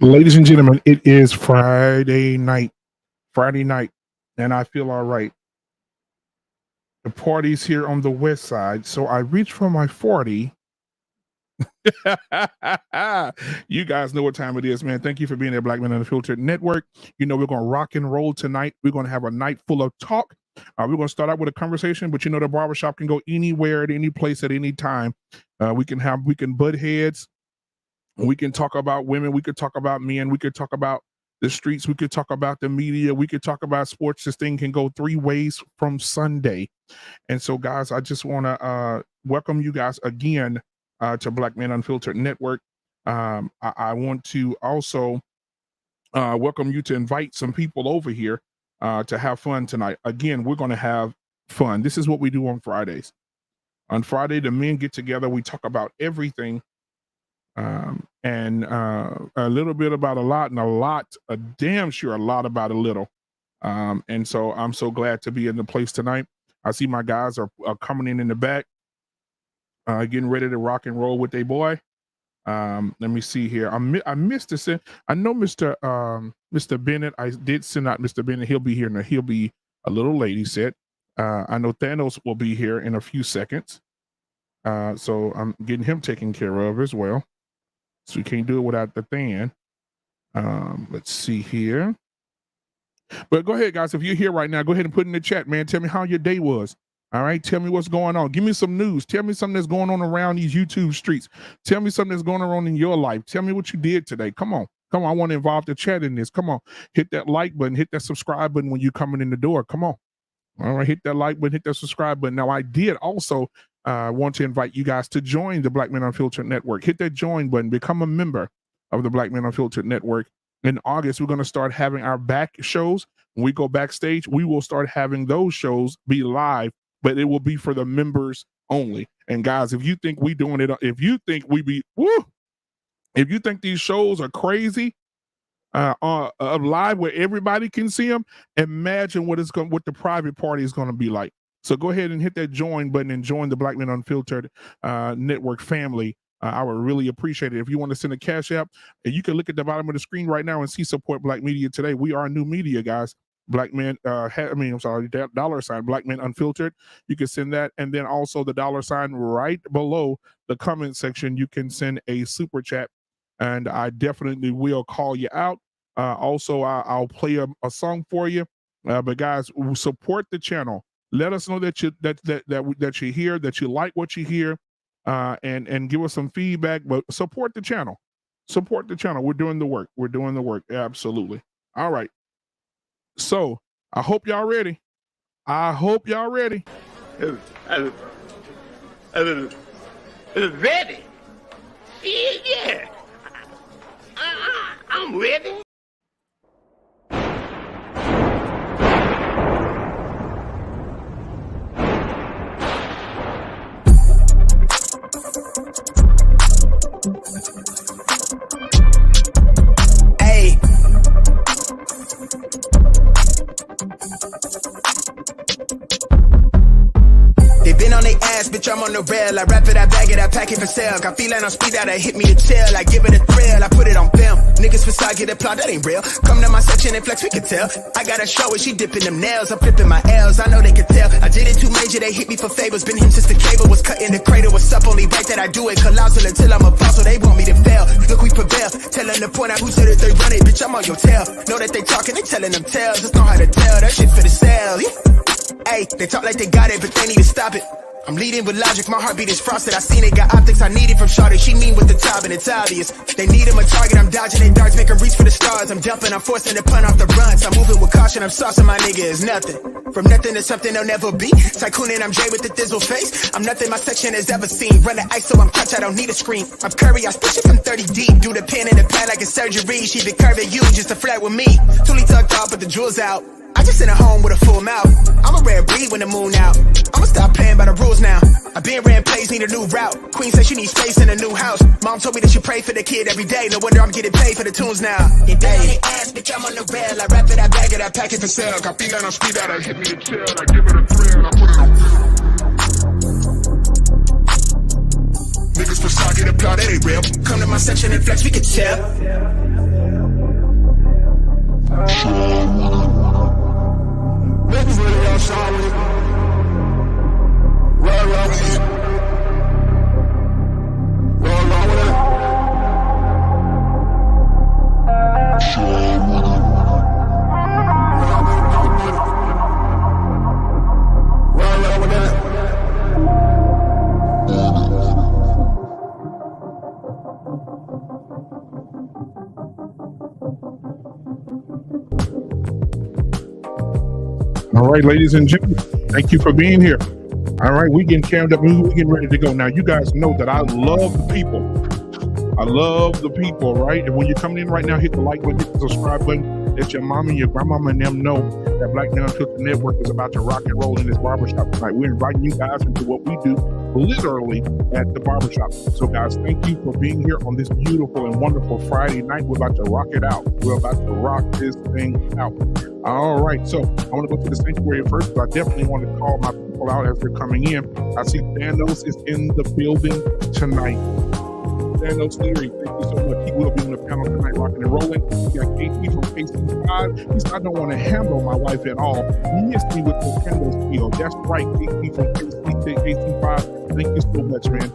Ladies and gentlemen, it is Friday night, and I feel all right. The party's here on the west side, so I reached for my 40. You guys know what time it is, man. Thank you for being there, Black Man Unfiltered Network. You know, we're going to rock and roll tonight. We're going to have a night full of talk. We're going to start out with a conversation, but you know, the barbershop can go anywhere at any place at any time. We can butt heads. We can talk about women. We could talk about men. We could talk about the streets. We could talk about the media. We could talk about sports. This thing can go three ways from Sunday. And so, guys, I just want to welcome you guys again to Black Man Unfiltered Network. I want to also welcome you to invite some people over here to have fun tonight. Again, we're going to have fun. This is what we do on Fridays. On Friday, the men get together. We talk about everything. And a little bit about a lot, and a damn sure a lot about a little. And so I'm so glad to be in the place tonight. I see my guys are coming in the back, getting ready to rock and roll with their boy. Let me see here. I missed this. I know Mr. Bennett. I did send out Mr. Bennett. He'll be here now. He'll be a little late, he said. I know Thanos will be here in a few seconds. So I'm getting him taken care of as well. So we can't do it without the Than. Let's see here. But go ahead, guys. If you're here right now, go ahead and put in the chat, man. Tell me how your day was. All right. Tell me what's going on. Give me some news. Tell me something that's going on around these YouTube streets. Tell me something that's going on in your life. Tell me what you did today. Come on. Come on. I want to involve the chat in this. Come on. Hit that like button. Hit that subscribe button when you're coming in the door. Come on. All right. Hit that like button. Hit that subscribe button. Now, I did also want to invite you guys to join the Black Man Unfiltered Network. Hit that join button. Become a member of the Black Man Unfiltered Network. In August, we're going to start having our back shows. When we go backstage, we will start having those shows be live, but it will be for the members only. And guys, if you think we doing it, if you think these shows are crazy, live where everybody can see them, imagine what the private party is going to be like. So go ahead and hit that join button and join the Black Man Unfiltered Network family. I would really appreciate it. If you want to send a cash app, you can look at the bottom of the screen right now and see support Black Media today. We are new media, guys. Black Man, $ Black Man Unfiltered. You can send that. And then also the $ right below the comment section, you can send a super chat. And I definitely will call you out. Also, I'll play a song for you. But guys, support the channel. Let us know that you're here, that you like what you hear, and give us some feedback. But support the channel. Support the channel. We're doing the work. We're doing the work. Absolutely. All right. So I hope y'all ready. Ready? Yeah. I'm ready. Hey. They been on their ass, bitch, I'm on the rail. I wrap it, I bag it, I pack it for sale. Got feeling on speed out, I hit me to chill. I give it a thrill, I put it on film. Niggas facade, get applaud, that ain't real. Come to my section and flex, we can tell. I got a show and she dipping them nails. I'm flipping my L's, I know they can tell. I did it too major, they hit me for favors. Been him since the cable was cut in the cradle. What's up, only right that I do it. Colossal until I'm a boss, so they want me to fail. Look, we prevail. Tell them to point out who said it, they run it. Bitch, I'm on your tail. Know that they talking, they telling them tales. Just know how to tell, that shit for the sale. Hey, they talk like they got it, but they need to stop it. I'm leading with logic, my heartbeat is frosted. I seen it, got optics I needed from Shawty. She mean with the top and it's obvious. They need him a target, I'm dodging their darts, make them reach for the stars. I'm jumping, I'm forcing the pun off the runs. I'm moving with caution, I'm saucing my nigga is nothing. From nothing to something they'll never be. Tycoon and I'm Jay with the thizzle face. I'm nothing my section has ever seen. Run the ice so I'm clutch, I don't need a screen. I'm Curry, I push it from 30 deep. Do the pin in the pad like a surgery. She been curving you just to flirt with me. Toolie tucked off, but the jewels out. I just in a home with a full mouth. I'm a rare breed when the moon out. I'ma stop playing by the rules now. I been ran plays, need a new route. Queen said she needs space in a new house. Mom told me that you pray for the kid every day. No wonder I'm getting paid for the tunes now. They bang on the ass, bitch, I'm on the rail. I wrap it, I bag it, I pack it for sale. Got feet on speed out, I hit me to chill. I give it a thrill, I put it on. Niggas for socket applaud, that ain't real. Come to my section and flex, we can tell. All right, ladies and gentlemen, thank you for being here. All right, we getting cammed up. We getting ready to go. Now, you guys know that I love the people. I love the people, right? And when you're coming in right now, hit the like button, hit the subscribe button. Let your mom and your grandmama and them know that Black Man Unfiltered Network is about to rock and roll in this barbershop tonight. We're inviting you guys into what we do literally at the barbershop. So, guys, thank you for being here on this beautiful and wonderful Friday night. We're about to rock it out. We're about to rock this thing out. All right, so I want to go to the sanctuary first, but I definitely want to call my people out as they're coming in. I see Panelist is in the building tonight. Thanos Theory, thank you so much. He will be on the panel tonight, rocking and rolling. We got KT from KC5. He said, I don't want to handle my wife at all. He missed me with the candle skill. That's right, KT from KC5. Thank you so much, man.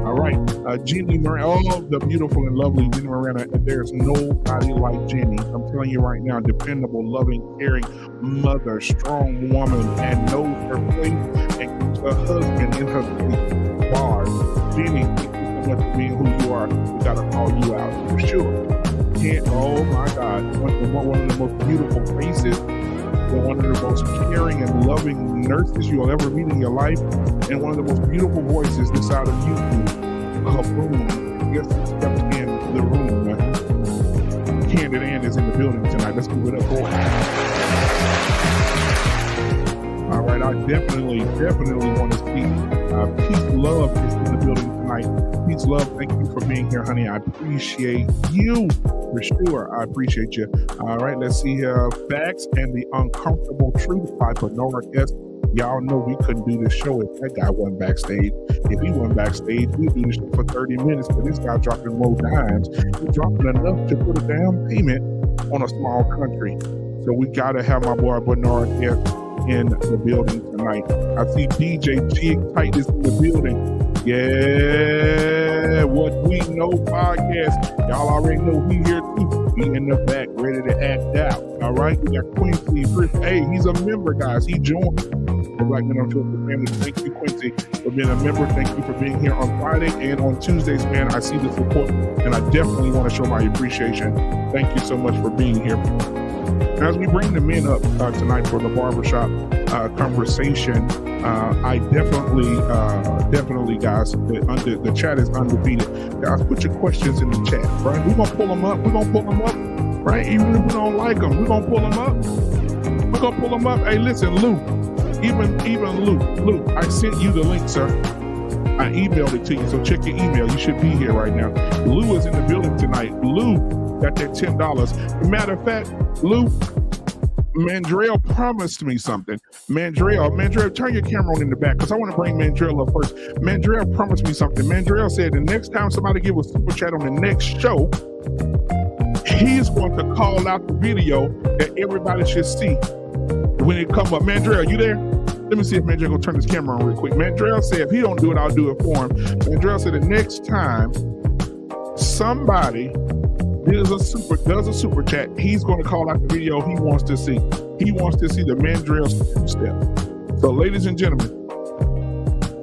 All right, Jenny Miranda, oh, the beautiful and lovely Jenny Miranda. There's nobody like Jenny. I'm telling you right now, dependable, loving, caring mother, strong woman, and knows her place and keeps her husband in her place. Bars. Jenny, much for being who you are. We gotta call you out for sure. Oh my God, one of the most beautiful faces, one of the most caring and loving nurses you'll ever meet in your life, and one of the most beautiful voices this side of YouTube. Boom! Guess who stepped in the room? Candid Ann is in the building tonight. Let's give it up for her. All right, I definitely want to see Peace Love is in the building tonight. Peace Love, thank you for being here, honey. I appreciate you for sure. I appreciate you. All right, let's see Facts and the Uncomfortable Truth by Bernard S. Y'all know we couldn't do this show if that guy wasn't backstage. If he wasn't backstage, we'd do this show for 30 minutes, but this guy dropping more dimes. He's dropping enough to put a down payment on a small country. So we got to have my boy Bernard S. in the building tonight. I see DJ Jig Titus in the building. Yeah, What We Know podcast. Y'all already know he here too. He in the back, ready to act out. All right, we got Quincy. Hey, he's a member, guys. He joined the Black Man Unfiltered family. Thank you, Quincy, for being a member. Thank you for being here on Friday and on Tuesdays, man. I see the support, and I definitely want to show my appreciation. Thank you so much for being here. As we bring the men up tonight for the barbershop conversation, I definitely, guys, the chat is undefeated. Guys, put your questions in the chat, right? We're going to pull them up. Right? Even if we don't like them, we're going to pull them up. Hey, listen, Lou, even Lou, I sent you the link, sir. I emailed it to you, so check your email. You should be here right now. Lou is in the building tonight. Lou got that $10. Matter of fact, Lou, Mandrell promised me something. Mandrell, turn your camera on in the back because I want to bring Mandrell up first. Mandrell promised me something. Mandrell said the next time somebody give a super chat on the next show, he's going to call out the video that everybody should see when it come up. Mandrell, you there? Let me see if Mandrell gonna turn his camera on real quick. Mandrell said if he don't do it, I'll do it for him. Mandrell said the next time somebody does a super chat, he's going to call out the video he wants to see. He wants to see the Mandrell step. So, ladies and gentlemen,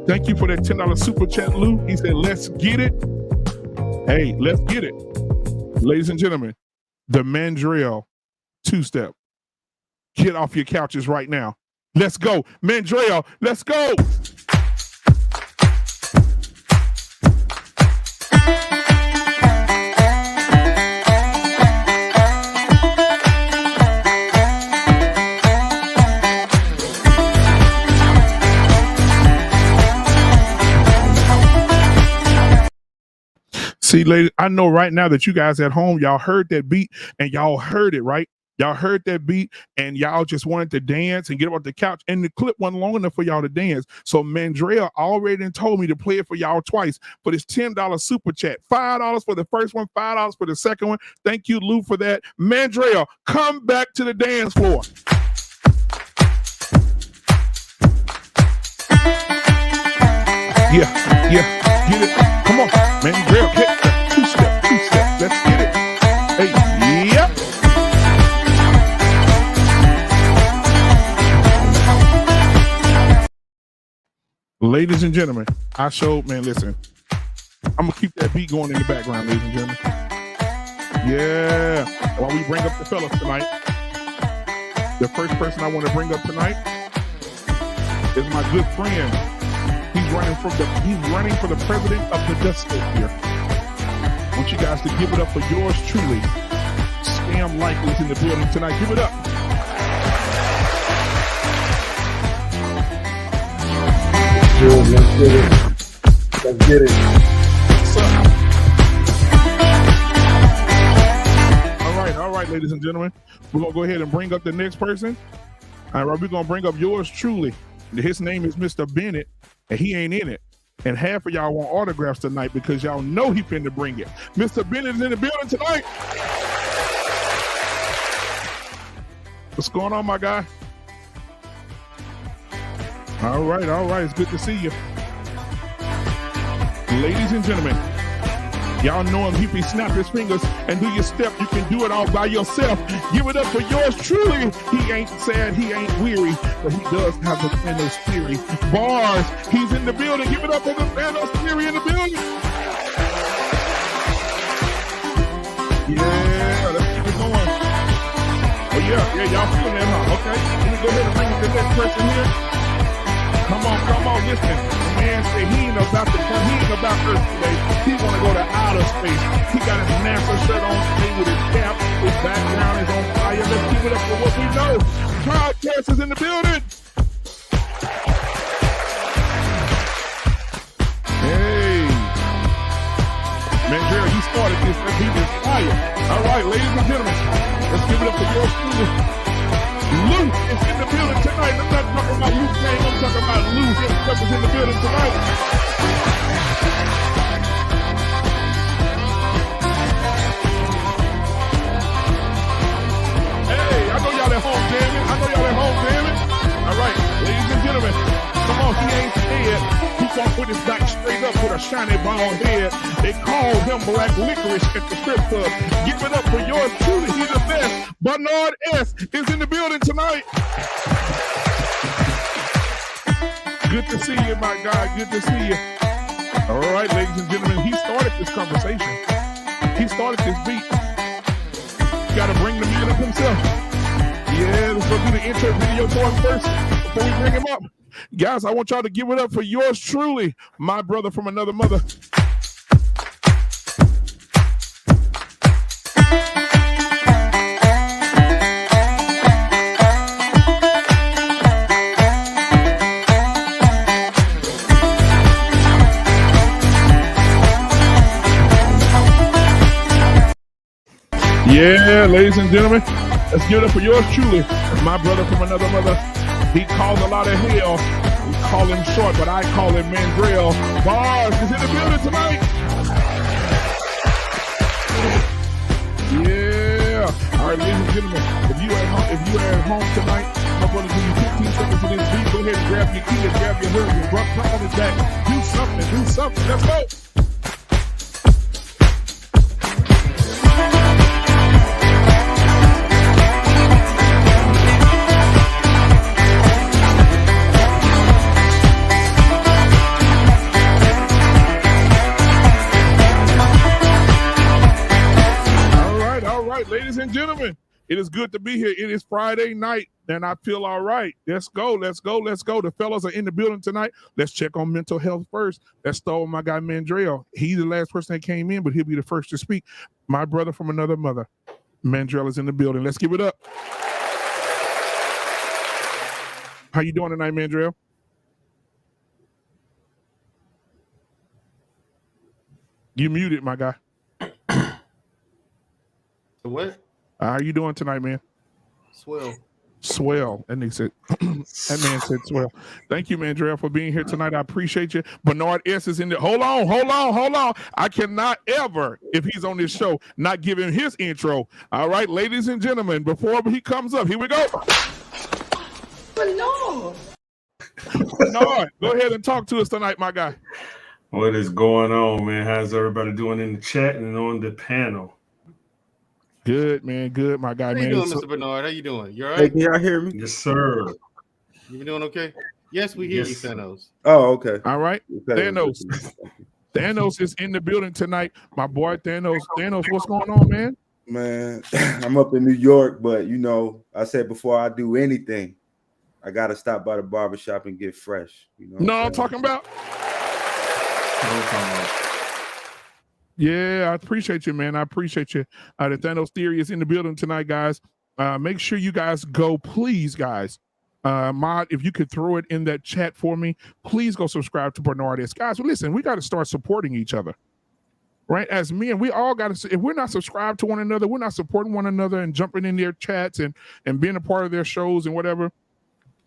thank you for that $10 super chat, Lou. He said, let's get it. Hey, let's get it. Ladies and gentlemen, the Mandrell two-step. Get off your couches right now. Let's go. Mandrell, let's go. See, ladies, I know right now that you guys at home, y'all heard that beat and y'all heard it, right? Y'all heard that beat and y'all just wanted to dance and get up off the couch, and the clip wasn't long enough for y'all to dance. So Mandrell already told me to play it for y'all twice for this $10 super chat. $5 for the first one, $5 for the second one. Thank you, Lou, for that. Mandrell, come back to the dance floor. Yeah, get it. Come on, Mandrell, hit the two-step. Let's get it. Hey, yep. Ladies and gentlemen, listen, I'm going to keep that beat going in the background, ladies and gentlemen. Yeah, while we bring up the fellas tonight. The first person I want to bring up tonight is my good friend. He's running for the president of the Dust here. I want you guys to give it up for yours truly. Spam Likely's in the building tonight. Give it up. Let's get it. Let's get it. What's up? All right, ladies and gentlemen. We're going to go ahead and bring up the next person. All right, we're going to bring up yours truly. His name is Mr. Bennett, and he ain't in it. And half of y'all want autographs tonight because y'all know he finna bring it. Mr. Bennett is in the building tonight. What's going on, my guy? All right. It's good to see you. Ladies and gentlemen, y'all know him. If he snap his fingers and do your step, you can do it all by yourself. Give it up for yours truly. He ain't sad, he ain't weary, but he does have the Panelist theory. Bars, he's in the building. Give it up for the Panelist theory in the building. Yeah, let's keep it going. Oh yeah, y'all feeling that, huh? Okay, let me go ahead and bring up the next person here. Come on, listen. The man said he ain't about to come. He ain't about Earth today. He want to go to outer space. He got his NASA shirt on today with his cap. His background is on fire. Let's give it up for what we know. Podcast is in the building. Hey. Mandrell, you started this. Let's keep this fire. All right, ladies and gentlemen, let's give it up for yours truly. Luke is in the building tonight. I'm not talking about Luke Kane. I'm talking about Luke himself is in the building tonight. Hey, I know y'all at home, damn it. All right, ladies and gentlemen, come on, he ain't scared. He's gonna put his back straight up with a shiny bald head. They call him Black Licorice at the strip club. Give it up for yours truly. He's the best. Bernard S. is in the building tonight. Good to see you, my guy. Good to see you. All right, ladies and gentlemen, he started this conversation. He started this beat. Got to bring the man up himself. Yeah, let's go do the intro video for him first before we bring him up. Guys, I want y'all to give it up for yours truly, my brother from another mother. Yeah, ladies and gentlemen, let's give it up for yours truly, my brother from another mother. He calls a lot of hell. We call him short, but I call him Mandrell. Bars is in the building tonight. Yeah. All right, ladies and gentlemen, if you are at home tonight, I'm going to give you 15 seconds of this beat. Go ahead and grab your key and grab your hood and rub on his back. Do something. Let's go. Ladies and gentlemen, it is good to be here. It is Friday night, and I feel all right. Let's go. The fellas are in the building tonight. Let's check on mental health first. Let's start with my guy Mandrell. He's the last person that came in, but he'll be the first to speak. My brother from another mother. Mandrell is in the building. Let's give it up. How you doing tonight, Mandrell? You muted, my guy. What? How are you doing tonight, man? Swell. And he said, that man said swell. Thank you, Mandrell, for being here tonight. I appreciate you. Bernard S. is in there. Hold on. I cannot ever, if he's on this show, not give him his intro. All right, ladies and gentlemen, before he comes up, here we go. Bernard, go ahead and talk to us tonight, my guy. What is going on, man? How's everybody doing in the chat and on the panel? Good, man. Good, my guy, man. How you doing, Mr. Bernard? How you doing? You all right? Hey, can y'all hear me? Yes, sir. You doing okay? Yes, we hear you, Thanos. Oh, okay. All right. Thanos is in the building tonight. My boy Thanos, what's going on, man? Man, I'm up in New York, but you know, I said before I do anything, I gotta stop by the barbershop and get fresh. You know, No, I'm talking about. Yeah, I appreciate you, man. I appreciate you. The Thanos Theory is in the building tonight, guys. Make sure you guys go, please, guys. Mod, if you could throw it in that chat for me, please go subscribe to Bernard S. Guys, well, listen, we got to start supporting each other. Right, as men, we all got to. If we're not subscribed to one another, we're not supporting one another and jumping in their chats and being a part of their shows and whatever.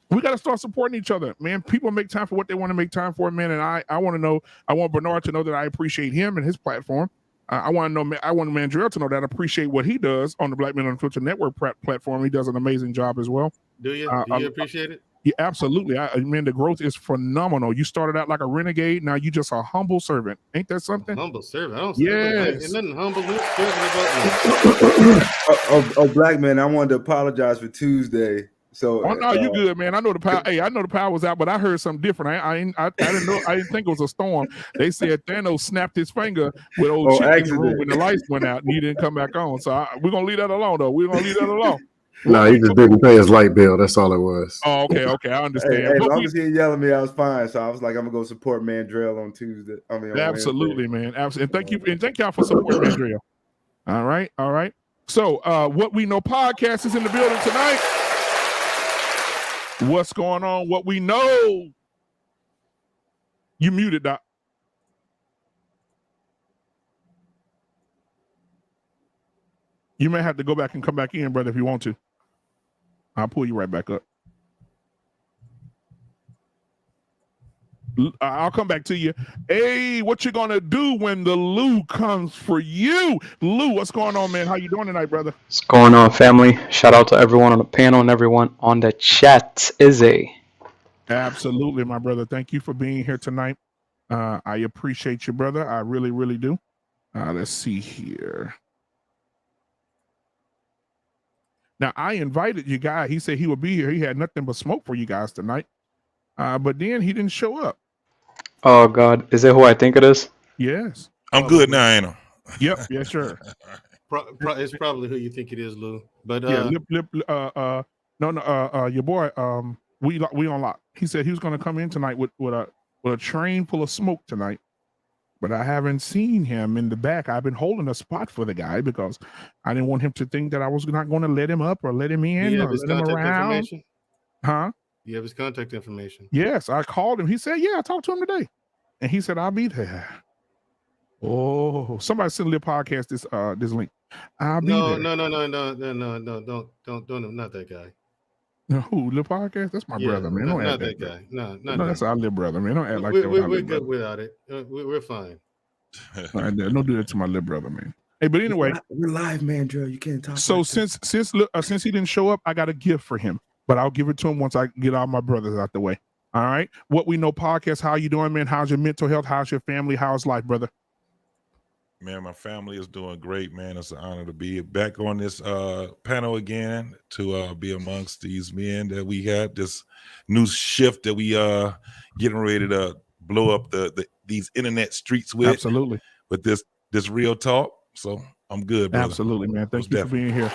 We got to start supporting each other, man. People make time for what they want to make time for, man. And I want to know. I want Bernard to know that I appreciate him and his platform. I want to know. I want Mandrell to know that I appreciate what he does on the Black Man Unfiltered Network platform. He does an amazing job as well. Do you? Do you appreciate it? Yeah, absolutely. I mean, the growth is phenomenal. You started out like a renegade. Now you just a humble servant. Ain't that something? Humble servant. I don't. Yes. Ain't nothing humble about me. Black man, I wanted to apologize for Tuesday. So, no, you good, man. I know the power. Hey, I know the power was out, but I heard something different. I didn't know. I didn't think it was a storm. They said Thanos snapped his finger with old Chick in the room when the lights went out, and he didn't come back on. So we're gonna leave that alone, though. We're gonna leave that alone. No, he just didn't pay his light bill. That's all it was. Oh, okay, I understand. Hey, as long as he didn't yell at me, I was fine. So I was like, I'm gonna go support Mandrell on Tuesday. Absolutely, man. Absolutely. And thank y'all for supporting Mandrell. All right. So, What We Know podcast is in the building tonight. What's going on? What we know. You muted, Doc. You may have to go back and come back in, brother, if you want to. I'll pull you right back up. I'll come back to you. Hey, what you gonna do when the Lou comes for you? Lou, what's going on, man? How you doing tonight, brother? What's going on, family? Shout out to everyone on the panel and everyone on the chat. Absolutely, my brother. Thank you for being here tonight. I appreciate you, brother. I really, really do. Let's see here. Now, I invited you guys. He said he would be here. He had nothing but smoke for you guys tonight. But then he didn't show up. Oh, God. Is it who I think it is? Yes. I'm good now, ain't I? Yep. Yes, sir. It's probably who you think it is, Lou. But yeah, your boy, we on lock. He said he was going to come in tonight with a train full of smoke tonight. But I haven't seen him in the back. I've been holding a spot for the guy because I didn't want him to think that I was not going to let him up or let him in or let him around. Huh? You have his contact information? Yes, I called him. He said, yeah, I talked to him today. And he said, I'll be there. Oh, somebody send Lip Podcast this link. I'll be there. No, don't, not that guy. Who, Lip Podcast? That's my brother, man. Don't not that guy. No, that's our little brother, man. Don't act like we're, that. We're good without it. We're fine. All right, don't do that to my little brother, man. Hey, but anyway, we're live, Mandrell. You can't talk. So since he didn't show up, I got a gift for him, but I'll give it to him once I get all my brothers out the way. All right. What We Know podcast. How you doing, man? How's your mental health? How's your family? How's life, brother? Man, my family is doing great, man. It's an honor to be back on this panel again, to be amongst these men that we had this new shift that we getting ready to blow up these internet streets with. Absolutely. With this real talk. So I'm good, brother. Absolutely, man. Thank you for being here.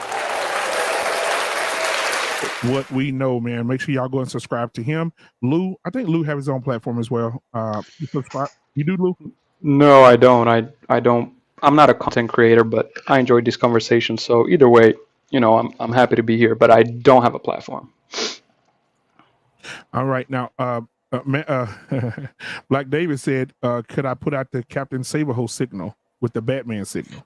What We Know, man. Make sure y'all go and subscribe to him. Lou, I think Lou have his own platform as well. You subscribe? You do, Lou? No, I don't. I don't. I'm not a content creator, but I enjoyed these conversations. So either way, I'm happy to be here, but I don't have a platform. All right. Now, Black David said, could I put out the Captain Saberho signal with the Batman signal?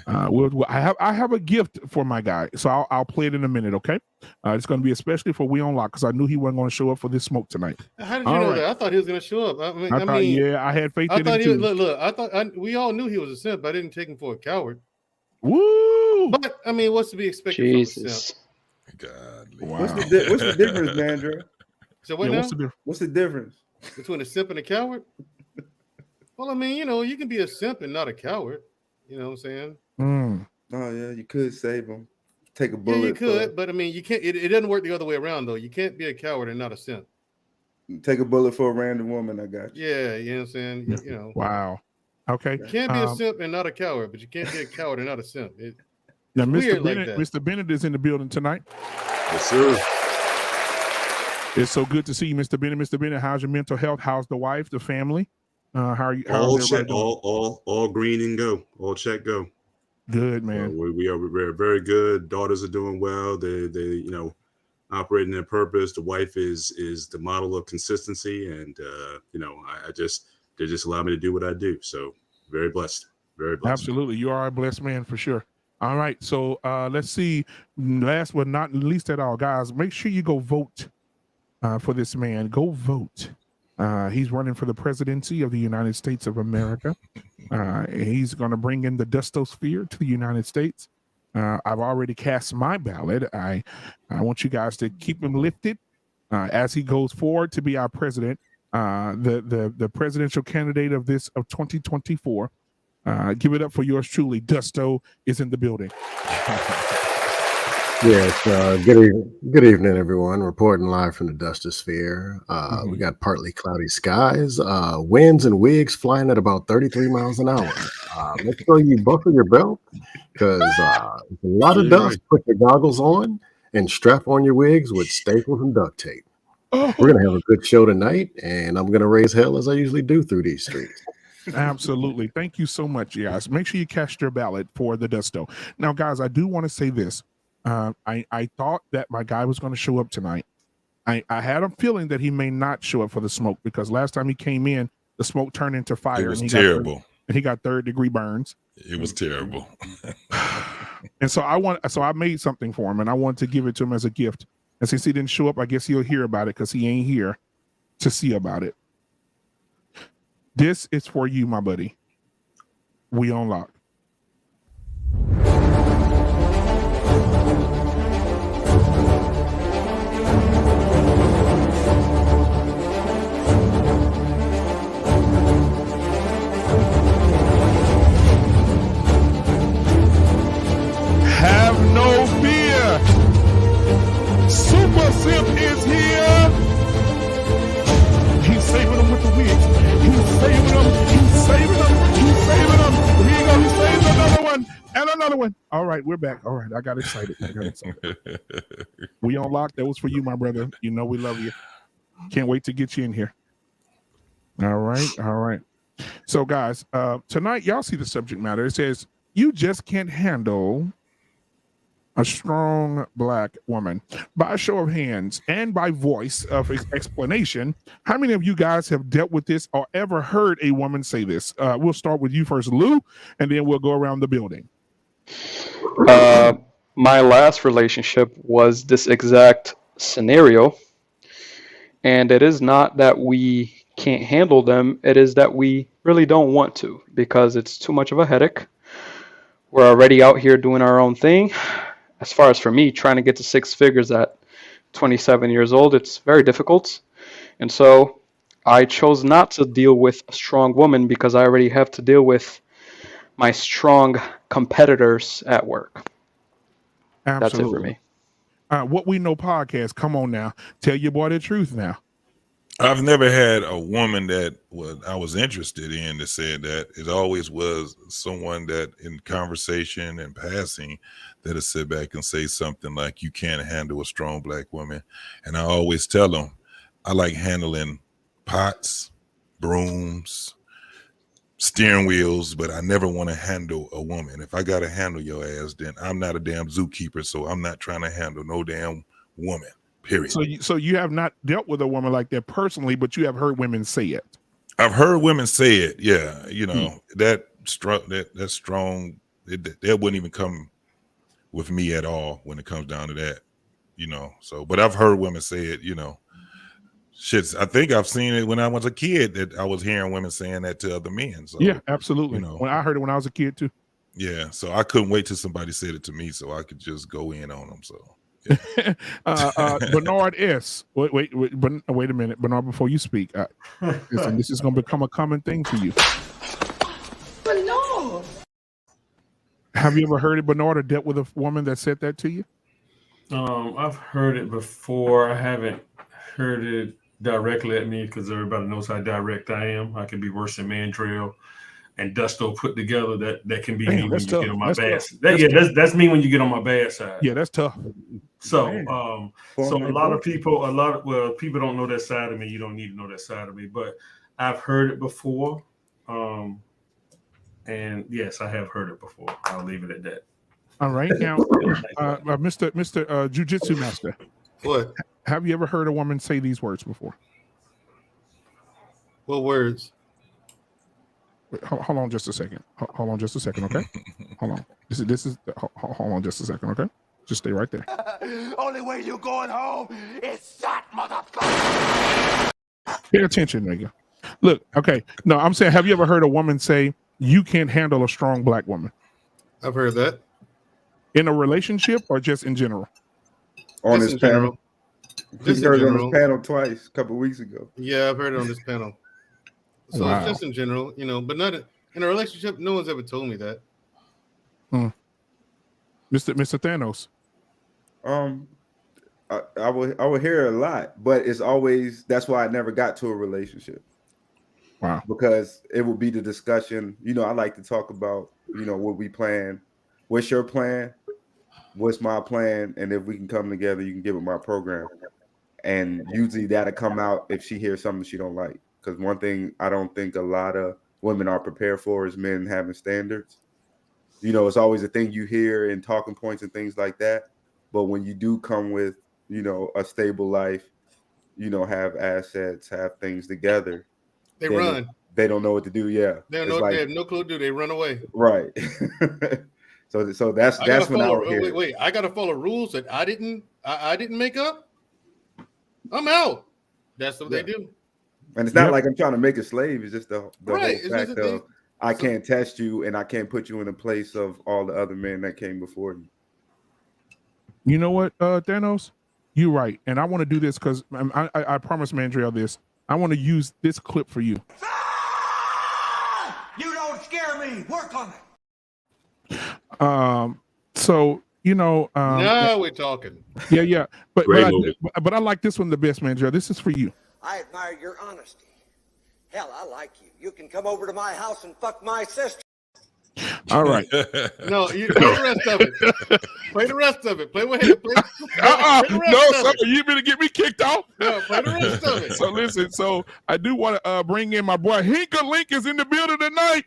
I have a gift for my guy, so I'll play it in a minute, okay? It's going to be especially for We On Lock because I knew he wasn't going to show up for this smoke tonight. How did you know that? I thought he was going to show up. I mean, I had faith in him too. Look, I thought we all knew he was a simp. I didn't take him for a coward. Woo! But I mean, what's to be expected from a simp? Godly. Wow. What's the difference, Mandrell? So what now? What's the difference between a simp and a coward? Well, I mean, you can be a simp and not a coward. You know what I'm saying? Mm. Oh yeah, you could save him. Take a bullet. Yeah, you could, but I mean, you can't. It doesn't work the other way around, though. You can't be a coward and not a simp. Take a bullet for a random woman. I got you. Yeah, you know what I'm saying. Wow. Okay. You can't be a simp and not a coward, but you can't be a coward and not a simp. Now, It's Mr. weird like Bennett, that. Mr. Bennett is in the building tonight. Yes, sir. It's so good to see you, Mr. Bennett. Mr. Bennett, how's your mental health? How's the wife, the family? How are you? How's All everybody check, doing? all green and go. All check go. Good, man. We're very good. Daughters are doing well. They operating their purpose. The wife is the model of consistency, and they just allow me to do what I do. So very blessed. Very blessed. Absolutely. You are a blessed man for sure. All right. So let's see. Last but not least at all, guys, make sure you go vote for this man. Go vote. He's running for the presidency of the United States of America. He's going to bring in the dustosphere to the United States. I've already cast my ballot. I want you guys to keep him lifted as he goes forward to be our president, the presidential candidate of 2024. Give it up for yours truly. Dusto is in the building. Yes, good evening, everyone. Reporting live from the dustosphere. We got partly cloudy skies, winds and wigs flying at about 33 miles an hour. Make sure you buckle your belt because it's a lot of dust. Put your goggles on and strap on your wigs with staples and duct tape. We're going to have a good show tonight, and I'm going to raise hell as I usually do through these streets. Absolutely. Thank you so much, guys. Make sure you cast your ballot for the Dusto. Now, guys, I do want to say this. I thought that my guy was going to show up tonight. I had a feeling that he may not show up for the smoke because last time he came in, the smoke turned into fire. It was terrible. And he got third-degree burns. It was terrible. And so I made something for him, and I wanted to give it to him as a gift. And since he didn't show up, I guess he'll hear about it because he ain't here to see about it. This is for you, my buddy. We on lock. Have no fear. Super Simp is here. He's saving them with the wigs. He's saving them. He's saving them. He's saving them. Here you go. He saved another one and another one. All right, we're back. All right, I got excited. We on lock. That was for you, my brother. You know we love you. Can't wait to get you in here. All right. All right. So, guys, tonight, y'all see the subject matter. It says, you just can't handle a strong black woman. By a show of hands and by voice of explanation, how many of you guys have dealt with this or ever heard a woman say this? We'll start with you first, Lou, and then we'll go around the building. My last relationship was this exact scenario. And it is not that we can't handle them. It is that we really don't want to because it's too much of a headache. We're already out here doing our own thing. As far as for me, trying to get to six figures at 27 years old, it's very difficult. And so I chose not to deal with a strong woman because I already have to deal with my strong competitors at work. Absolutely. That's it for me. What We Know podcast. Come on now. Tell your boy the truth now. I've never had a woman that I was interested in that said that. It always was someone that in conversation and passing that'll sit back and say something like, you can't handle a strong black woman. And I always tell them, I like handling pots, brooms, steering wheels, but I never want to handle a woman. If I got to handle your ass, then I'm not a damn zookeeper, so I'm not trying to handle no damn woman. Period. So you have not dealt with a woman like that personally, but you have heard women say it. I've heard women say it. Yeah, you know that strong. That wouldn't even come with me at all when it comes down to that. You know. So, but I've heard women say it. You know, shit. I think I've seen it when I was a kid. That I was hearing women saying that to other men. So, yeah, absolutely. You know, when I heard it when I was a kid too. Yeah. So I couldn't wait till somebody said it to me, so I could just go in on them. So. Bernard S. Wait a minute, Bernard. Before you speak, listen, this is going to become a common thing for you. Bernard. Have you ever heard it, Bernard, or dealt with a woman that said that to you? I've heard it before. I haven't heard it directly at me because everybody knows how direct I am. I can be worse than Mandrell. and Dusto put together, that can be Damn, me when that's you tough. get on my That's bad. tough. That's me when you get on my bad side. Yeah, that's tough. So, Man. so Former a lot of boy. people, people don't know that side of me. You don't need to know that side of me, but I've heard it before. And yes, I have heard it before. I'll leave it at that. All right, now, Mr. Jiu-Jitsu master. What? Have you ever heard a woman say these words before? What words? Wait, hold on just a second. Hold on just a second, okay? Hold on. This is. Hold on just a second, okay? Just stay right there. Only way you going home is that motherfucker. Pay attention, nigga. Look, okay. No, I'm saying, have you ever heard a woman say, "You can't handle a strong black woman"? I've heard that. In a relationship or just in general? On Just this in panel. general. He Just in heard it on general. this panel twice, a couple weeks ago. Yeah, I've heard it on this panel. So Wow. it's just in general, but not in a relationship. No one's ever told me that. Mr. Thanos. I would hear it a lot, but it's always, that's why I never got to a relationship. Wow. Because it would be the discussion. I like to talk about, what we plan. What's your plan? What's my plan? And if we can come together, you can get with my program. And usually that'll come out if she hears something she don't like. Because one thing I don't think a lot of women are prepared for is men having standards. It's always a thing you hear in talking points and things like that. But when you do come with, a stable life, have assets, have things together, They run. They don't know what to do. Yeah, They have no clue. Do they run away? Right. so that's when I would hear. Wait. I gotta follow rules that I didn't make up. I'm out. That's what they do. And it's not like I'm trying to make a slave. It's just the Right. whole fact of I can't test you and I can't put you in the place of all the other men that came before you. You know what, Thanos? You're right. And I want to do this because I promised Mandrell this. I want to use this clip for you. You don't scare me. Work on it. So Now we're talking. Yeah. But Great I movie. but I like this one the best, Mandrell. This is for you. I admire your honesty. Hell, I like you. You can come over to my house and fuck my sister. All right. No, you play the rest of it. Play the rest of it. Play with him. Play No, son, you better get me kicked off. No, play the rest of it. So listen, so I do want to bring in my boy Hinka Link is in the building tonight.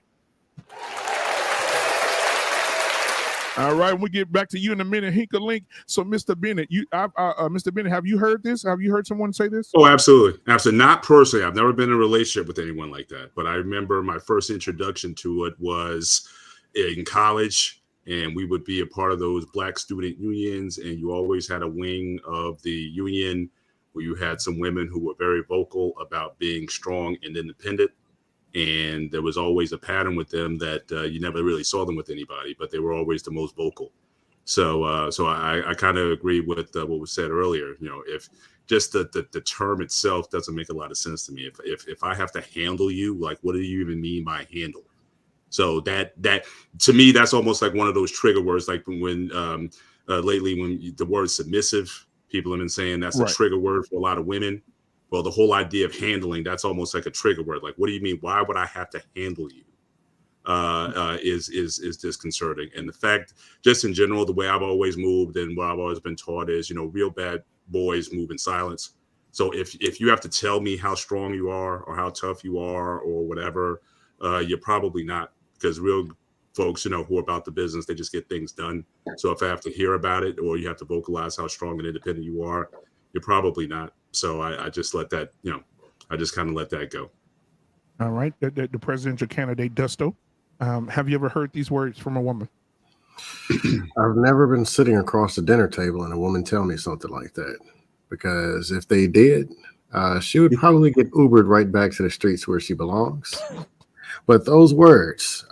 All right, we'll get back to you in a minute, Hinka Link. So, Mr. Bennett, Mr. Bennett, have you heard this? Have you heard someone say this? Oh, absolutely. Not personally. I've never been in a relationship with anyone like that. But I remember my first introduction to it was in college, and we would be a part of those Black student unions, and you always had a wing of the union where you had some women who were very vocal about being strong and independent. And there was always a pattern with them that you never really saw them with anybody, but they were always the most vocal. So I kind of agree with what was said earlier. If just the term itself doesn't make a lot of sense to me. If I have to handle you, like, what do you even mean by handle? So that to me, that's almost like one of those trigger words. Like when lately, when the word submissive, people have been saying that's a trigger word for a lot of women. Well, the whole idea of handling, that's almost like a trigger word. Like, what do you mean? Why would I have to handle you? Is disconcerting. And the fact, just in general, the way I've always moved and what I've always been taught is, real bad boys move in silence. So if you have to tell me how strong you are or how tough you are or whatever, you're probably not, because real folks, who are about the business, they just get things done. So if I have to hear about it or you have to vocalize how strong and independent you are, you're probably not. So I just let that, I just kind of let that go. All right. The presidential candidate, Dusto. Have you ever heard these words from a woman? I've never been sitting across the dinner table and a woman tell me something like that. Because if they did, she would probably get Ubered right back to the streets where she belongs. But those words,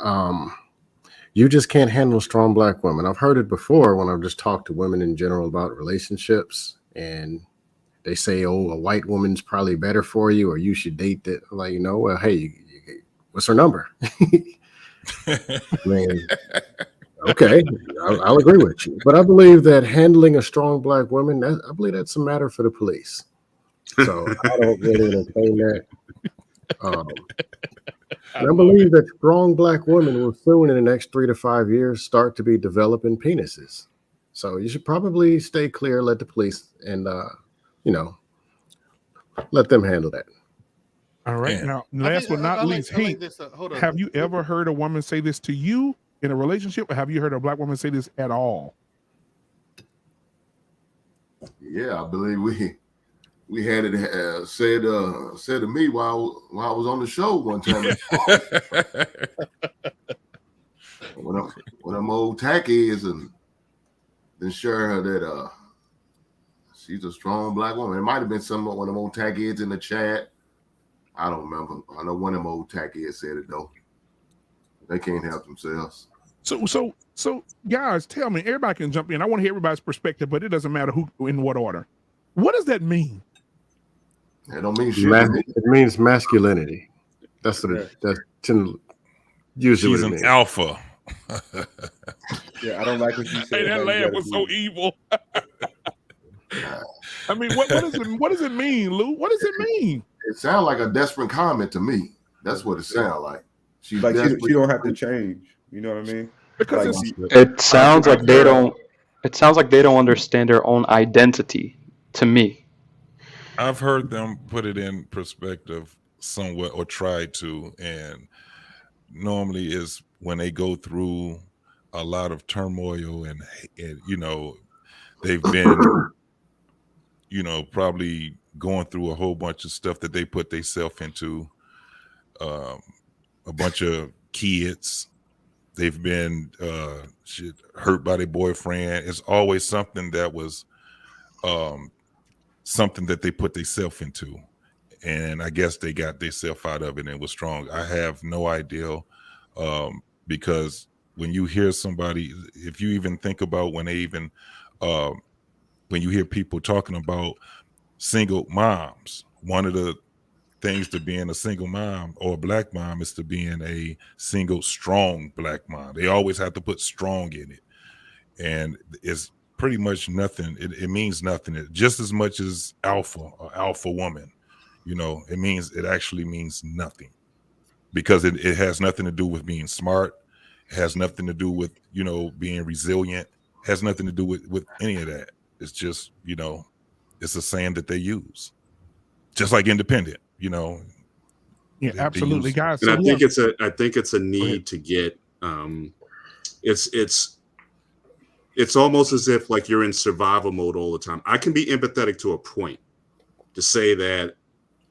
you just can't handle strong black women. I've heard it before when I've just talked to women in general about relationships, and they say, oh, a white woman's probably better for you, or you should date that. I'm like, well, hey, what's her number? I mean, okay, I'll agree with you. But I believe that handling a strong black woman, I believe that's a matter for the police. So I don't really entertain that. And I believe that strong black women will soon, in the next 3 to 5 years, start to be developing penises. So you should probably stay clear, let the police and, let them handle that. All right. Man. Now, last but not least, Hank, hold on. have you ever heard a woman say this to you in a relationship, or have you heard a black woman say this at all? Yeah, I believe we had it said to me while I was on the show one time. when them old tacky is and then share her that she's a strong black woman. It might have been one of them old tacky in the chat. I don't remember. I know one of them old tacky said it though. They can't help themselves. So guys, tell me, everybody can jump in. I want to hear everybody's perspective, but it doesn't matter who in what order. What does that mean? It don't mean shit. It means masculinity. That's what that's usually She's what it an means. alpha. Yeah, I don't like what you said. Hey, that laugh was so evil. I mean, what does it mean, Lou? What does it mean? It sounds like a desperate comment to me. That's what it sounds like. She's Like she don't have to change. You know what I mean? Because like, it sounds like they don't. It sounds like they don't understand their own identity. To me, I've heard them put it in perspective somewhat, or try to, and normally is when they go through a lot of turmoil and you know, they've been you know, probably going through a whole bunch of stuff that they put themselves into, a bunch of kids. They've been hurt by their boyfriend. It's always something that was something that they put themselves into. And I guess they got themselves out of it and was strong. I have no idea, because when you hear somebody, if you even think about when they even, when you hear people talking about single moms, one of the things to being a single mom or a black mom is to being a single strong black mom. They always have to put strong in it, and it's pretty much nothing. It means nothing. Just as much as alpha or alpha woman, you know, it actually means nothing, because it has nothing to do with being smart. It has nothing to do with, you know, being resilient. It has nothing to do with any of that. It's just, you know, it's a saying that they use, just like independent, you know. Yeah, absolutely, guys. And So I think it's a need to get it's almost as if like you're in survival mode all the time. I can be empathetic to a point to say that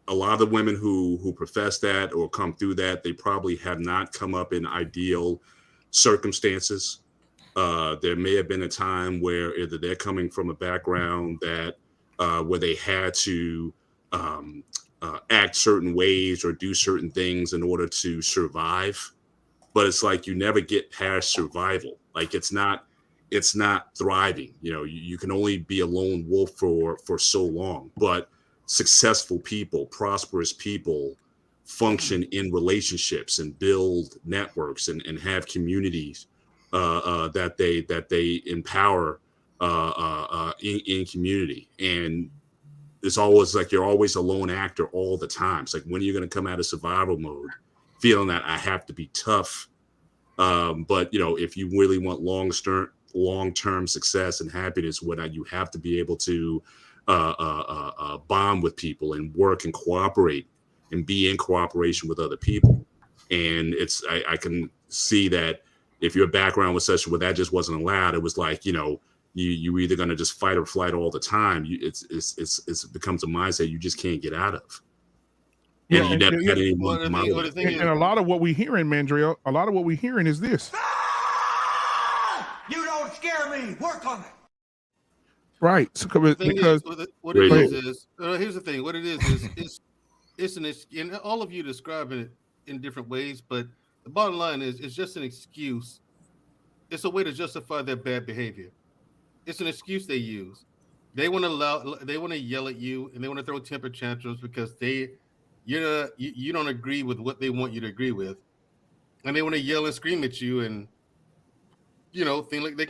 a lot of the women who profess that or come through that, they probably have not come up in ideal circumstances. There may have been a time where either they're coming from a background that where they had to act certain ways or do certain things in order to survive. But it's like you never get past survival. Like it's not thriving. You know, you can only be a lone wolf for so long. But successful people, prosperous people function in relationships and build networks and have communities that they empower in community. And it's always like you're always a lone actor all the time. It's like, when are you going to come out of survival mode feeling that I have to be tough? But you know, if you really want long-term success and happiness, you have to be able to bond with people and work and cooperate and be in cooperation with other people. And I can see that if your background was such where that just wasn't allowed, it was like, you know, you either going to just fight or flight all the time. It becomes a mindset you just can't get out of. And you never had anyone come out of it. And a lot of what we hearing, Mandrell, a lot of what we hearing is this. You don't scare me. Work on it. Right. So, because what it is here's the thing. What it is it's and all of you describing it in different ways, but the bottom line is it's just an excuse. It's a way to justify their bad behavior. It's an excuse they use. They want to yell at you and they want to throw temper tantrums because you don't agree with what they want you to agree with, and they want to yell and scream at you and, you know, think they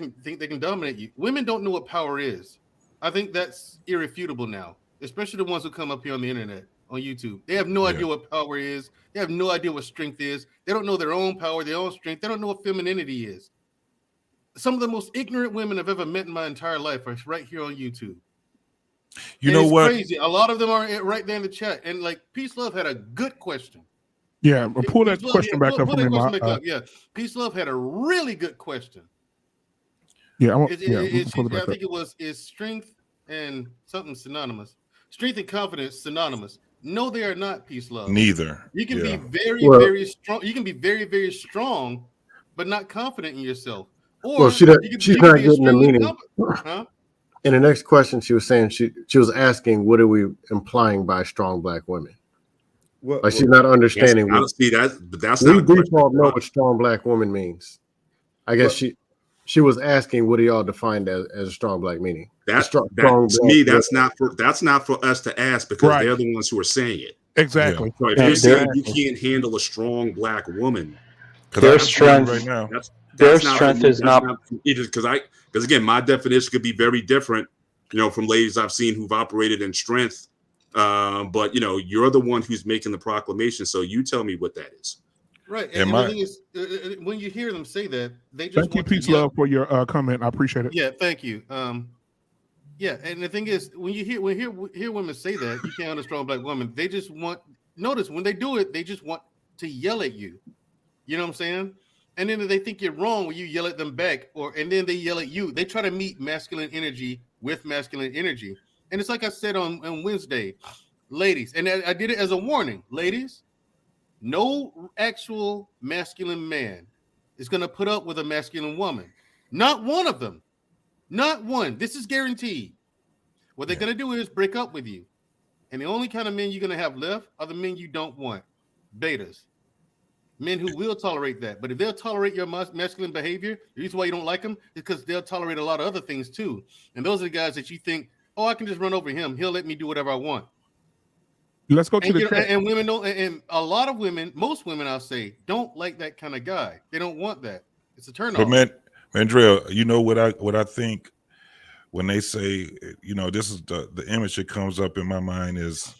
can dominate you. Women don't know what power is. I think that's irrefutable now, especially the ones who come up here on the internet. on YouTube. They have no Yeah. idea what power is. They have no idea what strength is. They don't know their own power, their own strength. They don't know what femininity is. Some of the most ignorant women I've ever met in my entire life are right here on YouTube. You know it's what? Crazy. A lot of them are right there in the chat. And like Peace Love had a good question. Yeah, but pull that question back up pull for that me. question back up. Yeah, Peace Love had a really good question. Yeah, we I can pull it back up. think it was, is strength and something synonymous? Strength and confidence synonymous? No, they are not, Peace Love. Neither. You can Yeah. be very strong. You can be very strong, but not confident in yourself. Or she's not getting the meaning. Huh? In the next question, she was saying she was asking, what are we implying by strong black women? She's not understanding. That's we not default know what strong black woman means. I guess she was asking, what do y'all define as a strong black meaning? To me, that's not for us to ask, because they're the ones who are saying it. Exactly. So if you're saying you can't handle a strong black woman, their strength right now, their strength is not because again, my definition could be very different, from ladies I've seen who've operated in strength. But you're the one who's making the proclamation, so you tell me what that is. Right. And the thing is, when you hear them say that, they just thank you, Peace Love, for your comment. I appreciate it. Yeah, thank you. Yeah, and the thing is, when you hear women say that, you can't have a strong black woman, they just notice when they do it, they just want to yell at you. You know what I'm saying? And then they think you're wrong when you yell at them back, and then they yell at you. They try to meet masculine energy with masculine energy. And it's like I said on Wednesday, ladies, and I did it as a warning, ladies, no actual masculine man is going to put up with a masculine woman. Not one of them. Not one. This is guaranteed. What they're going to do is break up with you. And the only kind of men you're going to have left are the men you don't want. Betas. Men who will tolerate that. But if they'll tolerate your masculine behavior, the reason why you don't like them is because they'll tolerate a lot of other things too. And those are the guys that you think, oh, I can just run over him. He'll let me do whatever I want. Let's go to the chat. And women don't, and a lot of women, most women, I'll say, don't like that kind of guy. They don't want that. It's a turn off. But Mandrell, you know what I think when they say, this is the image that comes up in my mind is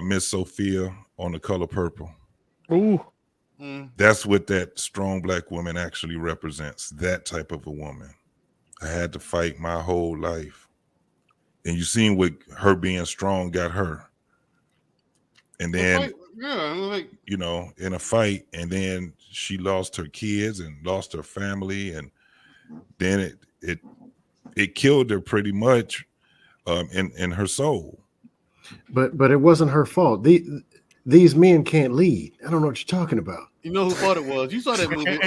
Miss Sophia on The Color Purple. Ooh. That's what that strong black woman actually represents. That type of a woman. I had to fight my whole life. And you seen what her being strong got her. And then, in a fight, and then she lost her kids and lost her family, and then it killed her pretty much in her soul. But it wasn't her fault. These men can't lead. I don't know what you're talking about. You know who thought it was? You saw that movie.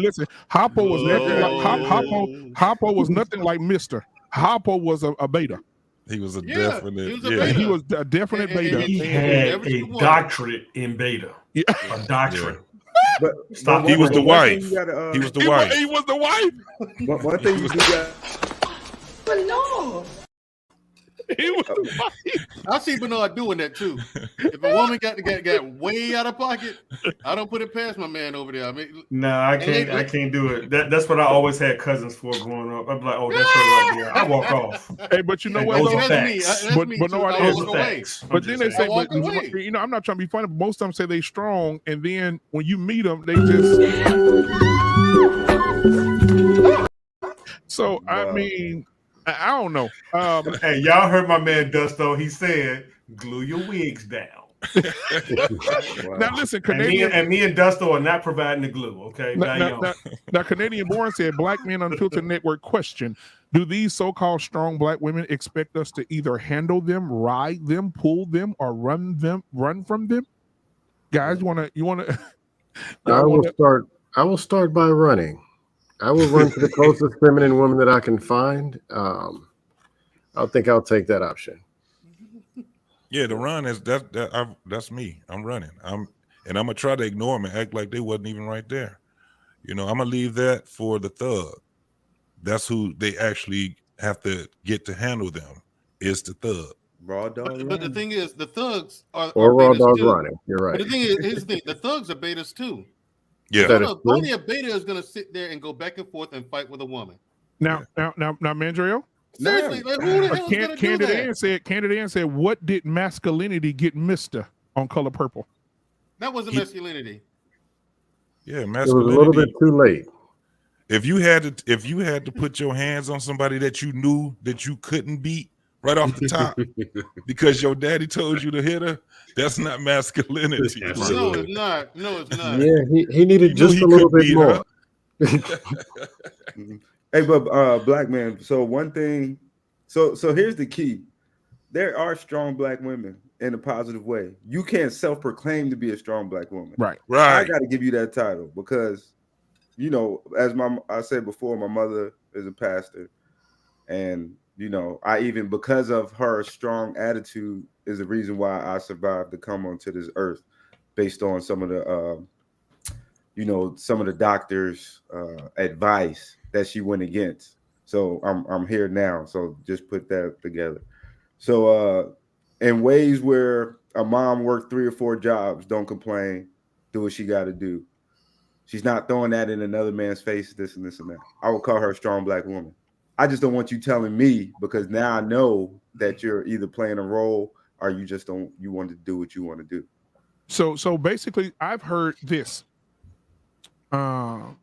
Listen, Hoppo was nothing like Hoppo was nothing like Mr. Hoppo was a beta. He was a definite. He was a definite beta. He had a doctorate in beta. Yeah. A doctorate. But stop. He was the wife. He was the wife. He was the wife. But one thing you do got. But no. He was the wife. I see Bernard doing that too. If a woman got way out of pocket, I don't put it past my man over there. I mean, no, I can't do it. That's what I always had cousins for growing up. I'm like, oh, that's her right there. I walk off. Hey, but you know what? Those are facts. But then they say, but I'm not trying to be funny, but most of them say they strong, and then when you meet them, they just. So I mean, I don't know. Hey, y'all heard my man Dusto. He said, "Glue your wigs down." Now listen, Canadian and me and Dusto are not providing the glue. Okay. Now Canadian Born said, "Black Man Unfiltered Network question: do these so-called strong black women expect us to either handle them, ride them, pull them, or run from them?" Guys, you wanna? I will start by running. I will run to the closest feminine woman that I can find. I think I'll take that option. Yeah, the run is that's me. I'm running. I'm gonna try to ignore them and act like they wasn't even right there. I'm gonna leave that for the thug. That's who they actually have to get to handle them. Is the thug. Raw dog. But the thing is, the thugs are raw dog too. running. You're right. But the thing is, here's the thing: the thugs are betas too. Yeah. Only a beta is going to sit there and go back and forth and fight with a woman. Now, Mandrell, Seriously, like who the hell's gonna do that? Candid Ann said, what did masculinity get Mr. on Color Purple? That wasn't masculinity. Yeah, It masculinity. was a little bit too late. If you had to put your hands on somebody that you knew that you couldn't beat right off the top because your daddy told you to hit her, that's not masculinity. No, it's not. No, it's not. Yeah, he needed just a little bit more. Hey, but black man. So one thing. So here's the key. There are strong black women in a positive way. You can't self-proclaim to be a strong black woman. Right. I got to give you that title because, you know, as I said before, my mother is a pastor, and you know, I even because of her strong attitude is the reason why I survived to come onto this earth, based on some of the, you know, some of the doctors' advice that she went against. So I'm here now. So just put that together. So in ways where a mom worked 3 or 4 jobs, don't complain, do what she got to do. She's not throwing that in another man's face, this and this and that. I would call her a strong black woman. I just don't want you telling me, because now I know that you're either playing a role or you just don't, you want to do what you want to do. So basically, I've heard this. I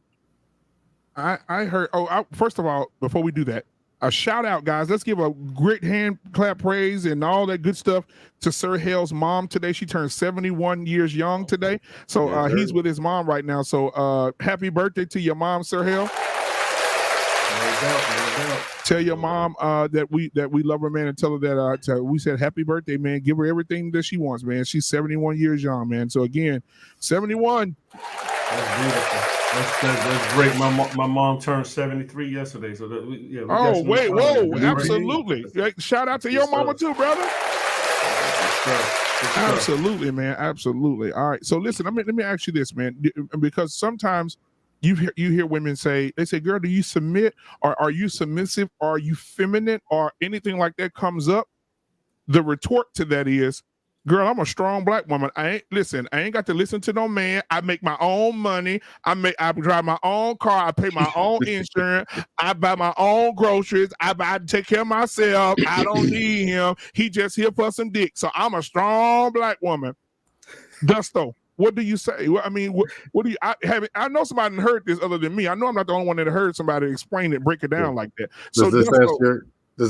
heard. First of all, before we do that, a shout out, guys. Let's give a great hand clap praise and all that good stuff to Sir Hale's mom today. She turned 71 years young today. So he's with his mom right now. So happy birthday to your mom, Sir Hale. Tell your mom that we love her, man, and tell her that we said happy birthday, man. Give her everything that she wants, man. She's 71 years young, man. So again, 71. That's beautiful. That's great. My mom turned 73 yesterday. So absolutely. Shout out to your mama too, brother. Absolutely, man. Absolutely. All right. So listen, let me ask you this, man, because sometimes you hear women say, they say, girl, do you submit, or are you submissive, or are you feminine, or anything like that comes up? The retort to that is, girl, I'm a strong black woman. I ain't got to listen to no man. I make my own money. I drive my own car. I pay my own insurance. I buy my own groceries. I take care of myself. I don't need him. He just here for some dick. So I'm a strong black woman. Dusto, what do you say? I mean, what do you? I know somebody heard this other than me. I know I'm not the only one that heard somebody explain it, break it down like that. So does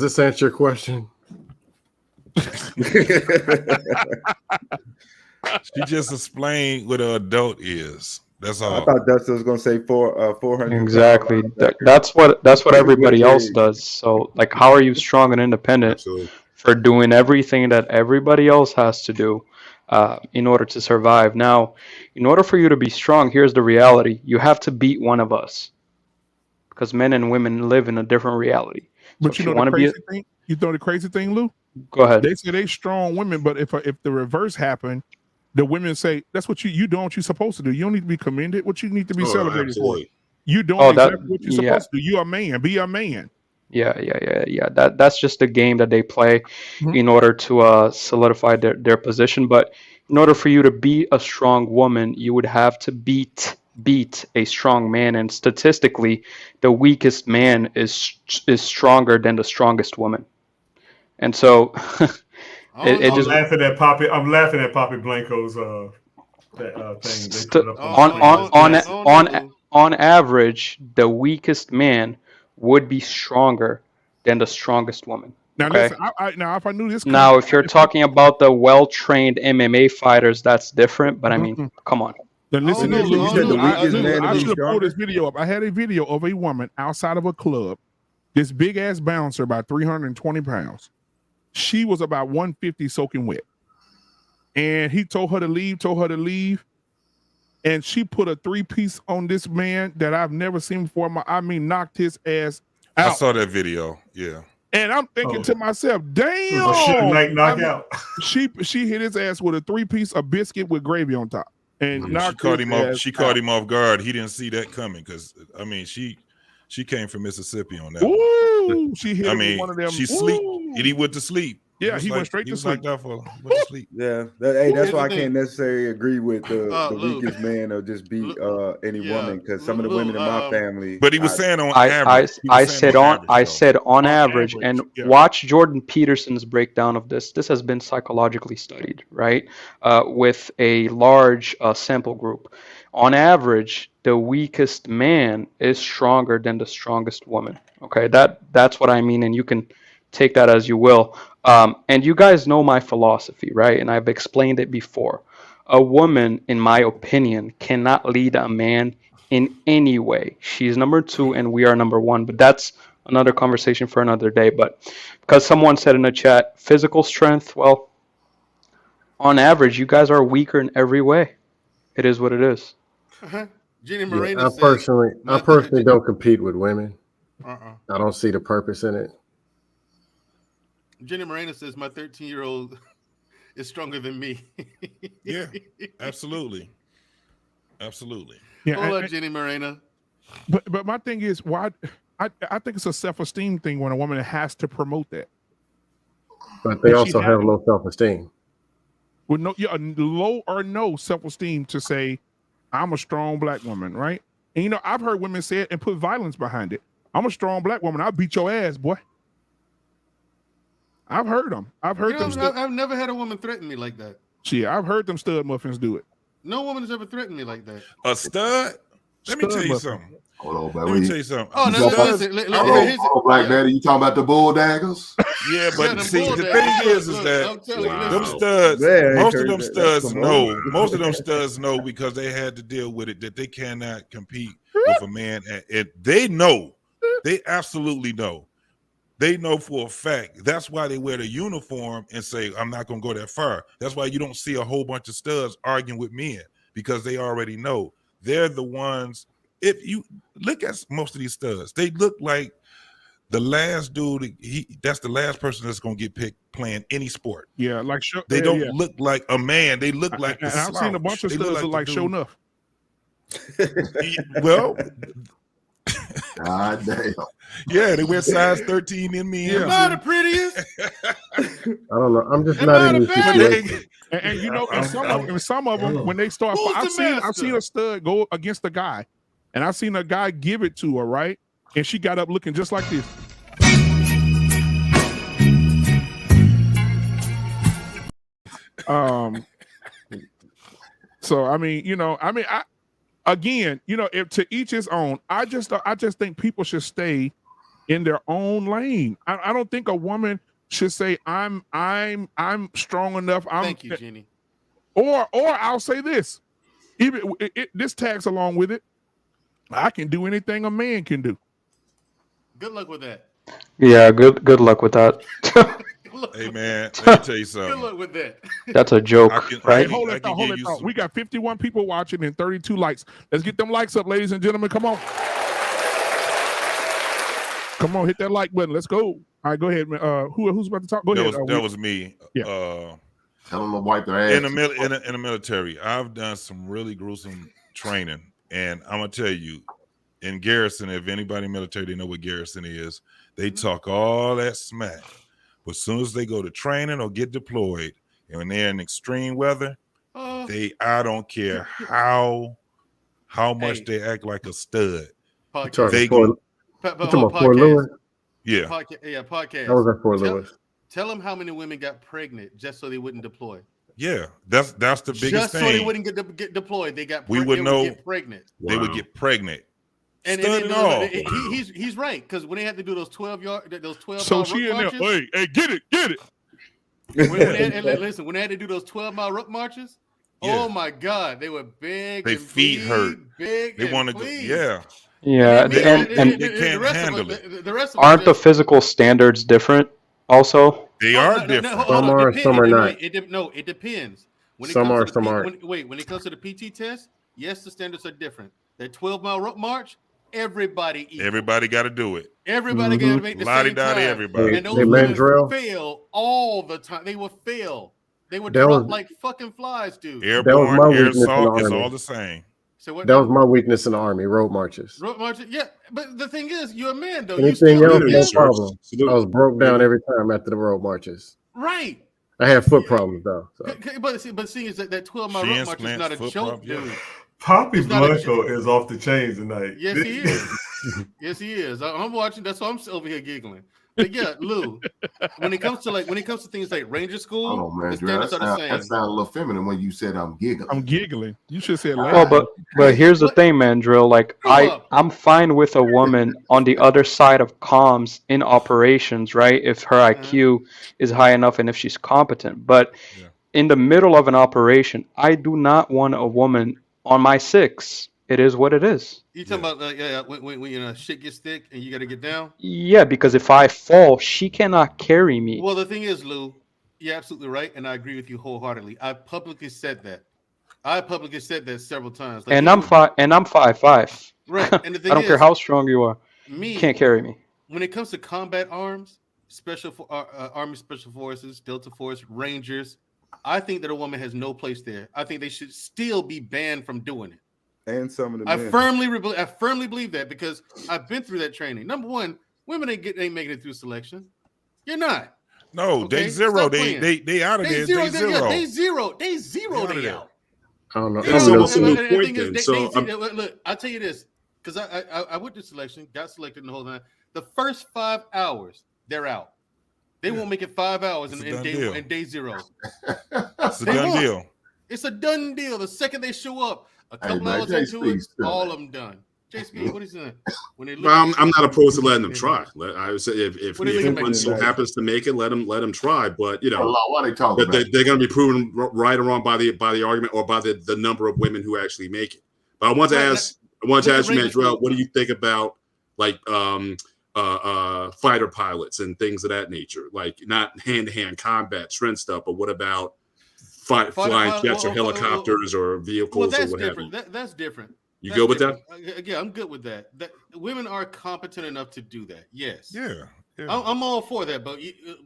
this answer your question? She just explained what an adult is. That's all. I thought Dustin was gonna say 400. Exactly. That's what everybody else does. So like, how are you strong and independent? Absolutely. For doing everything that everybody else has to do in order to survive? Now, in order for you to be strong, here's the reality: you have to beat one of us, because men and women live in a different reality. But so you know the crazy thing? You know the crazy thing, Lou? Go ahead. They say they strong women, but if the reverse happened, the women say that's what you doing what you're supposed to do. You don't need to be commended. What you need to be celebrated for. You doing exactly what you're supposed to do. You're a man. Be a man. Yeah. That's just the game that they play in order to solidify their position. But in order for you to be a strong woman, you would have to beat a strong man, and statistically, the weakest man is stronger than the strongest woman. And so, I'm laughing at Poppy Blanco's thing. On average, the weakest man would be stronger than the strongest woman. Now, listen, now if I knew this. Now, if you're talking about the well-trained MMA fighters, that's different. But I mean, come on. Then listen, I should have pulled this video up. I had a video of a woman outside of a club, this big ass bouncer, about 320 pounds. She was about 150 soaking wet. And he told her to leave. And she put a 3-piece on this man that I've never seen before. Knocked his ass out. I saw that video. Yeah. And I'm thinking to myself, damn. Knockout. She hit his ass with a 3-piece of biscuit with gravy on top. And she caught him off guard. He didn't see that coming, because I mean she came from Mississippi on that. Ooh, she hit one of them. She sleep. And he went to sleep. Yeah, he went straight to sleep. Like that for went to sleep. Yeah, hey, that's Here's why I the can't thing. necessarily agree with the Luke. weakest man or just beat any Yeah. woman, because some of the Luke, women in my family. But he was saying on I average. I said on average, average, and yeah. watch Jordan Peterson's breakdown of this. This has been psychologically studied, right? With a large sample group. On average, the weakest man is stronger than the strongest woman. Okay, that's what I mean, and you can take that as you will. And you guys know my philosophy, right? And I've explained it before. A woman, in my opinion, cannot lead a man in any way. She's number 2 and we are number 1, but that's another conversation for another day. But because someone said in the chat, physical strength, well, on average, you guys are weaker in every way. It is what it is. Jenny Yeah, Moreno I personally don't compete with women. Uh-uh. I don't see the purpose in it. Jenny Moreno says my 13-year-old is stronger than me. Yeah, absolutely. Absolutely. Yeah, Hold on, Jenny Moreno. But my thing is, why I think it's a self-esteem thing when a woman has to promote that. But they If also she have had- low self-esteem. With low or no self-esteem to say, I'm a strong black woman, right? And you know, I've heard women say it and put violence behind it. I'm a strong black woman. I'll beat your ass, boy. I've heard them. I've heard them. I've never had a woman threaten me like that. Shit, I've heard them stud muffins do it. No woman has ever threatened me like that. A stud? Let me tell you something. Hold on, Let me tell you something. Oh, no, listen, Black Daddy, you talking about the bull daggers? Yeah, but them see, bull the daggers. thing is Look, that I'm telling you, them listen. studs, Man, most of heard them that. studs That's know. some old. Most of them studs know because they had to deal with it that they cannot compete with a man. They know. They absolutely know. They know for a fact. That's why they wear the uniform and say, I'm not going to go that far. That's why you don't see a whole bunch of studs arguing with men, because they already know. They're the ones. If you look at most of these studs, they look like the last dude. That's the last person that's going to get picked playing any sport. Yeah, like They don't look like a man. They look like the I've seen a bunch of They studs look like the show dude. enough. Well, God damn. yeah, they wear size 13 in men. Am I the prettiest? I don't know. I'm just Am not I in the these best? situations. And you know, and some of them, when they start, Who's I've the seen master? a stud go against a guy, and I've seen a guy give it to her, right? And she got up looking just like this. So I mean, again, if to each his own. I just think people should stay in their own lane. I don't think a woman should say I'm strong enough. Thank you, Jenny. Or I'll say this, even this tags along with it. I can do anything a man can do. Good luck with that. Yeah, good luck with that. Hey man, let me tell you Good something. luck with that. That's a joke, right? Hold it thought. We got 51 people watching and 32 likes. Let's get them likes up, ladies and gentlemen. Come on. Come on, hit that like button. Let's go. All right, go ahead, man. Who's about to talk? Go ahead. That was me. Yeah. Tell them to wipe their ass. In the military, I've done some really gruesome training, and I'm gonna tell you, in garrison, if anybody in the military, they know what garrison is. They talk all that smack, but as soon as they go to training or get deployed, and when they're in extreme weather, I don't care how much they act like a stud. They go. Podcast. Yeah. Podcast. That was at Fort Lewis. Tell them how many women got pregnant just so they wouldn't deploy. Yeah, that's the biggest just thing. So they wouldn't get deployed. They got. We would know. Get pregnant. They would get pregnant. And he's right, because when they had to do those 12 So she in there, hey, get it. Listen, when they had to do those 12-mile ruck marches, oh my God, they were big. Their feet hurt. Big. They want to go. Yeah. Yeah, and they can't handle it. The rest of aren't the physical standards different? Also, they are different. Some are not. It depends. Some are, some aren't. When it comes to the PT test, yes, the standards are different. That 12-mile ruck march, everybody got to do it. Everybody got to make the same time. Everybody. And those Mandrell fail all the time. They will fail. They would drop like fucking flies, dude. Airborne, air assault is all the same. So what? That was my weakness in the Army, road marches. Road marches, yeah. But the thing is, you're a man, though. Anything else, no problem. I was broke down every time after the road marches. Right. I have foot problems though. So. But seeing is that 12-mile rope march is not a joke, dude. Poppy It's not a Blanco is off the chain tonight. Yes, he is. Yes, he is. I'm watching. That's why I'm over here giggling. But yeah, Lou, when it comes to things like Ranger School, Oh man, the Drew, standards are the that same. sounded a little feminine when you said I'm giggling. I'm giggling. You should say Well, loud. but here's the thing, Mandrell. Like I'm fine with a woman on the other side of comms in operations, right? If her IQ is high enough and if she's competent. But in the middle of an operation, I do not want a woman on my 6. It is what it is. You talking about when shit gets thick and you got to get down? Yeah, because if I fall, she cannot carry me. Well, the thing is, Lou, you're absolutely right, and I agree with you wholeheartedly. I publicly said that. Several times. Like, And I'm 5'5". Right. And the thing I don't care is, how strong you are. You can't carry me. When it comes to combat arms, Army Special Forces, Delta Force, Rangers, I think that a woman has no place there. I think they should still be banned from doing it. And some of the I men. firmly believe that because I've been through that training. Number one, women ain't making it through selection. You're not. No, Okay? day zero. Stop They out of there. Day Day zero. Day zero. They out. I don't know. They That's out. an absolute And the point thing is, then. So look, I'll tell you this because I went to selection, got selected, and the whole time. The first 5 hours, they're out. They won't make it 5 hours in day zero. It's a done deal. It's a done deal. The second they show up, a couple hours into it, all of them done. JSP, what is that? When they look I'm not opposed to letting them try. I would say if one so nice. happens to make it, let them try. But why they talking about? they're going to be proven right or wrong by the argument or by the number of women who actually make it. But I want to ask you, Mandrell, what do you think about like fighter pilots and things of that nature? Like not hand-to-hand combat, strength stuff, but what about flying jets or helicopters or vehicles or what have you? That's different. You good with that? Yeah, I'm good with that. Women are competent enough to do that. Yes. Yeah. I'm all for that. But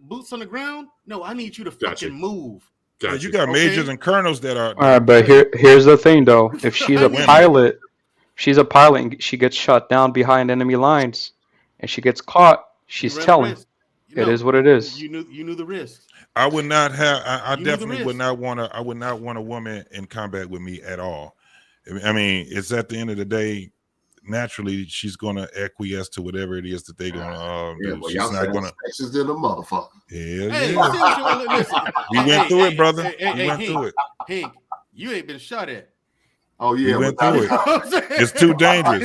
boots on the ground? No, I need you to fucking move. Gotcha. You got majors and colonels that are. All right, but here's the thing, though. If she's a pilot, and she gets shot down behind enemy lines, and she gets caught, she's telling. It is what it is. You knew the risk. I would not have. I definitely would not want to. I would not want a woman in combat with me at all. I mean, it's at the end of the day. Naturally, she's going to acquiesce to whatever it is that they're going to do. Well, she's y'all not going to. Texas than a motherfucker. We went through it, brother. We went through it. Hank, you ain't been shot at. Oh yeah, we went through it. It's too dangerous.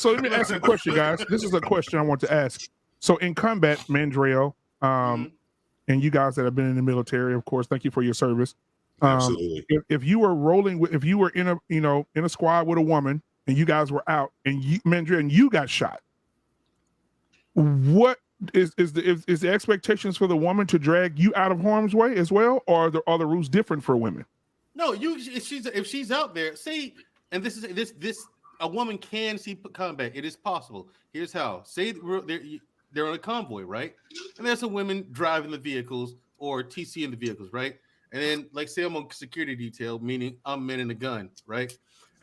So let me ask you a question, guys. This is a question I want to ask. So in combat, Mandrell, and you guys that have been in the military, of course, thank you for your service. Absolutely. If you were if you were in a squad with a woman and you guys were out and Mandrell and you got shot, what is the expectations for the woman to drag you out of harm's way as well, or are the rules different for women? No, if she's out there, see, and this a woman can see combat. It is possible. Here's how. Say they're on a convoy, right? And there's some women driving the vehicles or TC in the vehicles, right? And then, like, say I'm on security detail, meaning I'm manning the gun, right?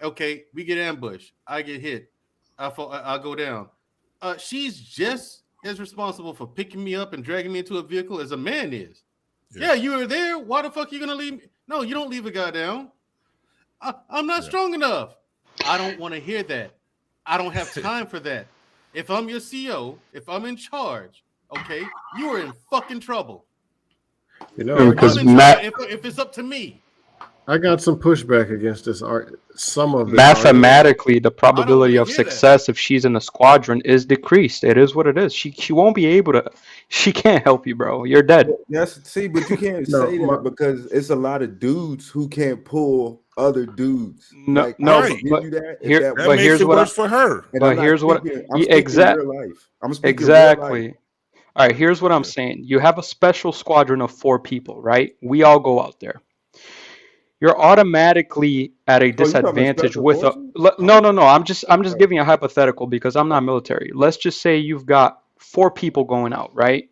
Okay, we get ambushed. I get hit. I go down. She's just as responsible for picking me up and dragging me into a vehicle as a man is. Yeah, you were there. Why the fuck are you gonna leave me? No, you don't leave a guy down. I'm not strong enough. I don't want to hear that. I don't have time for that. If I'm your CO, if I'm in charge, okay, you are in fucking trouble. Because if it's up to me. I got some pushback against this art. Some of it Mathematically, the probability of success if she's in a squadron is decreased. It is what it is. She won't be able to. She can't help you, bro. You're dead. Yes, see, but you can't say that because it's a lot of dudes who can't pull other dudes. No, but here's what worse for her. But here's what exactly. Exactly. All right, here's what I'm saying. You have a special squadron of 4 people, right? We all go out there. You're automatically at a disadvantage with no. I'm just giving a hypothetical because I'm not military. Let's just say you've got 4 people going out, right?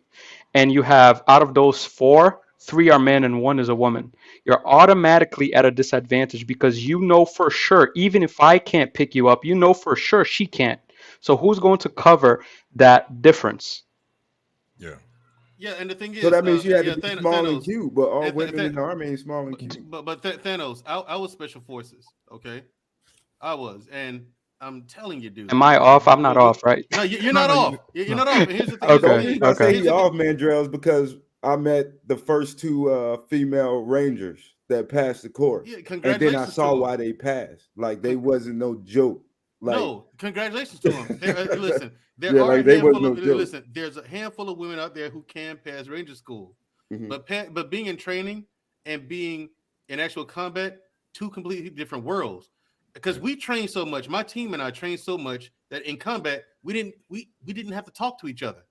And you have, out of those 4, 3 are men and 1 is a woman. You're automatically at a disadvantage because you know for sure, even if I can't pick you up, you know for sure she can't. So who's going to cover that difference? Yeah. Yeah, and the thing is, So that means you had yeah, to be small and cute, but all women in the army ain't small and cute. But Thanos, I was special forces. Okay, I was, and I'm telling you, dude. Am I off? I'm not off, right? No, you're not off. You're not off. And here's the thing. Okay, The only reason I say okay. he off, Mandrell, is because I met the first two female rangers that passed the course, Yeah, and congratulations then I saw to 'em. why they passed. Like they wasn't no joke. Like No, congratulations to them. Listen, there Yeah, are like a they was handful no of joke. listen. There's a handful of women out there who can pass ranger school, Mhm. but being in training and being in actual combat, two completely different worlds. Because we train so much, my team and I trained so much that in combat we didn't have to talk to each other.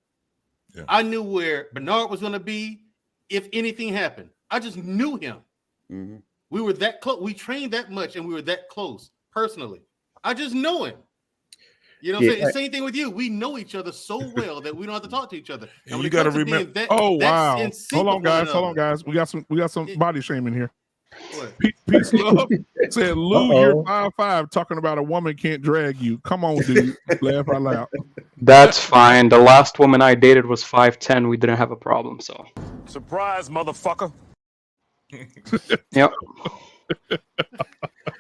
Yeah. I knew where Bernard was going to be if anything happened. I just knew him. Mhm. We were that close. We trained that much, and we were that close personally. I just know him. You know what I'm saying? It's the same thing with you. We know each other so well that we don't have to talk to each other. And you got to remember. Wow. in sync Hold on, with one guys. Hold on, another. guys. We got some body shaming here. What? Peace Love said, Lou, you're 5'5", talking about a woman can't drag you. Come on, dude. Laugh out loud. That's fine. The last woman I dated was 5'10". We didn't have a problem, so. Surprise, motherfucker. Yep.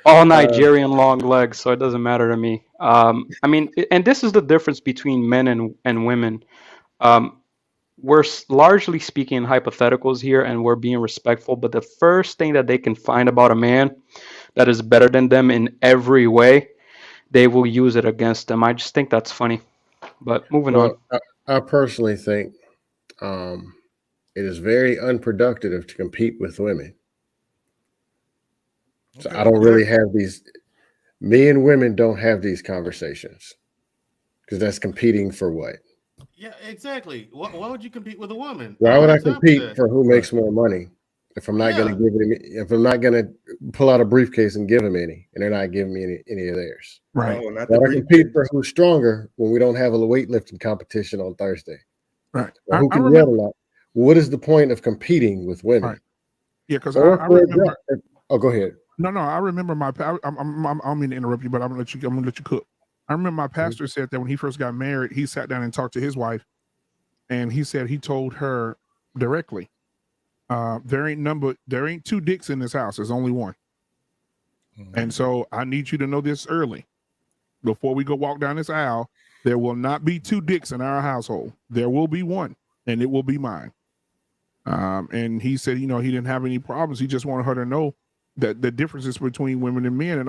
All Nigerian long legs, so it doesn't matter to me. I mean, and this is the difference between men and women. We're largely speaking in hypotheticals here, and we're being respectful. But the first thing that they can find about a man that is better than them in every way, they will use it against them. I just think that's funny. But moving on. I personally think it is very unproductive to compete with women. So I don't really have these. Me and women don't have these conversations because that's competing for what? Yeah, exactly. Why would you compete with a woman? Why don't would I have time compete that. for who makes more money if I'm not going to give him? If I'm not going to pull out a briefcase and give them any, and they're not giving me any of theirs? Right. No, not Why the would I compete for who's stronger when we don't have a weightlifting competition on Thursday? Right. Or who I can yell remember. a lot? What is the point of competing with women? Right. Yeah, because Or I for a remember. oh, go ahead. No, I remember my. I don't mean to interrupt you, but I'm gonna let you cook. I remember my pastor said that when he first got married, he sat down and talked to his wife, and he said he told her directly, there ain't two dicks in this house. There's only one. And so I need you to know this early, before we go walk down this aisle. There will not be two dicks in our household. There will be one, and it will be mine. And he said, he didn't have any problems. He just wanted her to know that the differences between women and men.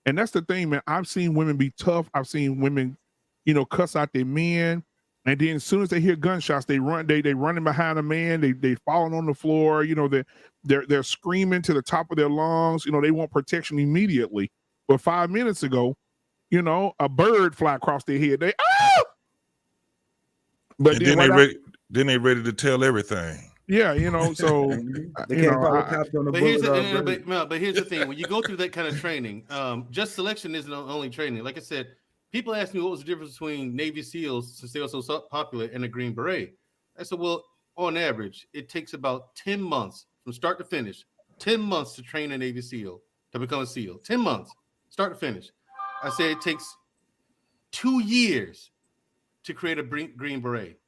And that's the thing, man. I've seen women be tough. I've seen women, cuss out their men. And then as soon as they hear gunshots, they run. They running behind a man. They falling on the floor. They're screaming to the top of their lungs. They want protection immediately. But 5 minutes ago, a bird fly across their head. They But then they ready to tell everything. Yeah, so they can't call the cops on the But bullet. but here's the thing: when you go through that kind of training, just selection isn't only training. Like I said, people ask me what was the difference between Navy SEALs, since they are so popular, and a Green Beret. I said, well, on average, it takes about 10 months from start to finish. 10 months to train a Navy SEAL to become a SEAL. 10 months, start to finish. I say it takes 2 years to create a Green Beret.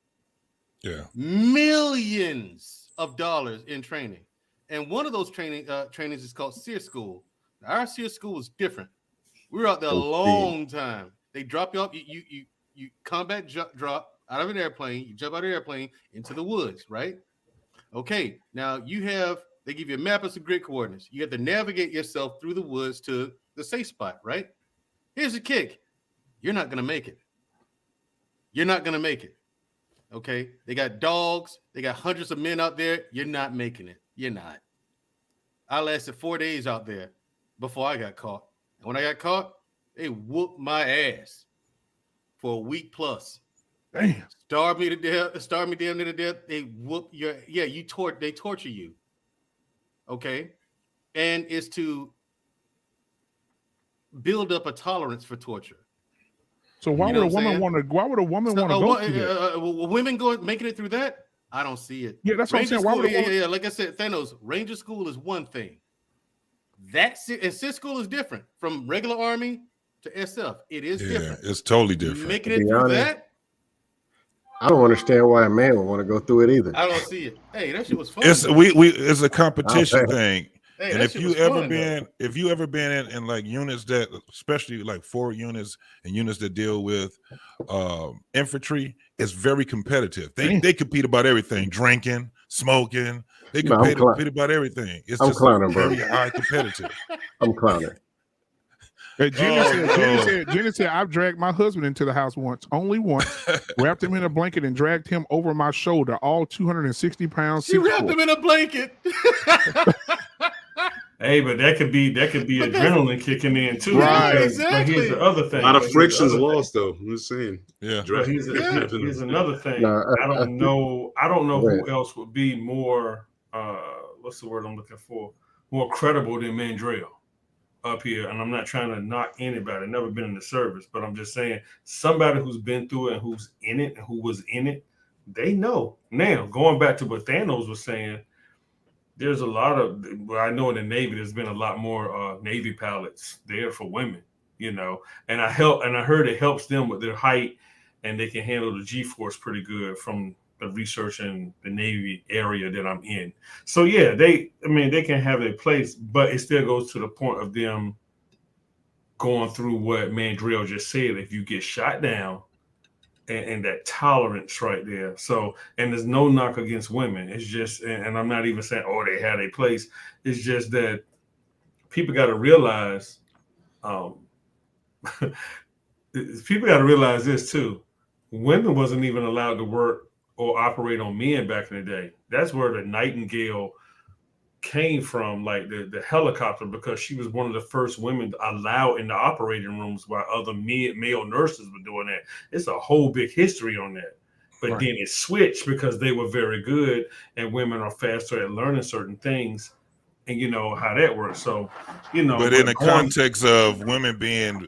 Yeah, Millions of dollars in training, and one of those trainings is called SEER School. Now, our SEER School is different. We were out there a long time. They drop you off. You combat drop out of an airplane. You jump out of the airplane into the woods, right? Okay. Now they give you a map of some grid coordinates. You have to navigate yourself through the woods to the safe spot, right? Here's the kick: you're not gonna make it. You're not gonna make it. Okay, they got dogs, they got hundreds of men out there. You're not making it. You're not. I lasted 4 days out there before I got caught. And when I got caught, they whooped my ass for a week plus. Damn. Starved me damn near to death. They whoop they torture you. Okay. And it's to build up a tolerance for torture. So why would a woman want to? Why would a woman want to go through that? Women making it through that? I don't see it. Yeah, that's what I'm saying. Why would like I said, Thanos, Ranger School is one thing. And SIS School is different from regular Army to SF. It is different. It's totally different. Making it through that? I don't understand why a man would want to go through it either. I don't see it. Hey, that shit was fun. It's it's a competition thing. Hey, And that if shit you was ever fun, been, if you ever been in like units that, especially like forward units and units that deal with infantry, it's very competitive. They compete about everything, drinking, smoking. They compete about everything. It's I'm just clowning, very bro. high competitive. I'm clowning. Jenny said, I've dragged my husband into the house only once, wrapped him in a blanket and dragged him over my shoulder, all 260 pounds. She wrapped him in a blanket. Hey, but that could be adrenaline kicking in too. Right, But here's the other thing. A lot of friction's lost, though. I'm just saying. Yeah. But here's another thing. I don't know who else would be more. What's the word I'm looking for? More credible than Mandrell up here. And I'm not trying to knock anybody. I've never been in the service, but I'm just saying somebody who's been through it and who's in it and who was in it, they know. Now, going back to what Thanos was saying. There's a lot of, well, I know in the Navy, there's been a lot more Navy pilots there for women, you know, and I heard it helps them with their height and they can handle the G-force pretty good from the research in the Navy area that I'm in. So yeah, they can have a place, but it still goes to the point of them going through what Mandrell just said. If you get shot down, and that tolerance right there. So, and there's no knock against women. It's just, and I'm not even saying, oh, they had a place. It's just that people got to realize, people got to realize this too. Women wasn't even allowed to work or operate on men back in the day. That's where the Nightingale came from, like the helicopter, because she was one of the first women allowed in the operating rooms while other male nurses were doing that. It's a whole big history on that. But then it switched because they were very good and women are faster at learning certain things, and you know how that works. So, you know, but in the context of women being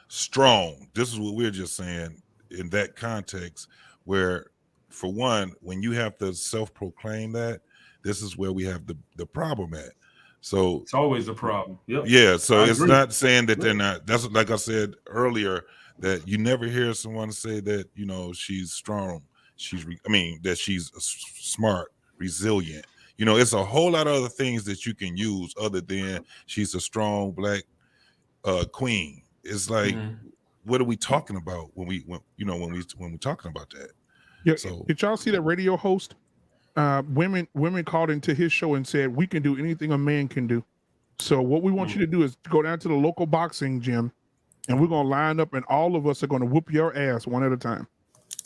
strong, this is what we're just saying in that context, where for one, when you have to self-proclaim that, this is where we have the problem at. So it's always a problem. Yep. Yeah. So it's not saying that they're not. That's like I said earlier, that you never hear someone say that, you know, she's strong. That she's smart, resilient. You know, it's a whole lot of other things that you can use other than she's a strong black queen. It's like, what are we talking about when we're talking about that? Yeah. So did y'all see that radio host? Women called into his show and said, we can do anything a man can do. So what we want you to do is go down to the local boxing gym and we're going to line up and all of us are going to whoop your ass one at a time.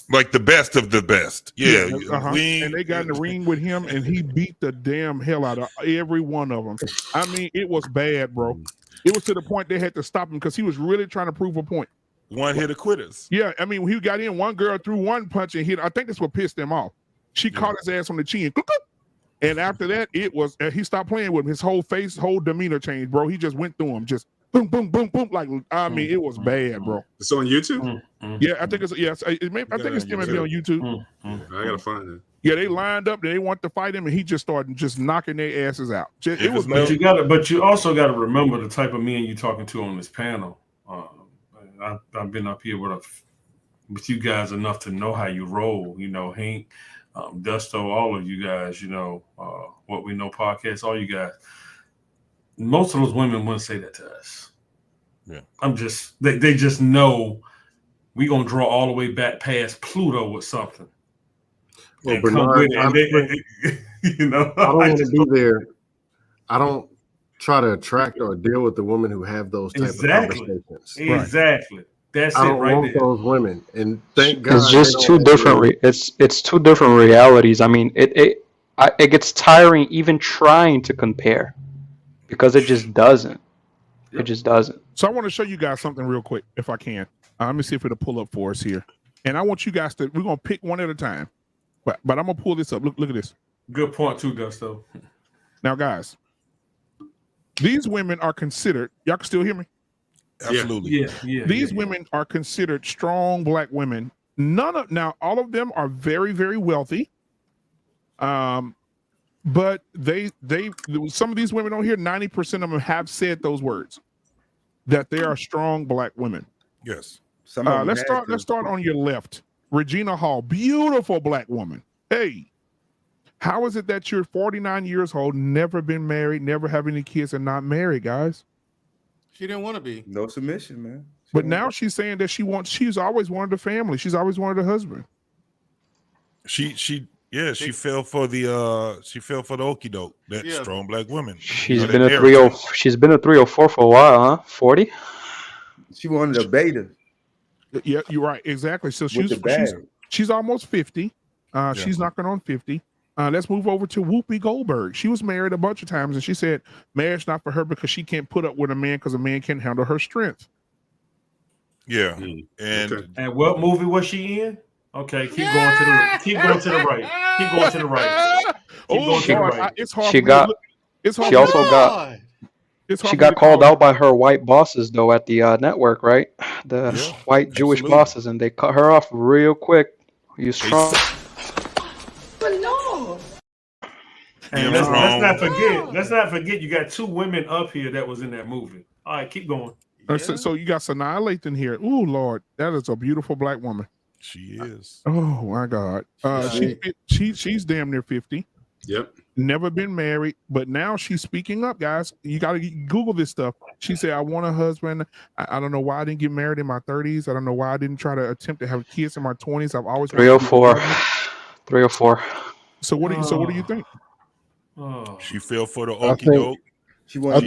Like the best of the best. Yeah. And they got in the ring with him and he beat the damn hell out of every one of them. I mean, it was bad, bro. It was to the point they had to stop him because he was really trying to prove a point. One hit quitters. Yeah. I mean, when he got in, one girl threw one punch and hit. I think that's what pissed him off. She caught his ass on the chin. And after that, it was, he stopped playing with him. His whole face, whole demeanor changed, bro. He just went through him. Just boom, boom, boom, boom. Like, I mean, it was bad, bro. It's on YouTube? Yeah, I think it's, yes. I think it's still maybe on YouTube. I got to find it. Yeah, they lined up. They want to fight him, and he just started just knocking their asses out. It was but you also got to remember the type of men you're talking to on this panel. I've been up here with you guys enough to know how you roll. You know, Hank, Dusto, all of you guys. You know, What We Know podcast, all you guys. Most of those women wouldn't say that to us. Yeah, they just know we gonna draw all the way back past Pluto with something. Well, Bernard, you know, I don't want to be there. I don't try to attract or deal with the women who have those type of conversations. Exactly. That's I it don't right want there. those women, and thank God. It's just two different. It's two different realities. I mean, it gets tiring even trying to compare because it just doesn't. It just doesn't. So I want to show you guys something real quick, if I can. Let me see if it'll pull up for us here. And I want you guys to. We're gonna pick one at a time. But I'm gonna pull this up. Look at this. Good point too, Gusto. Now, guys, these women are considered. Y'all can still hear me? Absolutely. Yeah. These women are considered strong black women. Now all of them are very, very wealthy. But some of these women on here, 90% of them have said those words, that they are strong black women. Yes. Let's start on your left. Regina Hall, beautiful black woman. Hey, how is it that you're 49 years old, never been married, never have any kids, and not married, guys? She didn't want to be. No submission, man. But now she's saying that she's always wanted a family. She's always wanted a husband. She fell for the okie doke, that strong black woman. She's been a 304 for a while, huh? 40? She wanted a beta. Yeah, you're right. Exactly. So she's almost 50. She's knocking on 50. Let's move over to Whoopi Goldberg. She was married a bunch of times, and she said marriage not for her because she can't put up with a man because a man can't handle her strength. Yeah. And what movie was she in? Okay, keep going to the right. Keep going to the right. Keep going to the right. It's hard. She got called out by her white bosses though at the network, right? The white Jewish bosses, and they cut her off real quick. You strong. But no. And let's not forget you got two women up here that was in that movie. All right, keep going. So you got Sanaa Lathan here. Ooh, Lord, that is a beautiful black woman. She is. Oh my God. She's damn near 50. Yep. Never been married, but now she's speaking up, guys. You got to Google this stuff. She said, I want a husband. I don't know why I didn't get married in my 30s. I don't know why I didn't try to attempt to have kids in my 20s. I've always 304. 304. So what do you think? She fell for the okie doke. She was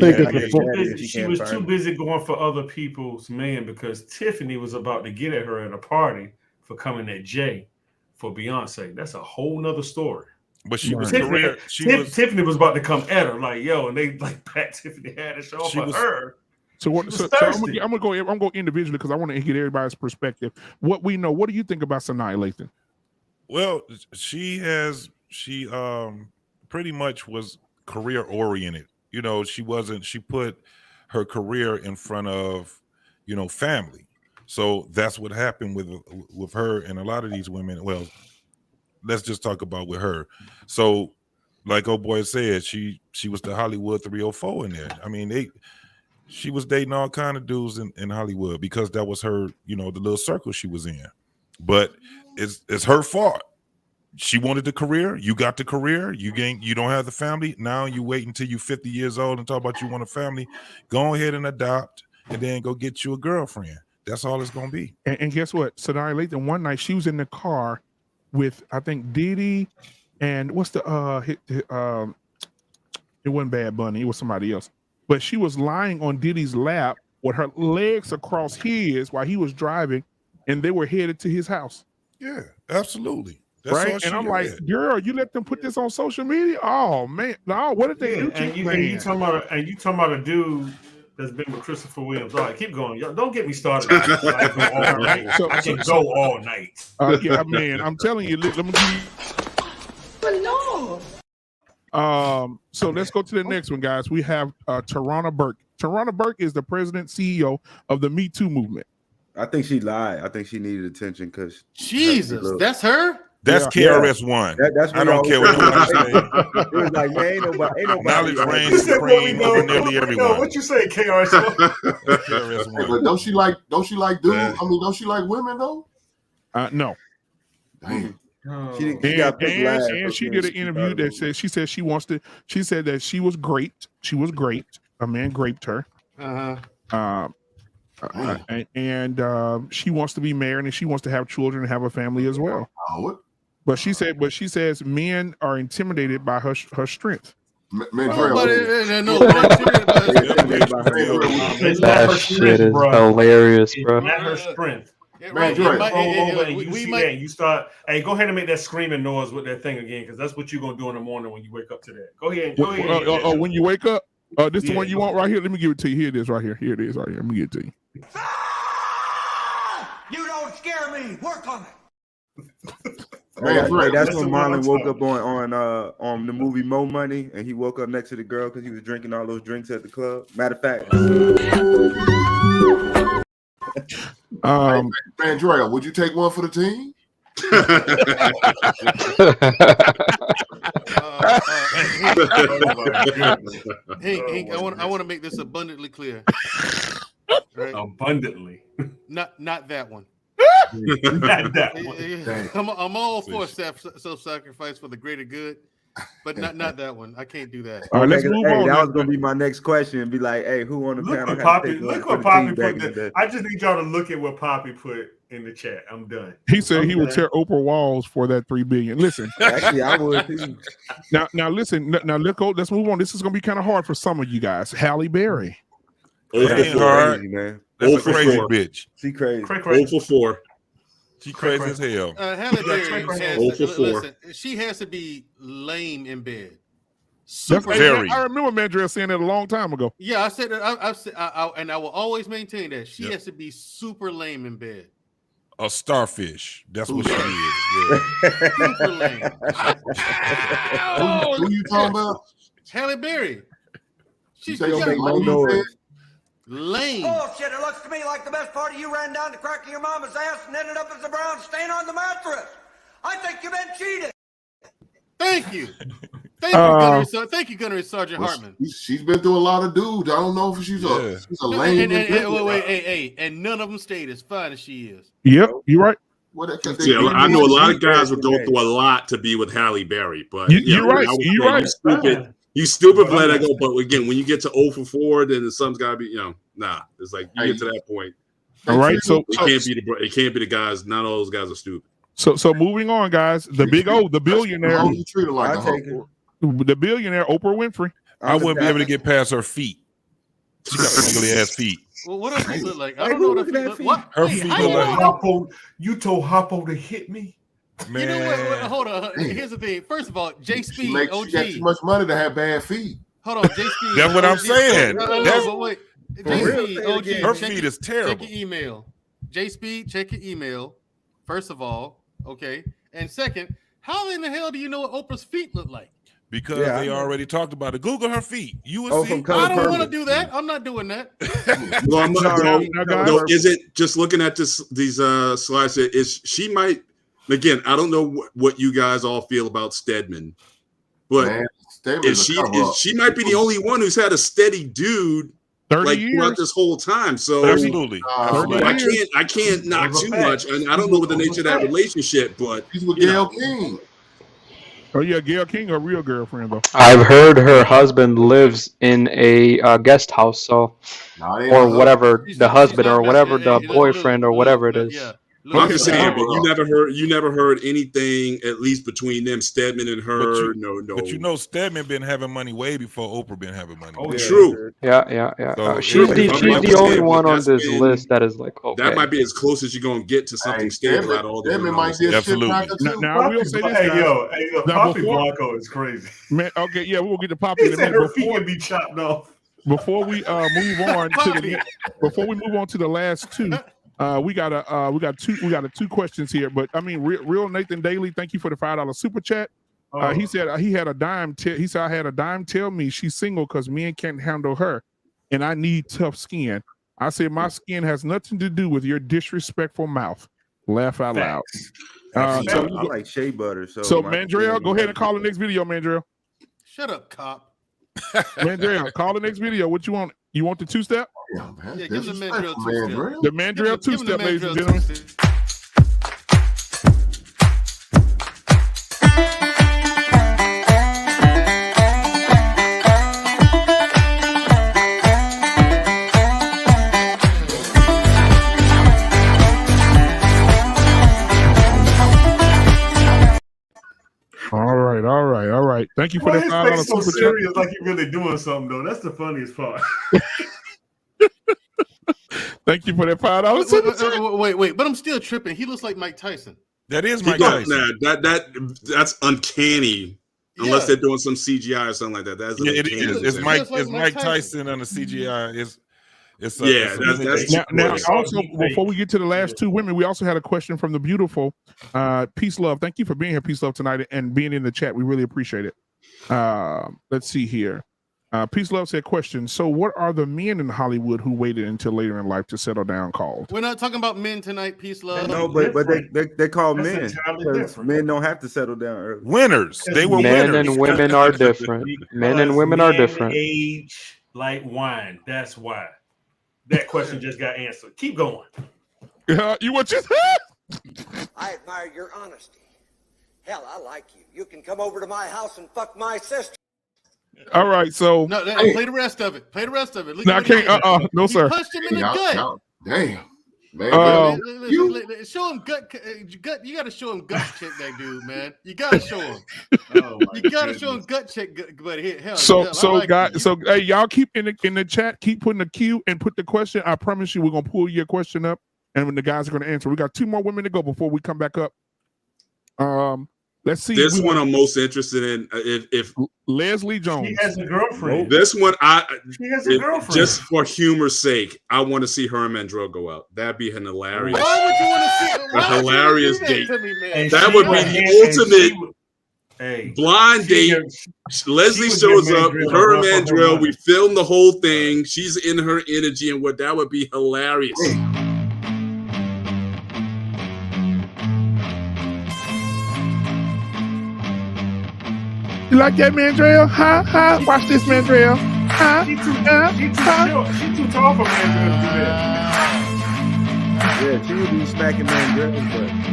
too busy going for other people's man because Tiffany was about to get at her at a party for coming at Jay for Beyonce. That's a whole nother story. But she was Tiffany was about to come at her like, yo, and they like pat Tiffany had a show for her. So I'm gonna go individually because I want to get everybody's perspective. What we know. What do you think about Sanaa Lathan? Well, she pretty much was career oriented. You know, she put her career in front of, family. So that's what happened with her and a lot of these women. Well, let's just talk about with her. So, like old boy said, she was the Hollywood 304 in there. I mean, she was dating all kind of dudes in Hollywood because that was her, the little circle she was in. But it's her fault. She wanted the career. You got the career. You don't have the family. Now you wait until you're 50 years old and talk about you want a family. Go ahead and adopt, and then go get you a girlfriend. That's all it's gonna be. And guess what? Sanaa Lathan, one night she was in the car with I think Diddy and what's the it wasn't Bad Bunny, it was somebody else. But she was lying on Diddy's lap with her legs across his while he was driving, and they were headed to his house. Yeah, absolutely. That's right. And I'm like, girl, you let them put this on social media? Oh man, no, what did they do to you? And you talking about a dude that's been with Christopher Williams. All right, keep going. Y'all, don't get me started. I can go all night. Yeah, man, I'm telling you, let me give you. But no. So let's go to the next one, guys. We have Tarana Burke. Tarana Burke is the president CEO of the Me Too movement. I think she lied. I think she needed attention because Jesus, that's her. That's KRS-One. I don't care what you say. It was like, man, ain't nobody. Knowledge reigns supreme over nearly everyone. What you say, KRS-One? Hey, but don't she like dudes? I mean, don't she like women though? No. Damn. She did an interview that said she said that she was great. She was great. A man raped her. And she wants to be married and she wants to have children and have a family as well. But she says men are intimidated by her strength. That shit is hilarious, bro. Not her strength. You start. Hey, go ahead and make that screaming noise with that thing again, because that's what you're gonna do in the morning when you wake up to that. Go ahead. When you wake up, this is the one you want right here. Let me give it to you. Here it is right here. Here it is right here. Let me give it to you. You don't scare me. Work on it. That's when Marlon woke up on the movie Mo Money, and he woke up next to the girl because he was drinking all those drinks at the club. Matter of fact, Mandrell, would you take one for the team? Hey, I want to make this abundantly clear. Right? Abundantly. Not that one. Not that one. I'm all for self-sacrifice for the greater good, but not that one. I can't do that. All right, let's move on. That was gonna be my next question. Be like, hey, who on the Look panel? what Poppy put. I just need y'all to look at what Poppy put in the chat. I'm done. He said he would tear Oprah walls for that $3 billion. Listen, actually, I would too. Now listen. Now let's move on. This is gonna be kind of hard for some of you guys. Halle Berry. Hard, man. That's a crazy bitch. She crazy. 0 for 4. She crazy as hell. Halle Berry she has to be lame in bed. Super very. I remember Mandrell saying that a long time ago. Yeah, I said that. I've said, and I will always maintain that she has to be super lame in bed. A starfish. That's what she is. Yeah. Super lame. Who you talking about? Halle Berry. She's lame. Bullshit. It looks to me like the best part of you ran down the crack of your mama's ass and ended up as a brown stain on the mattress. I think you've been cheated. Thank you. Thank you, Gunnery Sergeant Hartman. She's been through a lot of dudes. I don't know if she's a lame. And none of them stayed as fine as she is. Yep, you're right. I know a lot of guys would go through a lot to be with Halle Berry, but you're right. You're right. You stupid for letting that go. But again, when you get to 0 for 4, then something's got to be, nah. It's like you get to that point. All right, so it can't be the guys. Not all those guys are stupid. So moving on, guys. The big O, the billionaire. The billionaire, Oprah Winfrey. I wouldn't be able to get past her feet. She got ugly ass feet. Well, what does she look like? I don't know what her feet look like. Her feet look like. You told Hoppo to hit me. Man. You know what? Hold on. Here's the thing. First of all, J Speed, OG. She got too much money to have bad feet. Hold on, J Speed. That's what I'm saying. Wait. J Speed, OG. Her feet is terrible. Check your email. J Speed, check your email. First of all, okay. And second, how in the hell do you know what Oprah's feet look like? Because they already talked about it. Google her feet. You will see. I don't want to do that. I'm not doing that. No, is it just looking at these slides? She might, again, I don't know what you guys all feel about Stedman, but she might be the only one who's had a steady dude 30 years throughout this whole time. So absolutely, I can't knock too much, and I don't know what the nature of that relationship, but she's with Gayle King. Oh yeah, Gayle King, a real girlfriend though. I've heard her husband lives in a guest house, so or whatever the husband or whatever the boyfriend or whatever it is. I'm just saying, but you never heard anything, at least between them, Stedman and her. No. But you know, Stedman been having money way before Oprah been having money. Oh, true. Yeah. So, she's the only one on this list that is like, okay. That might be as close as you're gonna get to something stable out of all the might be a absolutely. Now I will say this. Hey, yo, Poppy Blanco is crazy. Man, okay, yeah, we'll get to Poppy in a minute. Her feet can be chopped off. Before we move on to the last two. We got two questions here, but I mean, real Nathan Daly, thank you for the $5 super chat. He said he had a dime. He said I had a dime tell me she's single because men can't handle her, and I need tough skin. I said my skin has nothing to do with your disrespectful mouth. Laugh out loud. I like shea butter. So Mandrell, go ahead and call the next video, Mandrell. Shut up, cop. Mandrell, call the next video. What you want? You want the two-step? Yeah, man. Yeah, give the Mandrell two-step. The Mandrell two-step, ladies and gentlemen. All right. Thank you for that $5 so super serious, chat. like you're really doing something though. That's the funniest part. Thank you for that $5 super chat. Wait, but I'm still tripping. He looks like Mike Tyson. That is Mike Tyson. That's uncanny. Unless they're doing some CGI or something like that. That's it is. It's Mike Tyson on the CGI. That's now also before we get to the last two women, we also had a question from the beautiful Peace Love. Thank you for being here, Peace Love, tonight and being in the chat. We really appreciate it. Let's see here. Peace Love said, question. So what are the men in Hollywood who waited until later in life to settle down called? We're not talking about men tonight, Peace Love. No, but they call men. Men don't have to settle down early. Winners. They were men winners. and women are different. Men and women are different. Age like wine. That's why. That question just got answered. Keep going. You what you said? I admire your honesty. Hell, I like you. You can come over to my house and fuck my sister. All right, so no, play the rest of it. Play the rest of it. Look no, I can't. No, sir. Punched him in the gut. Damn. Man, show him gut. You got to show him gut check that dude, man. You got to show him. You got to show him gut check, buddy. Hell, hey, y'all keep in the chat, keep putting the cue and put the question. I promise you, we're gonna pull your question up, and when the guys are gonna answer, we got 2 more women to go before we come back up. Let's see. This one I'm most interested in. If Leslie Jones, she has a girlfriend. This one, she has a girlfriend. Just for humor's sake, I want to see her and Mandrell go out. That'd be an hilarious. Why would you want to see a hilarious date? Me, that would be the ultimate blind date. Leslie shows up, her and Mandrell. We film the whole thing. She's in her energy, and that would be hilarious. You like that, Mandrell? Huh? Watch this, Mandrell. Huh? She too tall for Mandrell to do that. Yeah, she would be smacking Mandrell, but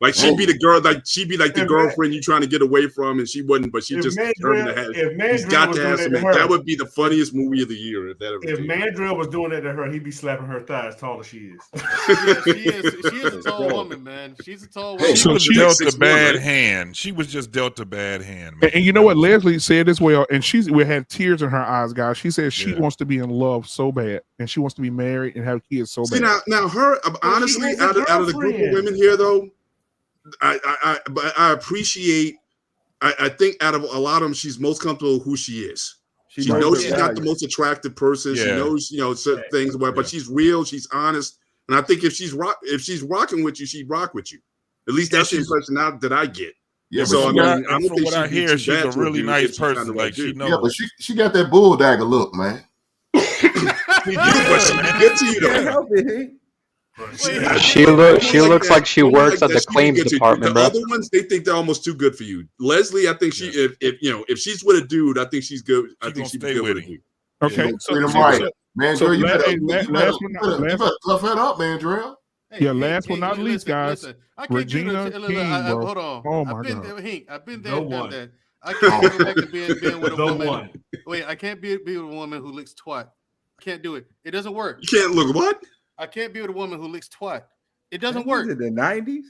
like she'd be the girl, the girlfriend you trying to get away from, and she wouldn't, but she just determined to have. He's got to have some. That would be the funniest movie of the year if that ever. If Mandrell was doing that to her, he'd be slapping her thigh as tall as she is. She is a tall woman, man. She's a tall woman. She was dealt a bad hand. She was just dealt a bad hand, man. And you know what Leslie said as well, and we had tears in her eyes, guys. She said she wants to be in love so bad, and she wants to be married and have kids so bad. Now her honestly, out of the group of women here, though. I appreciate. I think out of a lot of them, she's most comfortable with who she is. She knows she's not the most attractive person. Yeah. She knows certain things, but she's real. She's honest, and I think if she's rocking with you, she'd rock with you. At least that's the impression that I get. Yeah, so I don't think what I hear, she's a really nice person. Like she knows. Yeah, but she got that bull dagger look, man. Good to you, though. She looks like she works at the claims department, bro. The other ones, they think they're almost too good for you. Leslie, I think if she's with a dude, I think she's good. I think she'd be good with a dude. Okay, Mandrell, you better tough it up, Mandrell. Last but not least, guys. Regina King, bro. Hold on. Oh my God. I've been there, done that. I can't go back to being with a woman. Wait, I can't be with a woman who licks twat. I can't do it. It doesn't work. You can't look what? I can't be with a woman who licks twat. It doesn't work. In the 90s?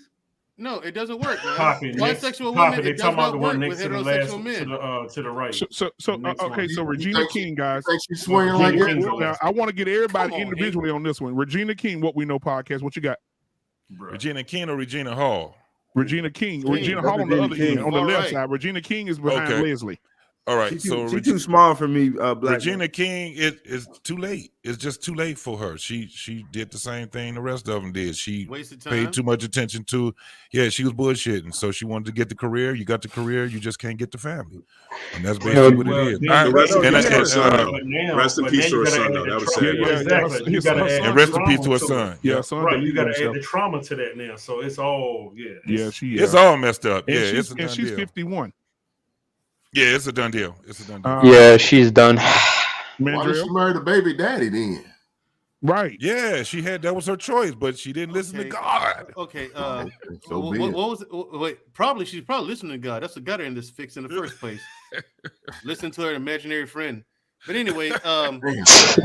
No, it doesn't work, man. Bisexual women, it does not work with heterosexual men. To the right. So Regina King, guys. She's swinging like now, I want to get everybody individually on this one. Regina King, What We Know podcast. What you got? Regina King or Regina Hall? Regina King. Regina Hall on the other end, on the left side. Regina King is behind Leslie. All right, she's too small for me. Black Regina King, it is too late. It's just too late for her. She did the same thing the rest of them did. She paid too much attention to. Yeah, she was bullshitting. So she wanted to get the career. You got the career. You just can't get the family, and that's basically what it is. Rest in peace to her son. Though that was sad. And rest in peace to her son. Yeah, son. Right, you got to add the trauma to that now. So it's all it's all messed up. And yeah, she's 51. Yeah, it's a done deal. It's a done deal. Yeah, she's done. Why did she marry the baby daddy then? Right. Yeah, that was her choice, but she didn't listen to God. Okay. What was it? Wait, she's probably listening to God. That's the gutter in this fix in the first place. Listen to her imaginary friend. But anyway,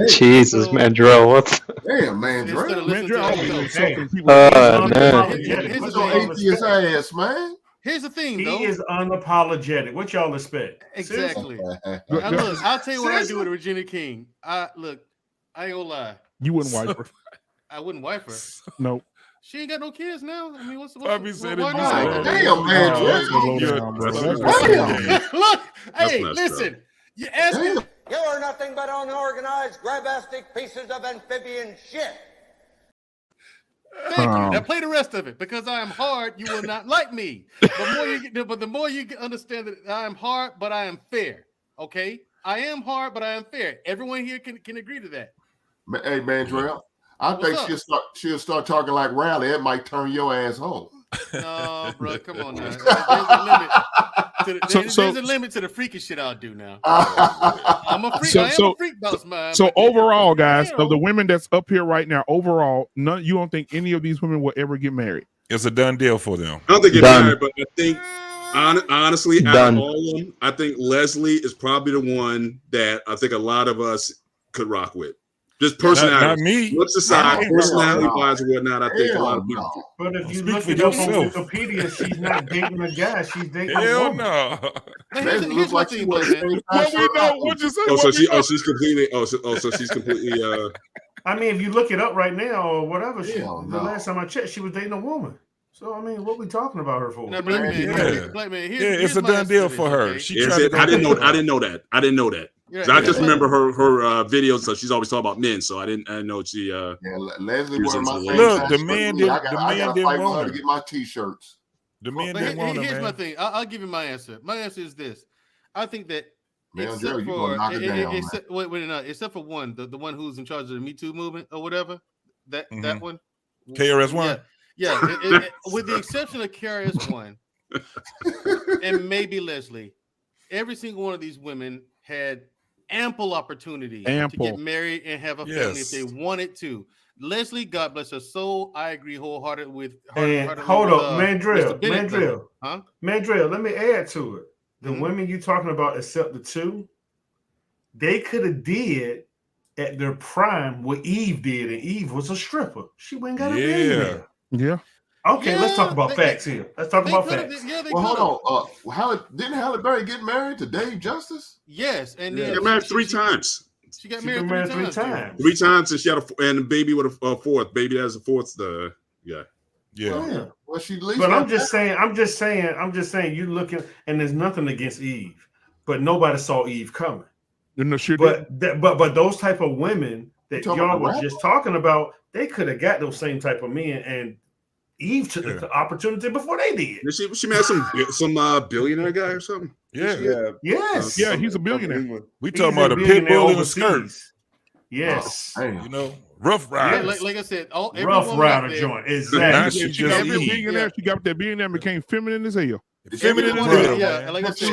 Jesus, Mandrell, what? Damn, Mandrell. Mandrell. Ass, man. Here's the thing, though. He is unapologetic. What y'all expect? Exactly. Look, I'll tell you what I do with Regina King. I ain't gonna lie. You wouldn't wife her. I wouldn't wife her. Nope. She ain't got no kids now. I mean, why not? Damn, man. Look, hey, listen. You asked me. You are nothing but unorganized, grabastic pieces of amphibian shit. Thank you. Now play the rest of it. Because I am hard, you will not like me. But the more you understand that I am hard, but I am fair. Okay? I am hard, but I am fair. Everyone here can agree to that. Hey, Mandrell, I think she'll start talking like Raleigh. It might turn your ass home. No, bro, come on now. There's a limit. there's a limit to the freaky shit I'll do now. I'm a freak. I am a freak boss, man. So overall, guys, of the women that's up here right now, overall, you don't think any of these women will ever get married? It's a done deal for them. I don't think get married, but I think honestly, out of all of them, I think Leslie is probably the one that I think a lot of us could rock with. Just personality. Not me. Looks aside, personality-wise and whatnot, I think a lot of people. But if you look it up on Wikipedia, she's not dating a guy. She's dating a woman. No. Here's my thing, What we know? What you say? So she's completely. So she's completely. I mean, if you look it up right now or whatever, the last time I checked, she was dating a woman. So I mean, what we talking about her for? No, Black man, it's a done deal for her. Okay? I didn't know that. I just remember her videos. So she's always talking about men. So I didn't know she. Leslie, look, the man didn't want her to get my t-shirts. The man didn't want her. Here's my thing. I'll give you my answer. My answer is this. I think that except for one, the one who's in charge of the Me Too movement or whatever, that one, KRS-One. Yeah, with the exception of KRS-One and maybe Leslie, every single one of these women had ample opportunity to get married and have a family if they wanted to. Leslie, God bless her soul, I agree wholeheartedly with her. Hold up, Mandrell. Huh? Mandrell, let me add to it. The women you talking about, except the two, they could have did at their prime what Eve did, and Eve was a stripper. She went and got a baby there. Yeah. Okay, let's talk about facts here. Let's talk about facts. Hold on. Didn't Halle Berry get married to Dave Justice? Yes, and she got married three times. She got married three times. Three times, and she had a baby with a fourth. Baby has a fourth. Yeah. Well, she. But I'm just saying. You looking, and there's nothing against Eve, but nobody saw Eve coming. No, sure but those type of women that y'all was just talking about, they could have got those same type of men, and Eve took the opportunity before they did. She met some billionaire guy or something. Yes. Yeah, he's a billionaire. We talking about a pit bull in a skirt. Yes. You know, Rough Rider. Like I said, Rough Rider joint. Exactly. She got that billionaire became feminine as hell. Feminine as hell. Yeah, like I said,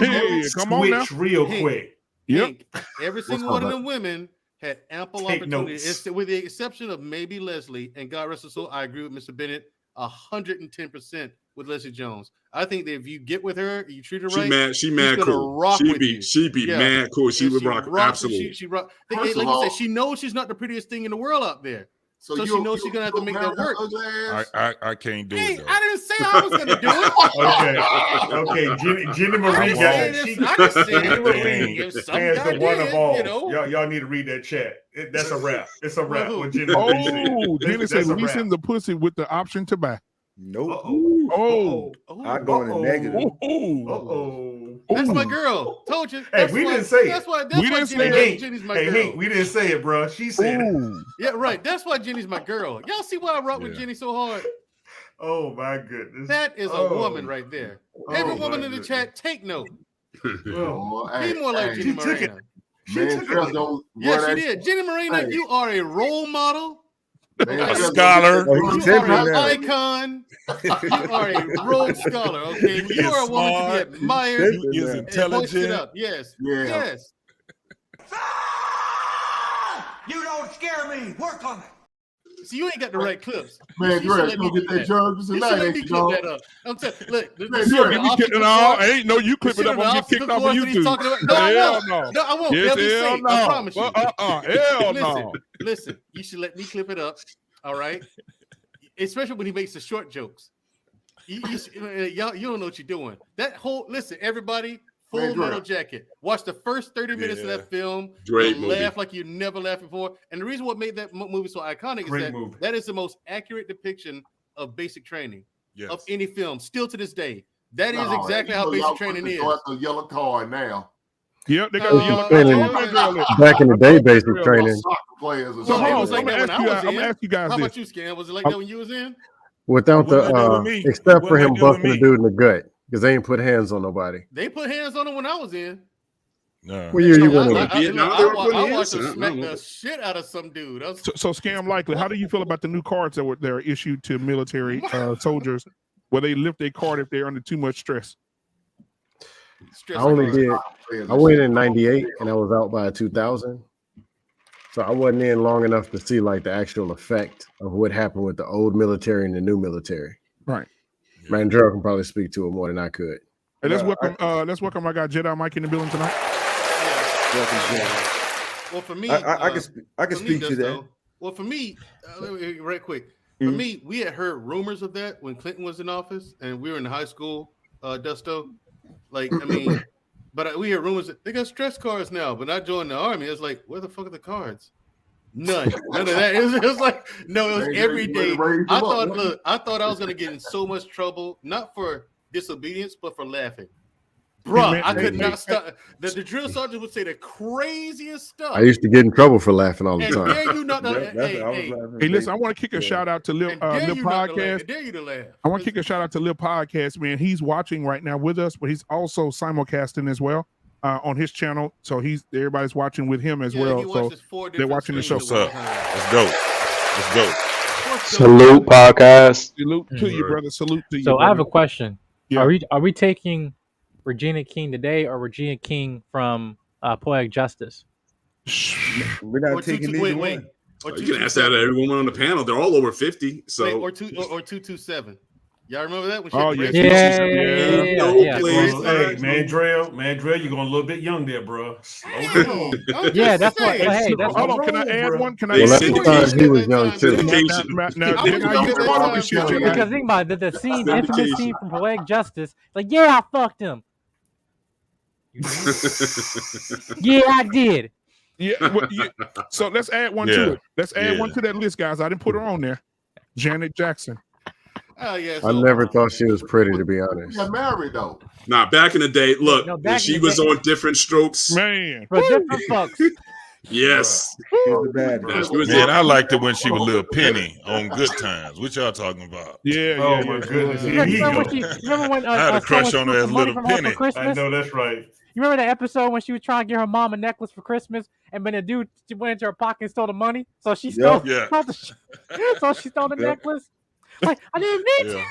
come on now. Real quick. Yep. Every single one of them women had ample opportunity, with the exception of maybe Leslie, and God rest her soul, I agree with Mr. Bennett 110% with Leslie Jones. I think that if you get with her, you treat her right. She mad cool. She'd be mad cool. She would rock. Absolutely. She rock. Like you said, she knows she's not the prettiest thing in the world out there. So she knows she's gonna have to make that work. I can't do it. I didn't say I was gonna do it. Okay. Jenny Marie got it. Jenny Marie is the one of all. You know? Y'all need to read that chat. That's a wrap. It's a wrap. With Jenny Marie. Jenny said, "Releasing the pussy with the option to buy." Nope. I go in the negative. That's my girl. Told you. Hey, we didn't say it. That's why Jenny's my girl. Hey, we didn't say it, bro. She said it. Yeah, right. That's why Jenny's my girl. Y'all see why I rock with Jenny so hard? Oh my goodness. That is a woman right there. Every woman in the chat, take note. Be more like Jenny Marina. Yes, she did. Jenny Marina, you are a role model. A scholar. You are an icon. You are a rogue scholar. Okay, you are a woman to be admired. He is intelligent. Yes. You don't scare me. Work on it. See, you ain't got the right clips. Man, you're right. Go get that drugs tonight, ain't you, dog? I'm telling you, look. Ain't no, you clip it up and get kicked off of YouTube. Hell no. No, I won't. Yes, hell no. I promise you. Hell no. Listen, you should let me clip it up. All right. Especially when he makes the short jokes. Y'all, you don't know what you're doing. That whole, listen, everybody, Full Metal Jacket. Watch the first 30 minutes of that film. Great movie. Laugh like you never laughed before. And the reason what made that movie so iconic is that is the most accurate depiction of basic training of any film, still to this day. That is exactly how basic training is. A yellow card now. Yep, they got the yellow card. Back in the day, basic training. So it was like that when I was in. How about you, Scan? Was it like that when you was in? Without the, except for him busting the dude in the gut, because they ain't put hands on nobody. They put hands on him when I was in. No. What year you went in? I watched them smack the shit out of some dude. So Scam Likely, how do you feel about the new cards that are issued to military soldiers where they lift their card if they're under too much stress? I only did. I went in '98 and I was out by 2000. So I wasn't in long enough to see like the actual effect of what happened with the old military and the new military. Right. Mandrell can probably speak to it more than I could. Hey, let's welcome my guy Jedi Mike in the building tonight. Well, for me, I can speak to that. Well, for me, right quick. For me, we had heard rumors of that when Clinton was in office, and we were in high school. Dusto, like I mean, but we hear rumors that they got stress cards now. But I joined the army. It's like, where the fuck are the cards? None of that. It was like, no, it was every day. I thought I was gonna get in so much trouble, not for disobedience, but for laughing. Bruh, I could not stop. The drill sergeant would say the craziest stuff. I used to get in trouble for laughing all the time. Dare you not? Hey, listen, I want to kick a shout out to Lil Podcast. Dare you to laugh? I want to kick a shout out to Lil Podcast, man. He's watching right now with us, but he's also simulcasting as well on his channel. So everybody's watching with him as well. So they're watching the show. What's up? Let's go. Let's go. Salute podcast. Salute to you, brother. Salute to you. So brother. I have a question. Yeah. Are we taking Regina King today or Regina King from Poetic Justice? We're not taking either one. You can ask that to everyone on the panel. They're all over 50. So or 227. Y'all remember that? Yeah. Hey, Mandrell, you're going a little bit young there, bro. Yeah, that's what. Hey, that's hold on. Can I add one? Can I? Well, that's because he was young too. Because think about it, the scene, infamous scene from Poetic Justice. Like, yeah, I fucked him. Yeah, I did. Yeah. So let's add one to it. Let's add one to that list, guys. I didn't put her on there. Janet Jackson. Oh yeah. I never thought she was pretty, to be honest. Got married though. Nah, back in the day, look, she was on Different Strokes. Man. For different fucks. Yes. Man, I liked it when she was Little Penny on Good Times. What y'all talking about? Yeah. Oh my goodness. Remember when I had a crush on her as Little Penny. I know that's right. You remember that episode when she was trying to get her mom a necklace for Christmas, and when the dude went into her pocket and stole the money, so she stole the necklace. Like, I didn't need you.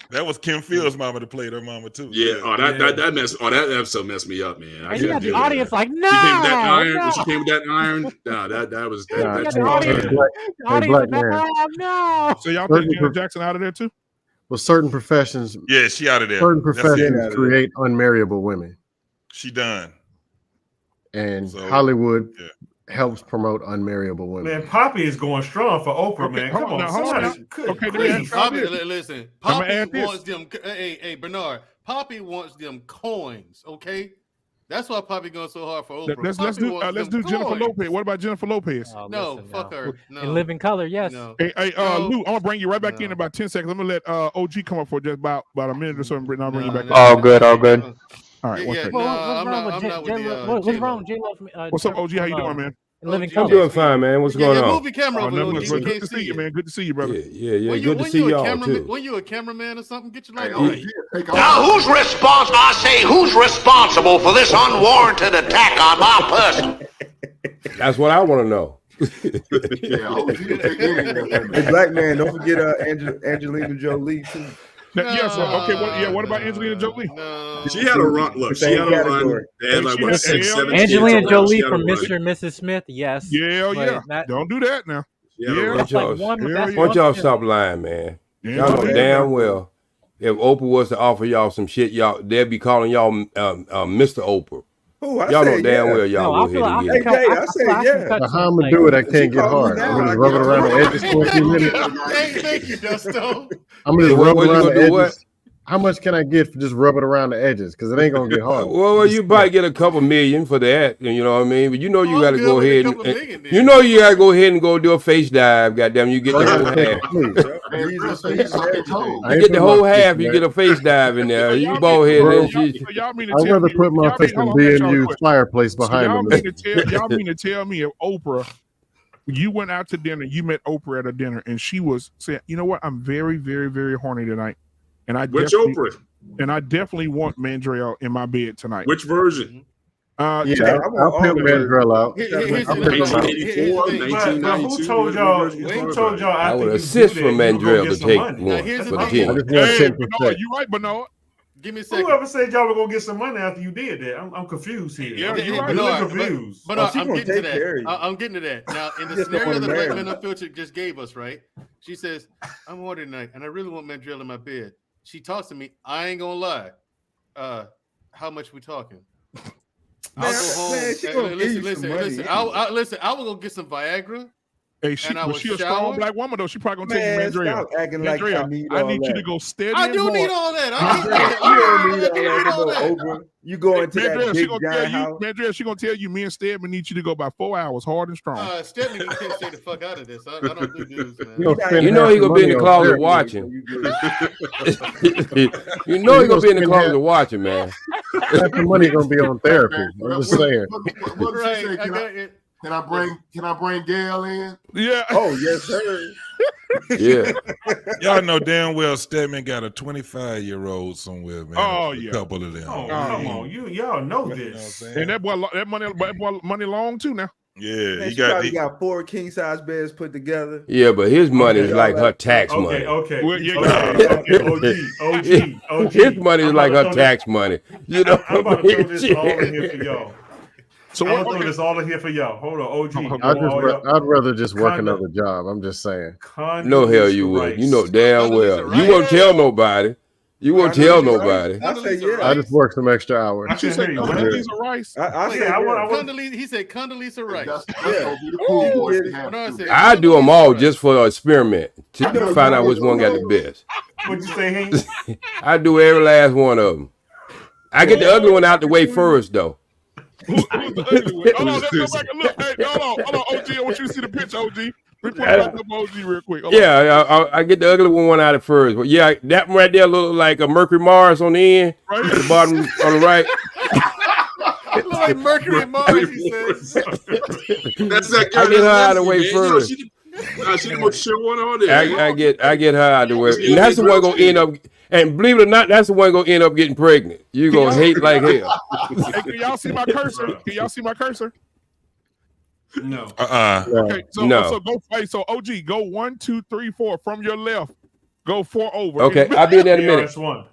That was Kim Field's mama that played her mama too. Yeah. That episode messed me up, man. And you got the audience like, no. She came with that iron. When she came with that iron. Nah, that was no. So y'all put Janet Jackson out of there too? Well, certain professions. Yeah, she out of there. Certain professions create unmarriable women. She done. And Hollywood helps promote unmarriable women. Man, Poppy is going strong for Oprah, man. Come on. Okay, Poppy, listen. Poppy wants them. Hey, Bernard. Poppy wants them coins. Okay, that's why Poppy going so hard for Oprah. Let's do Jennifer Lopez. What about Jennifer Lopez? No, fuck her. No. In Living Color, yes. No. Hey, Lou, I'm gonna bring you right back in about 10 seconds. I'm gonna let OG come up for just about a minute or so, and I'll bring you back. All good. All right. I'm not with the. What's wrong, J-Lo? What's up, OG? How you doing, man? I'm doing fine, man. What's going on? Move your camera over. Good to see you, man. Good to see you, brother. Yeah. Good to see y'all too. When you a cameraman or something, get your light on. Now, who's responsible for this unwarranted attack on my person? That's what I want to know. Hey, Black Man, don't forget Angelina Jolie too. What about Angelina Jolie? She had a run. Look, she had a run. They had like 6, 7 Angelina Jolie from Mr. and Mrs. Smith. Yes. Yeah. Don't do that now. Why y'all stop lying, man? Y'all know damn well if Oprah was to offer y'all some shit, they'd be calling y'all Mr. Oprah. Y'all know damn well y'all go ahead and get it. I said yeah. How I'm gonna do it? I can't get hard. I'm gonna rub it around the edges for a few minutes. Thank you, Dusto. I'm gonna just rub it around the edges. How much can I get for just rubbing around the edges? Because it ain't gonna get hard. Well, you probably get a couple million for that. You know what I mean? But you know you got to go ahead and go do a face dive. Goddamn, you get the whole half. You get the whole half. You get a face dive in there. You bald head. I'd rather put my face in BMU's fireplace behind them. Y'all mean to tell me if Oprah, you went out to dinner, you met Oprah at a dinner, and she was saying, you know what? I'm very, very, very horny tonight. Which Oprah? And I definitely want Mandrell in my bed tonight. Which version? I'll pick Mandrell out. 1984, 1992. Who told y'all? I would assist for Mandrell to take one for the team. You're right, Bernard. Give me a second. Whoever said y'all were gonna get some money after you did that? I'm confused here. Yeah, I'm really confused. But I'm getting to that. I'm getting to that. Now, in the scenario that Black Man Unfiltered just gave us, right? She says, I'm on tonight, and I really want Mandrell in my bed. She talks to me. I ain't gonna lie. How much we talking? I'll go home. Listen. I will go get some Viagra. Hey, was she a strong black woman though? She probably gonna tell you, Mandrell. Acting like I need you to go steady. I do need all that. You go into Mandrell, that big giant house. Mandrell, she gonna tell you, me and Stedman need you to go about 4 hours, hard and strong. Stedman, you can't stay the fuck out of this. I don't do dudes, man. You know he gonna be in the closet watching. You know he gonna be in the closet watching, man. That money gonna be on therapy. I'm just saying. Can I bring Gail in? Yeah. Oh yes, sir. Yeah. Y'all know damn well Stedman got a 25-year-old somewhere, man. Oh a yeah. couple of them. Oh, come on, y'all know this. You know and that boy money long too now. Yeah, Man, he got 4 king size beds put together. Yeah, but his money is like her tax money. Okay. Well, yeah, OG. His money is like her tax money. You know, I'm about to throw this all in here for y'all. So I'm gonna throw this all in here for y'all. Hold on, OG. I'd rather just work another job. I'm just saying. No hell you would. You know damn well. You won't tell nobody. You won't tell nobody. I say yeah. I just work some extra hours. She said Condoleezza Rice. He said Condoleezza Rice. I do them all just for an experiment to find out which one got the best. What'd you say, Hank? I do every last one of them. I get the ugly one out the way first, though. Who's the ugly one? Hold on, let's go back and look. Hey, hold on, OG. I want you to see the picture, OG. Report back up OG real quick. Yeah, I get the ugly one out at first. But yeah, that one right there look like a Mercury Mars on the end, right? The bottom on the right. It look like Mercury and Mars, he says. That's that girl. I get her out of the way first. She the most shit one on there. I get her out of the way. And that's the one gonna end up, and believe it or not, that's the one gonna end up getting pregnant. You gonna hate like hell. Hey, can y'all see my cursor? Can y'all see my cursor? No. Okay, so No. so go. Hey, so OG, go 1, 2, 3, 4 from your left. Go 4 over. Okay, I'll be in there in a minute. KRS-One.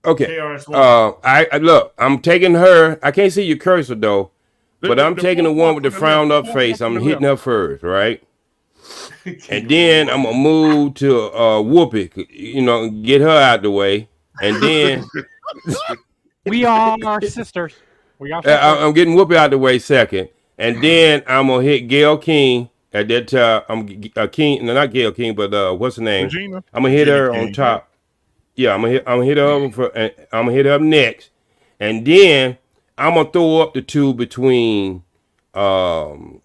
Okay. KRS-One. I look. I'm taking her. I can't see your cursor though, but I'm taking the one with the frowned up face. I'm hitting her first, right? And then I'm gonna move to Whoopi, you know, get her out the way, and then we are our sisters. We are. Sisters. I'm getting Whoopi out the way second, and then I'm gonna hit Gail King at that time. I'm King, no, not Gail King, but what's her name? Regina. I'm gonna hit her King, on top. Yeah, I'm gonna hit her I'm gonna hit her up next, and then I'm gonna throw up the two between the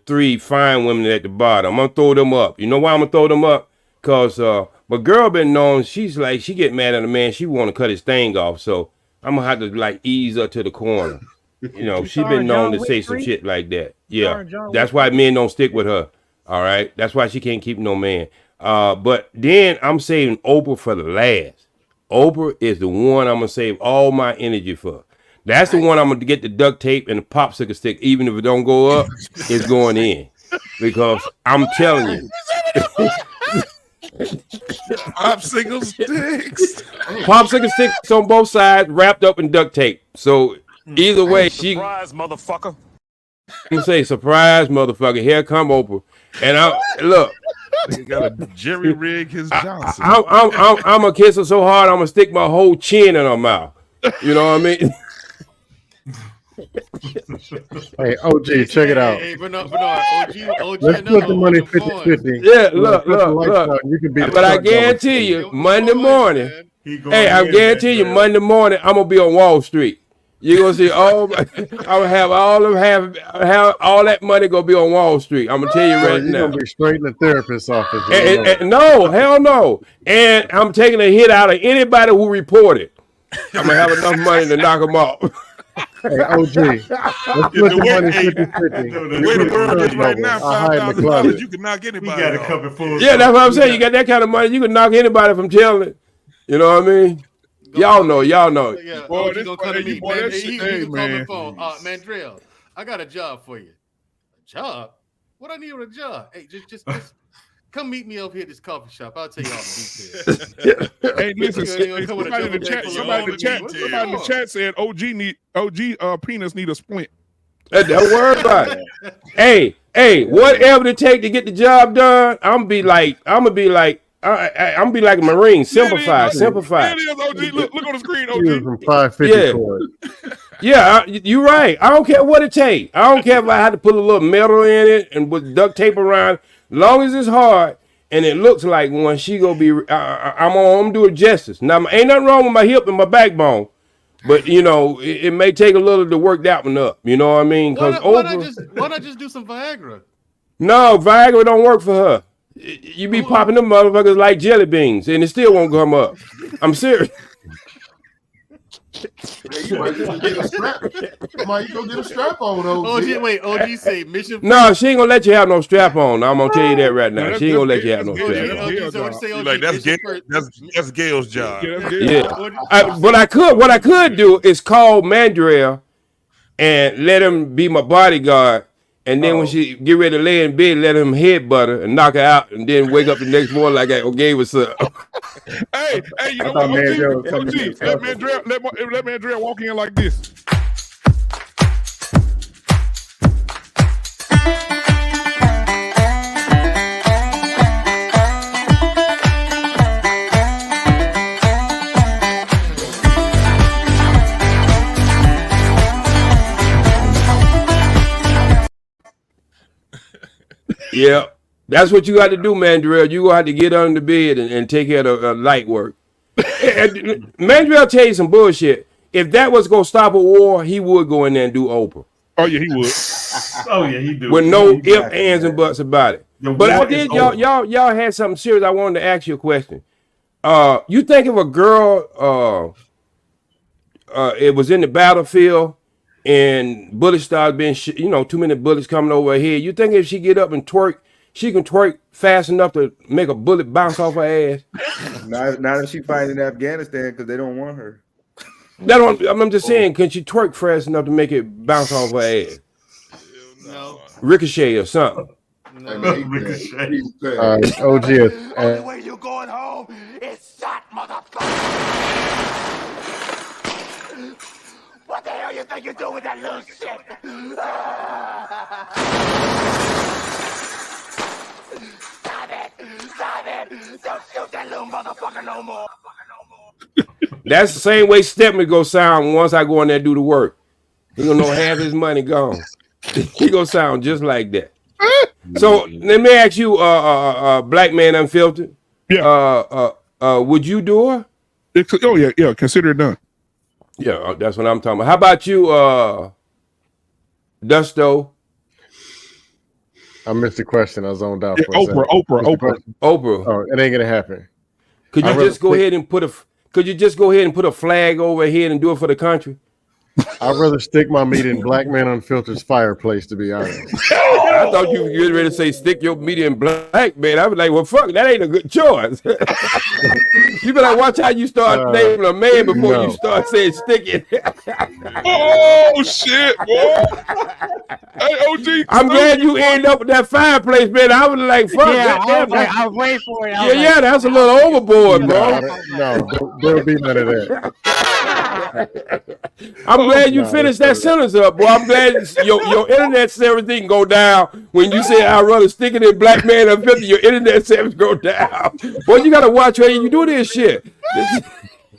3 fine women at the bottom. I'm gonna throw them up. You know why I'm gonna throw them up? Cause my girl been known, she get mad at a man, she wanna cut his thing off. So I'm gonna have to like ease her to the corner. You know, she been known to say some shit like that. Yeah, that's why men don't stick with her. All right, that's why she can't keep no man. But then I'm saving Oprah for the last. Oprah is the one I'm gonna save all my energy for. That's the one I'm gonna get the duct tape and the popsicle stick. Even if it don't go up, it's going in. Because I'm telling you. Popsicle sticks. Popsicle sticks on both sides, wrapped up in duct tape. So either way, Surprise, motherfucker. I'm gonna say, surprise, motherfucker. Here come Oprah. And look. You gotta jerry rig his Johnson. I'm gonna kiss her so hard, I'm gonna stick my whole chin in her mouth. You know what I mean? Hey, OG, check it out. Hey, Bernard, OG, let's split the money 50-50. Yeah, look. You can be but I guarantee you, Monday morning. Hey, I guarantee you, Monday morning, I'm gonna be on Wall Street. You're gonna see I'm gonna have all that money gonna be on Wall Street. I'm gonna tell you right now. You're gonna be straight in the therapist's office. And no, hell no. And I'm taking a hit out of anybody who reported. I'm gonna have enough money to knock them off. Hey, OG, let's split the money 50-50. The way the world is right now, $5,000, you can knock anybody got a cup full. Yeah, that's what I'm saying. You got that kind of money, you can knock anybody from telling it. You know what I mean? Y'all know. Yeah, boy, he's gonna come to me. Man, he can call my phone. Mandrell, I got a job for you. A job? What I need with a job? Hey, just come meet me over here at this coffee shop. I'll tell you all the details. Hey, listen. Somebody in the chat said OG penis need a splint. Don't worry about it. Hey, whatever it take to get the job done, I'm gonna be like a Marine. Simplify. There it is, OG. Look on the screen, OG. From 550 cord. Yeah, you're right. I don't care what it takes. I don't care if I had to put a little metal in it and with duct tape around. As long as it's hard and it looks like one, she gonna be. I'm gonna do it justice. Now, ain't nothing wrong with my hip and my backbone, but you know, it may take a little to work that one up. You know what I mean? Because why not just do some Viagra? No, Viagra don't work for her. You be popping them motherfuckers like jelly beans, and it still won't come up. I'm serious. You might go get a strap. Might go get a strap on those. OG say mission. No, she ain't gonna let you have no strap on. I'm gonna tell you that right now. She ain't gonna let you have no strap on. Like that's Gail's job. Yeah. What I could do is call Mandrell and let him be my bodyguard. And then when she get ready to lay in bed, let him headbutt her and knock her out, and then wake up the next morning like, okay, what's up? Hey, you know what? OG, let Mandrell walk in like this. Yeah, that's what you got to do, Mandrell. You gonna have to get under the bed and take care of the light work. Mandrell tell you some bullshit. If that was gonna stop a war, he would go in there and do Oprah. Oh yeah, he would. Oh yeah, he do. With no ifs, ands, and buts about it. But I did. Y'all had something serious. I wanted to ask you a question. You think if a girl it was in the battlefield and bullets started being, too many bullets coming over her head, you think if she get up and twerk, she can twerk fast enough to make a bullet bounce off her ass? Not if she fighting in Afghanistan because they don't want her. I'm just saying, can she twerk fast enough to make it bounce off her ass? No. Ricochet or something. No. Ricochet. OG. The way you going home is shot, motherfucker. What the hell you think you're doing with that little shit? Stop it! Don't shoot that little motherfucker no more. That's the same way Stepman go sound once I go in there and do the work. He gonna know half his money gone. He gonna sound just like that. So let me ask you, Black Man Unfiltered. Yeah. Would you do her? Yeah. Consider it done. Yeah, that's what I'm talking about. How about you, Dusto? I missed the question. I zoned out. For Oprah. Oh, it ain't gonna happen. Could you just go ahead and put a flag over her head and do it for the country? I'd rather stick my meat in Black Man Unfiltered's fireplace, to be honest. I thought you were getting ready to say stick your meat in Black Man. I was like, well, fuck, that ain't a good choice. You better watch how you start naming a man before you start saying stick it. Oh shit, boy! Hey, OG, I'm glad you ended up with that fireplace, man. I was like, fuck. Yeah, I was waiting for it. Yeah, that's a little overboard, bro. No, there'll be none of that. I'm glad you finished that sentence up, boy. I'm glad your internet service didn't go down when you said I'd rather stick it in Black Man Unfiltered. Your internet service go down. Boy, you gotta watch where you do this shit.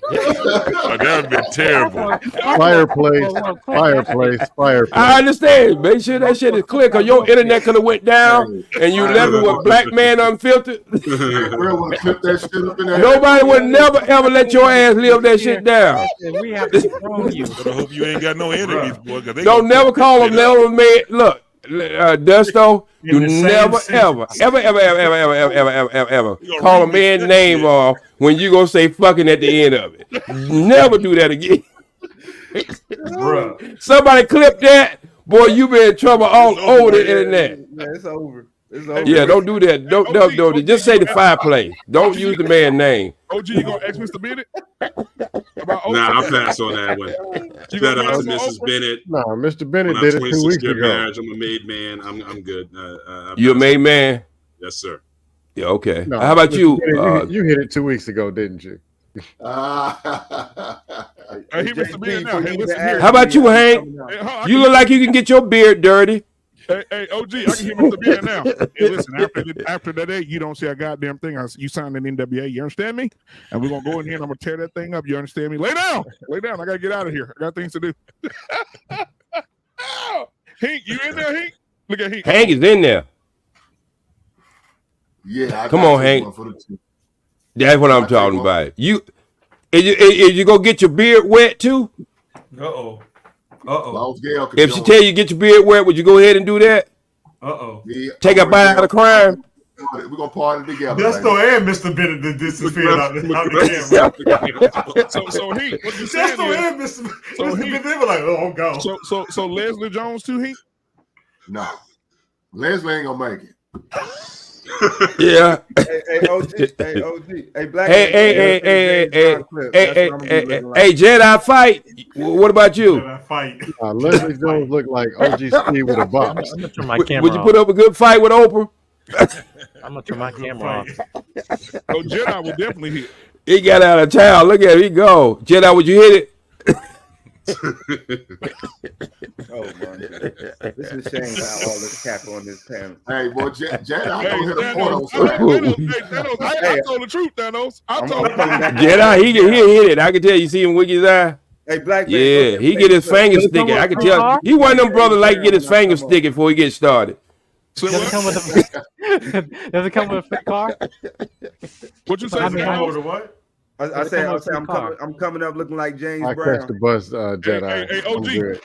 That would have been terrible. Fireplace. I understand. Make sure that shit is clear, because your internet could have went down and you left it with Black Man Unfiltered. Nobody would never ever let your ass live that shit down. We have to throw you. But I hope you ain't got no enemies, boy. Don't never call them never man. Look, Dusto, you never ever call a man's name off when you gonna say fucking at the end of it. Never do that again. Somebody clip that, boy. You been in trouble all over the internet. Yeah, it's over. It's over. Yeah, don't do that. Don't. Just say the fireplace. Don't use the man's name. OG, you gonna ask Mr. Bennett? Nah, I'll pass on that one. Shout out to Mrs. Bennett. No, Mr. Bennett did it 2 weeks ago. Marriage, I'm a made man. I'm good. You a made man? Yes, sir. Yeah, okay. No, how about you? You hit it 2 weeks ago, didn't you? Hey, he Mr. Beard now. Hey, listen here. How about you, Hank? You look like you can get your beard dirty. Hey, OG, I can hear Mr. Beard now. Hey, listen, after that day, you don't say a goddamn thing. You signed an NWA. You understand me? And we're gonna go in here and I'm gonna tear that thing up. You understand me? Lay down. Lay down. I gotta get out of here. I got things to do. Hank, you in there, Hank? Look at Hank. Hank is in there. Yeah. Come on, Hank. That's what I'm talking about. Is you gonna get your beard wet too? Uh-oh. If she tell you get your beard wet, would you go ahead and do that? Yeah, take a bite out of crime. We're gonna party together. Desto and Mr. Bennett disappeared out the camera. So he, what you saying? Desto and Mr. Bennett were like, oh God. So Leslie Jones too, he? No. Leslie ain't gonna make it. Yeah. Hey, OG. Hey, Black. Hey, Jedi fight. What about you? Jedi fight. Leslie Jones look like OG Steve with a box. I'm gonna turn my camera Would you put up a good fight with Oprah? I'm gonna turn my camera off. Oh, Jedi will definitely hit. He got out of town. Look at him. He go. Jedi, would you hit it? Oh man, this is a shame how all this cap on this panel. Hey, boy, Jedi, I told the truth, Thanos. I told Jedi, he hit it. I can tell you see him wig his eye. Hey, Black Man. Yeah, he get his fingers sticky. I can tell. He one of them brothers like get his fingers sticky before he gets started. Does it come with a fit car? What you say? What? I say I'm coming up looking like James I Brown. crashed the bus, Jedi. Hey, OG.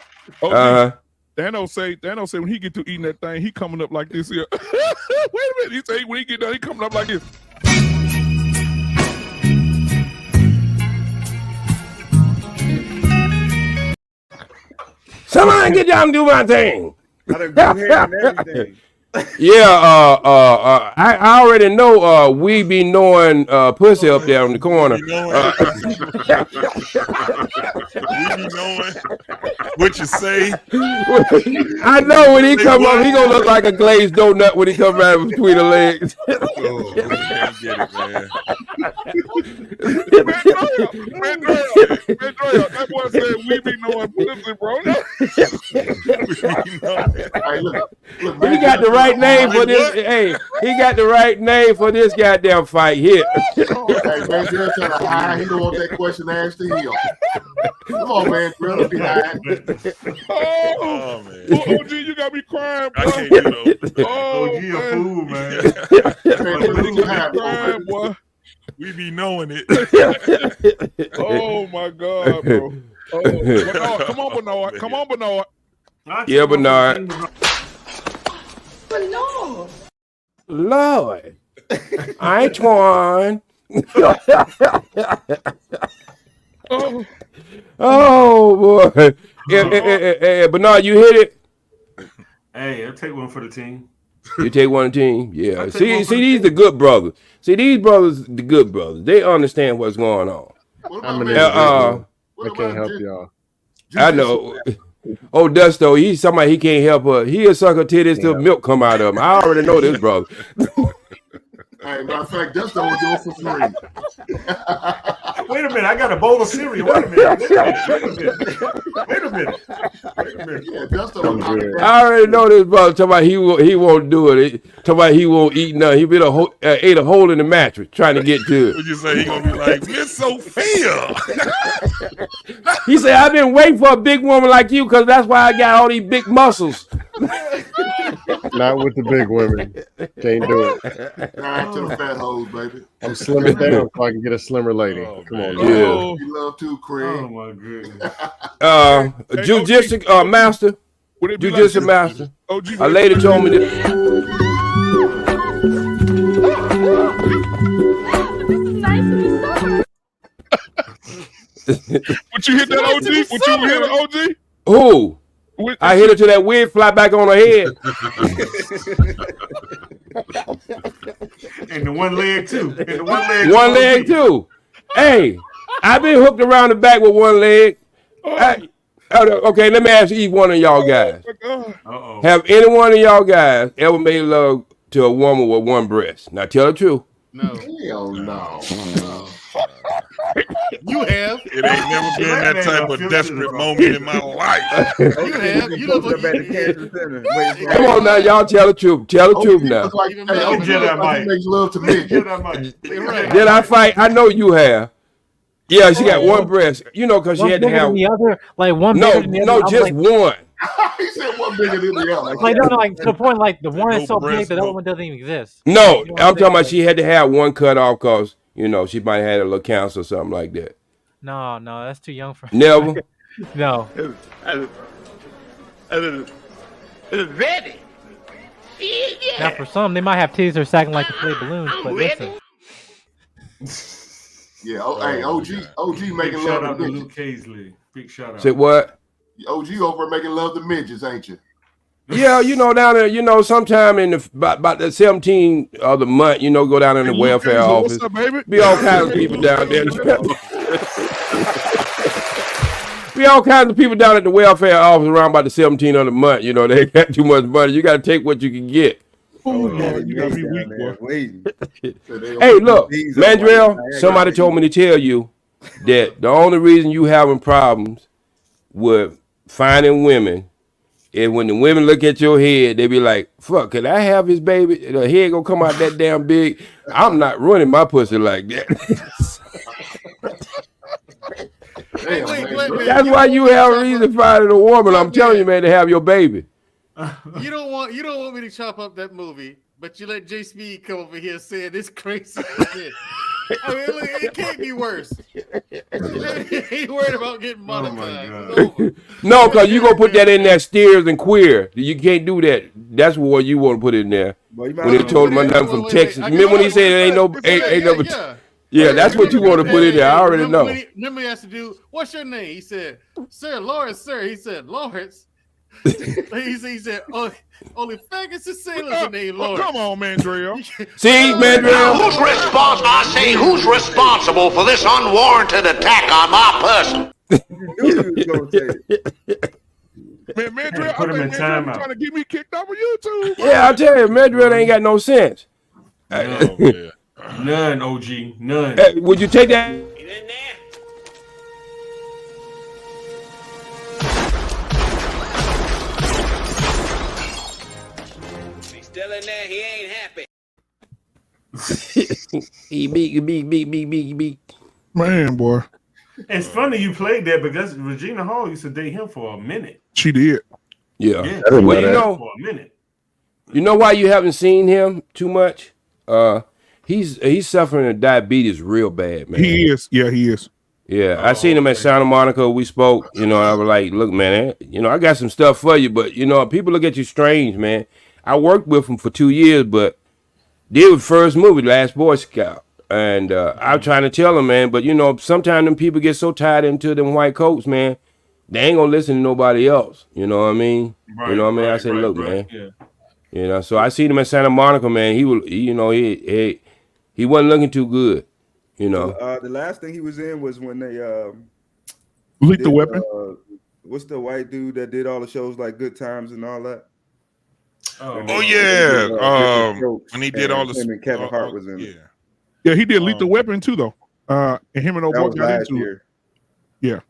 Thanos say when he get to eating that thing, he coming up like this here. Wait a minute. He say when he get done, he coming up like this. Somebody get down and do my thing. I done grew hair and everything. Yeah, I already know we be knowing pussy up there in the corner. We be knowing what you say. I know when he come up, he gonna look like a glazed donut when he come out between the legs. Oh, man, get it, man. Mandrell, that boy said we be knowing pussy, bro. Hey, look, He got the right name for this. Hey, he got the right name for this goddamn fight here. Hey, man, just trying to hide. He don't want that question asked to him. Come on, man, brother, be hiding. Oh, man. OG, you got me crying, bro. I can't do those. Oh, OG a fool, man. Crying, boy. We be knowing it. Oh my God, bro. Oh, Bernard, come on, Bernard. Come on, Bernard. Yeah, Bernard. But Lord. Lord. I ain't Twan. Oh boy. Bernard, you hit it. Hey, I'll take one for the team. You take one team? Yeah. See, these the good brothers. See, these brothers, the good brothers. They understand what's going on. I can't help y'all. I know. Oh, Dusto, he's somebody he can't help her. He'll suck her titties till milk come out of him. I already know this, brother. Hey, matter of fact, that's what we're doing for free. Wait a minute, I got a bowl of cereal. Wait a minute. Yeah, that's what I already know this, brother. Talking about he won't do it. Talking about he won't eat nothing. He been ate a hole in the mattress trying to get to it. Would you say he gonna be like Miss Sophia? He said, "I've been waiting for a big woman like you because that's why I got all these big muscles." Not with the big women. Can't do it. Nah, to the fat hoes, baby. I'm slimming down so I can get a slimmer lady. Come on, Yeah. You love too, Craig. Oh my goodness. Jujitsu master. Jujitsu master. A lady told me that. Would you hit that OG? Would you hit an OG? Who? I hit her till that wig fly back on her head. And the one leg too. One leg too. Hey, I've been hooked around the back with one leg. Okay, let me ask each one of y'all guys. Have any one of y'all guys ever made love to a woman with one breast? Now tell the truth. No. Hell no. have. It ain't never been that type of desperate moment in my life. You have. You look like Come on now, y'all tell the truth. Tell the truth now. He makes love to me. Did I fight? I know you have. Yeah, she got one breast. You know, because she had to have the other, like one. No, just one. He said one bigger than the other. Like no, like to the point, like the one is so big that the other one doesn't even exist. No, I'm talking about she had to have one cut off because you know she might have had a little cancer or something like that. No, that's too young for. Never. No. Ready. Now for some, they might have titties that are sagging like inflated balloons, but listen. Yeah, hey, OG making love to midgets. Luke Casely. Big shout out. Say what? OG over making love to midgets, ain't you? Yeah, you know, down there, you know, sometime in the about the 17th of the month, you know, go down in the welfare office. What's up, baby? Be all kinds of people down there. Be all kinds of people down at the welfare office around about the 17th of the month. You know, they got too much money. You got to take what you can get. You got me weak, boy. Hey, look, Mandrell, somebody told me to tell you that the only reason you having problems with finding women is when the women look at your head, they be like, fuck, could I have his baby? The head gonna come out that damn big. I'm not running my pussy like that. That's why you have a reason finding a woman. I'm telling you, man, to have your baby. You don't want me to chop up that movie, but you let J Speed come over here saying this crazy shit. I mean, look, it can't be worse. He worried about getting monetized. No, because you gonna put that in there, steers and queer. You can't do that. That's what you want to put in there. When they told him I'm from Texas. Remember when he said ain't no. Yeah, that's what you want to put in there. I already know. Remember he asked the dude, "What's your name?" He said, "Sir Lawrence, sir." He said, "Lawrence." he said, only faggots and sailors are named Lawrence. Come on, Mandrell. See, Mandrell. Who's responsible for this unwarranted attack on my person? Man, Mandrell, I think Mandrell trying to get me kicked off of YouTube. Bro. Yeah, I tell you, Mandrell ain't got no sense. None, OG, none. Hey, would you take that? Still in there, he ain't happy. He beat. Man, boy. It's funny you played that because Regina Hall used to date him for a minute. She did. Yeah. Well, you know, for a minute. You know why you haven't seen him too much? He's suffering of diabetes real bad, man. He is. Yeah, he is. Yeah, I seen him at Santa Monica. We spoke. You know, I was like, look, man, you know, I got some stuff for you, but you know, people look at you strange, man. I worked with him for 2 years, but did the first movie, Last Boy Scout. And I'm trying to tell him, man, but you know, sometimes them people get so tied into them white coats, man, they ain't gonna listen to nobody else. You know what I mean? Right, you know what I mean? I said, look, man. Yeah. You know, so I seen him at Santa Monica, man. He wasn't looking too good. You know. The last thing he was in was when they Lethal Weapon. What's the white dude that did all the shows like Good Times and all that? When he did all the and Kevin Hart was in it. Yeah, he did Lethal Weapon too, though. And him and old boy got into it. Yeah.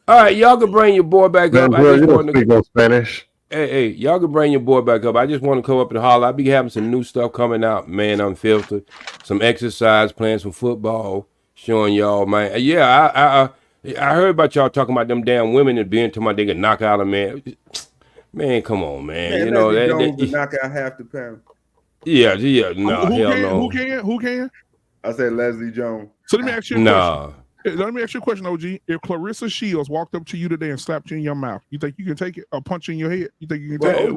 All right, y'all can bring your boy back up. I just want to speak no Spanish. Hey, y'all can bring your boy back up. I just want to come up and holler. I'll be having some new stuff coming out, Man Unfiltered, some exercise, playing some football, showing y'all, man. Yeah, I heard about y'all talking about them damn women that being talking about they can knock out a man. Man, come on, man. You know that knock out half the pound. Yeah, no, hell no. Who can? I said Leslie Jones. So let me ask you a question. Let me ask you a question, OG. If Clarissa Shields walked up to you today and slapped you in your mouth, you think you can take it? A punch in your head? You think you can take it?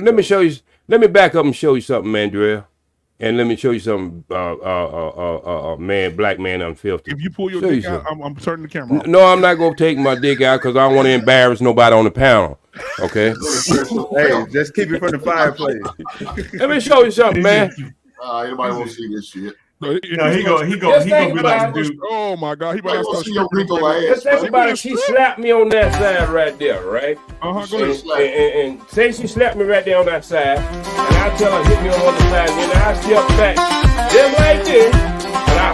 Let me show you. Let me back up and show you something, Mandrell. And let me show you something, Black Man Unfiltered. If you pull your dick out, I'm turning the camera off. No, I'm not going to take my dick out because I don't want to embarrass nobody on the panel. Okay? Hey, just keep it from the fireplace. Let me show you something, man. Anybody want to see this shit? No, he gonna be like the dude. Oh my God, he about to start Let's think about it. She slapped me on that side right there, right? Go ahead. And say she slapped me right there on that side, and I tell her hit me on the other side, and I step back just like this, and I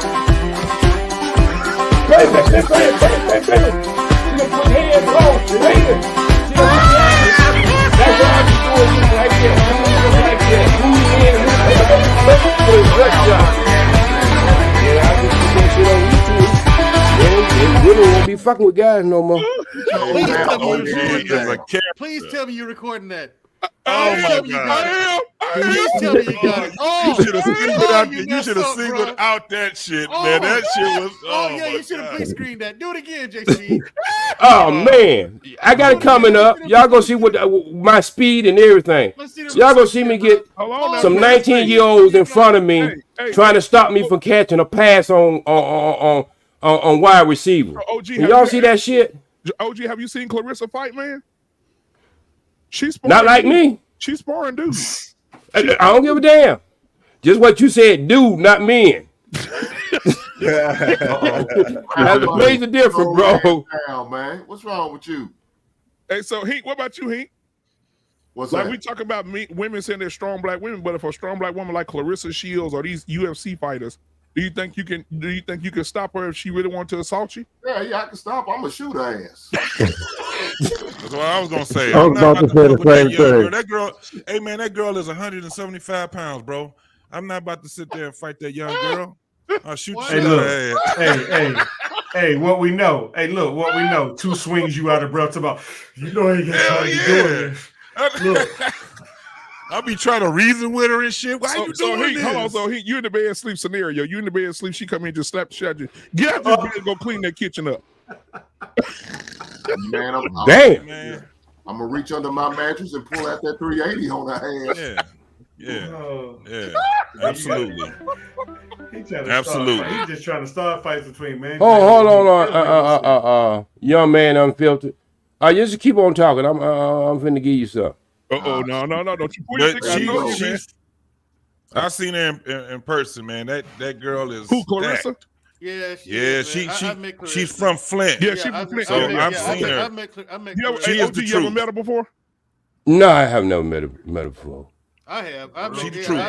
Women won't be fucking with guys no more. Please tell me you're recording that. Oh my God! Please tell me you got it. Oh, you should have singled out. You should have singled out that shit, man. That shit was. Oh yeah, you should have please screened that. Do it again, JC. Oh man, I got it coming up. Y'all gonna see what my speed and everything. Y'all gonna see me get some 19-year-olds in front of me trying to stop me from catching a pass on wide receiver. Y'all see that shit? OG, have you seen Clarissa fight, man? She's not like me. She's sparring dudes. I don't give a damn. Just what you said, dude, not men. That's a major difference, bro. Down, man. What's wrong with you? Hey, so Hink, what about you, Hink? What's like that? we talk about women saying they're strong black women, but if a strong black woman like Clarissa Shields or these UFC fighters, do you think you can stop her if she really wanted to assault you? Yeah, I can stop. I'm gonna shoot her ass. That's what I was gonna say. I was about to say the same thing. That girl, hey man, that girl is 175 pounds, bro. I'm not about to sit there and fight that young girl. I'll shoot Hey, you. look. Hey, what we know. Hey, look, what we know. 2 swings you out of breath. About you know you got time to do this. Look. I'll be trying to reason with her and shit. Why you doing Hink, this? hold on, so Hink, you in the bed sleep scenario. You in the bed sleep, she come in just slap the shit out you. Get out your bed and go clean that kitchen up. Man, damn. Man. I'm gonna reach under my mattress and pull out that 380 on her ass. Yeah, absolutely. Absolutely. He's just trying to start fights between men. Hold on. Young man unfiltered. Just keep on talking. I'm finna give you something. No, don't you pull your dick out, man. I've seen her in person, man. That girl is who, Clarissa? Stacked. Yeah, she's from Flint. Yeah, she's from Flint. So I've seen her. She is the you truth. ever met her before? No, I have never met her before. I have. She's the truth.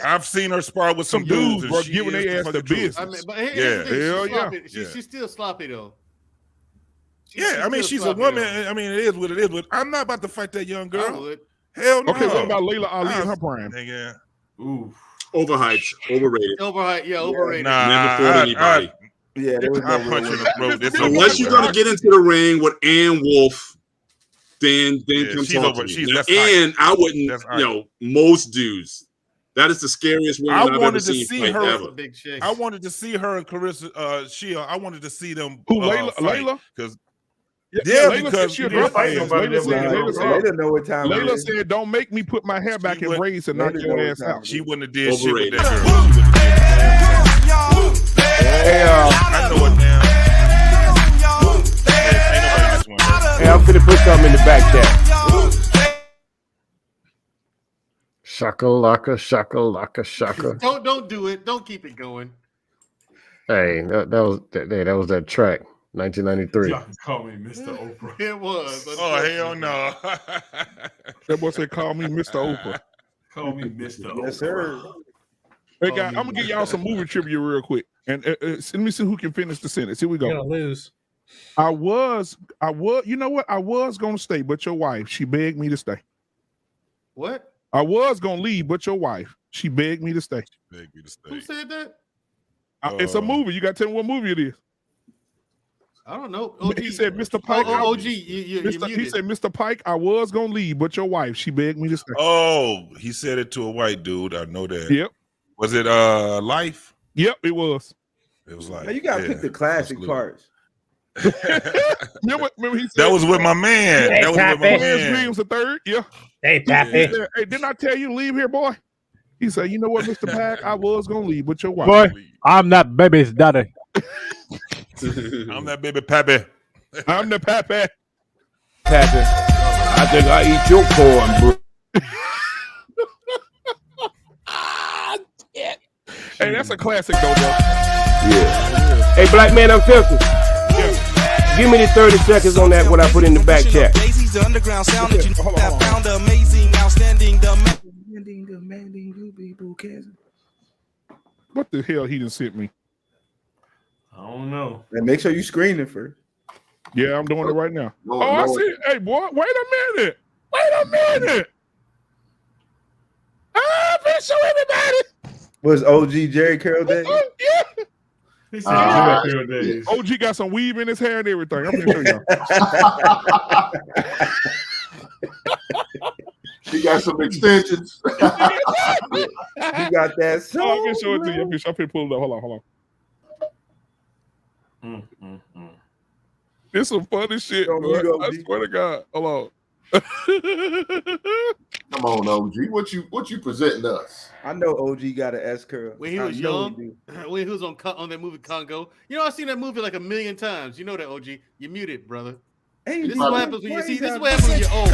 I've seen her spar with some dudes, bro, giving their ass the business. But hell yeah. She's still sloppy though. She's a woman. I mean, it is what it is. But I'm not about to fight that young girl. I would. Hell no. Okay, what about Layla Ali in her prime? Yeah. Ooh. Overhyped. Overrated. Overrated. Nah, never fought anybody. I'm punching the throat. Unless you're gonna get into the ring with Ann Wolf, then come talk to me. And I wouldn't, most dudes. That is the scariest woman I've ever seen fight ever. I wanted to see her and Clarissa Shield. I wanted to see them. Who, Layla? Because because Layla know what time Layla said, "Don't make me put my hair back in braids and knock your ass out." She wouldn't have did shit with that girl. I know it now. Hey, I'm finna put something in the back chat. Shaka shaka. Don't do it. Don't keep it going. Hey, that was that track. 1993. Y'all call me Mr. Oprah. It was. Oh hell no! That boy said, "Call me Mr. Oprah." Call me Mr. Oprah. Yes, sir. Hey guys, I'm gonna give y'all some movie trivia real quick, and let me see who can finish the sentence. Here we go. You're gonna lose. I was. You know what? I was gonna stay, but your wife, she begged me to stay. What? I was gonna leave, but your wife, she begged me to stay. Who said that? It's a movie. You gotta tell me what movie it is. I don't know. OG. He said, "Mr. Pike." OG, he said, "Mr. Pike, I was gonna leave, but your wife, she begged me to stay." Oh, he said it to a white dude. I know that. Yep. Was it Life? Yep, it was. It was like. Now you gotta pick the classic parts. remember he said, that was with my man. Hey, that was with my man. Dreams the third. Yeah. Hey, Pappy. Said, hey, didn't I tell you to leave here, boy? He said, "You know what, Mr. Pike, I was gonna leave, but your wife." Boy, I'm not baby's daddy. I'm that baby pappy. I'm the pappy. Pappy, I think I eat your corn, bro. Hey, that's a classic, though, bro. Yeah. Hey, Black Man Unfiltered. Yeah. Give me the 30 seconds on that. What I put in the back chat. The underground sound that you have found amazing, outstanding, demanding, you people can. What the hell he done sent me? I don't know. And make sure you screen it first. Yeah, I'm doing it right now. No, I see. Hey, boy, wait a minute. Ah, man, show everybody. Was OG Jerry Curl Day? Yeah. He said Jerry Curl days. OG got some weave in his hair and everything. I'm gonna show y'all. He got some extensions. You got that. Oh, I'm gonna show it to you. I'm gonna pull it up. Hold on. It's some funny shit. Bro. I swear to God. Hold on. Come on, OG. What you presenting us? I know OG got an S curl. When he was young, when he was on that movie Congo, you know, I've seen that movie like 1,000,000 times. You know that, OG. You muted, brother. Hey, this is what happens when you see. This is what happens when you're old.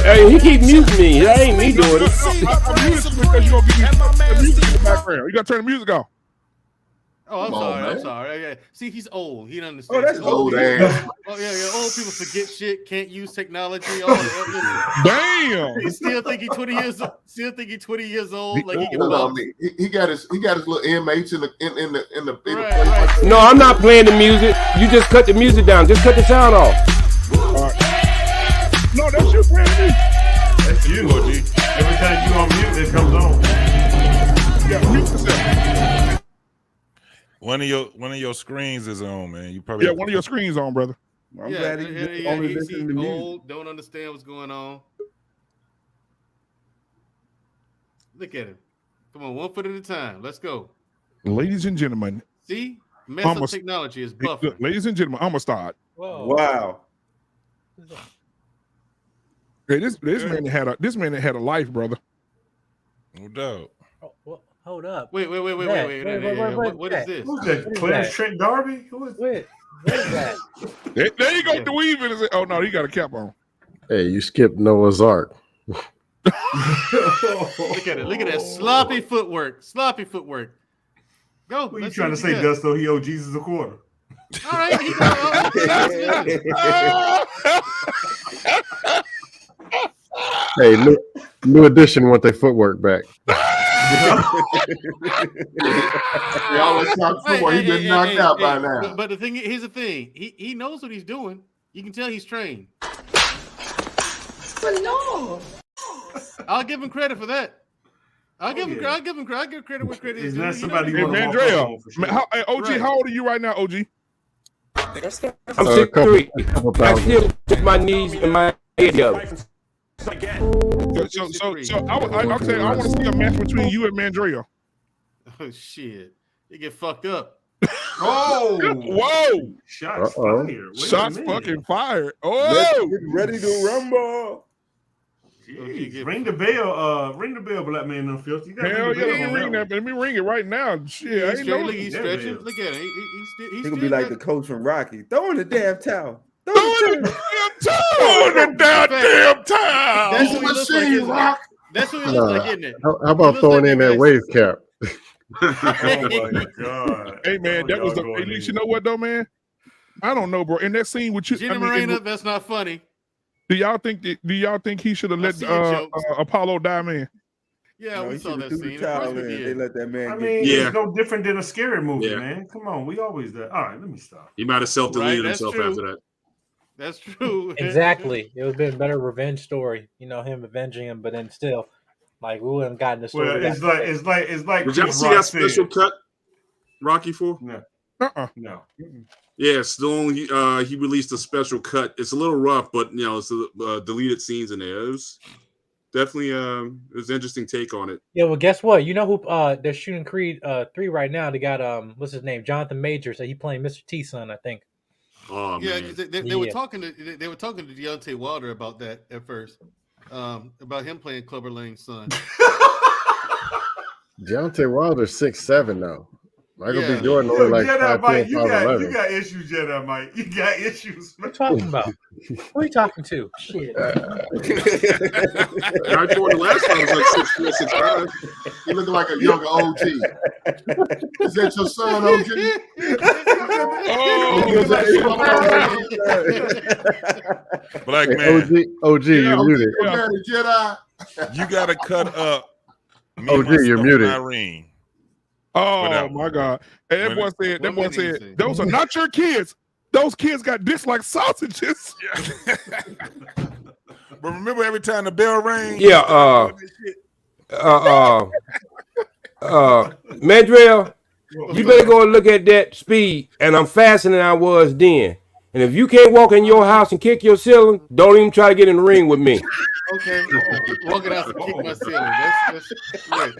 Hey, he keep muting me. That ain't me doing it. I'm muted because you gonna give me the music in the background. You gotta turn the music off. Oh, Come on, I'm man. sorry. Yeah. See, he's old. He doesn't understand. Oh, that's old ass. Oh yeah. Old people forget shit. Can't use technology. All Damn. He still think he's 20 years. Still think he's 20 years old. Like he can. He got his little inmates in the Right. No, I'm not playing the music. You just cut the music down. Just cut the sound off. All right. No, that's your friend. That's you, OG. Every time you on mute, it comes on. Yeah, mute yourself. One of your screens is on, man. You probably one of your screens on, brother. I'm glad he's only listening to music. Old, don't understand what's going on. Look at him. Come on, 1 foot at a time. Let's go. Ladies and gentlemen. See? Mess of technology is buffering. Look, ladies and gentlemen, I'm gonna start. Whoa. Wow. Hey, this man had a life, brother. No doubt. Hold up. Wait. What is this? Who's that? Clarence Trent Darby? Who is What is that? There you go, Dewayne. Oh no, he got a cap on. Hey, you skipped Noah's Ark. Look at it. Look at that sloppy footwork. Go. What are you trying to say, Dusto? He owed Jesus a quarter. All right. Hey, new edition want their footwork back. He always talks football. He's been knocked out by now. But here's the thing. He knows what he's doing. You can tell he's trained. But no. I'll give him credit for that. I'll give credit where credit is due. Not somebody Hey, Mandrell. OG, Right. how old are you right now, OG? I'm 6'3". I still put my knees and my head together. So I'll tell you, I want to see a match between you and Mandrell. Oh shit! You get fucked up. Oh, whoa! Shots fired. Shots fucking fired. Oh, ready to rumble. Jeez. Ring the bell, Black Man Unfiltered. Hell yeah, let me ring it right now. Shit, I ain't know. He's stretching. Look at him. He's gonna be like the coach from Rocky. Throw in the damn towel. Throw in the damn towel. That's what he looks like, isn't it? That's what he looks like, isn't it? How about throwing in that wave cap? Oh my god! Hey man, that was at least you know what though, man. I don't know, bro. In that scene with you, Jenny Moreno, that's not funny. Do y'all think he should have let Apollo die, man? Yeah, we saw that scene. They let that man. I mean, it's no different than a scary movie, man. Come on, we always that. All right, let me stop. He might have self-deleted himself after that. That's true. Exactly. It would have been a better revenge story. You know, him avenging him, but then still, like we wouldn't have gotten the story. Well, it's like. Did y'all see that special cut? Rocky 4? No. No. Yeah, Stone. He released a special cut. It's a little rough, but it's deleted scenes in there. It was definitely it was an interesting take on it. Yeah, well, guess what? You know who they're shooting Creed 3 right now? They got what's his name? Jonathan Majors. So he playing Mr. T's son, I think. Oh yeah, man. they were talking to Deontay Wilder about that at first, about him playing Clubber Lang's son. Deontay Wilder 6'7" though. Michael B. Jordan only like 5'10", you got issues, Jedi Mike. You got issues. What are you talking about? Who are you talking to? Shit. Guy Jordan last time was like 6'4", 6'5". He looking like a younger OG. Is that your son, OG? Black hey, man. OG, you're muted. Jedi. You got to cut up. OG, you're muted. Me and my you're stuff in muted. my ring. Oh my God! And that boy said, "Those are not your kids. Those kids got dicks like sausages." But remember, every time the bell rang, Mandrell, you better go and look at that speed, and I'm faster than I was then. And if you can't walk in your house and kick your ceiling, don't even try to get in the ring with me. Okay, walking out and kick my ceiling. That's rich.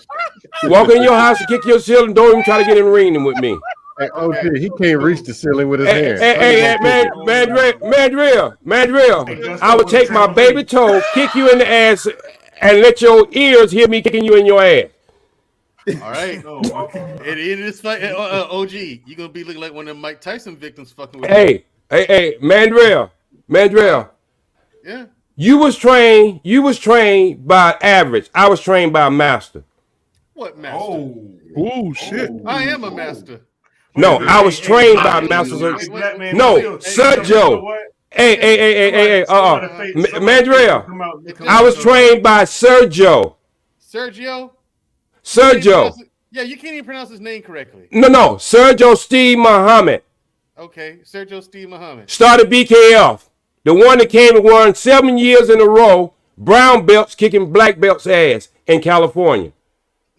Walk in your house and kick your ceiling. Don't even try to get in the ring with me. Hey, OG, he can't reach the ceiling with his hands. Hey, Mandrell, I would take my baby toe, kick you in the ass, and let your ears hear me kicking you in your ass. All right. It is fight. OG, you're gonna be looking like one of them Mike Tyson victims fucking with Hey, Mandrell. Yeah. You was trained by average. I was trained by a master. What master? Oh shit. I am a master. No, I was trained by a master. No, Sergio. Hey, Mandrell. I was trained by Sergio. Sergio? Yeah, you can't even pronounce his name correctly. No, Sergio Steve Muhammad. Okay, Sergio Steve Muhammad. Started BKF. The one that came and won 7 years in a row, brown belts kicking black belts' ass in California.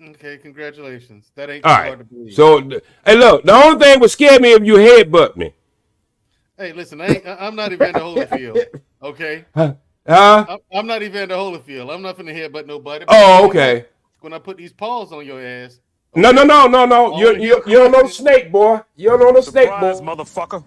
Okay, congratulations. That ain't all hard right. to believe. So, hey, look, the only thing would scare me if you headbutt me. Hey, listen, I'm not Evander Holyfield, okay? Huh? I'm not Evander Holyfield. I'm not finna headbutt nobody. Oh, okay. When I put these paws on your ass. Okay? No. You don't know the snake, boy. You don't know the snake, boy. Motherfucker.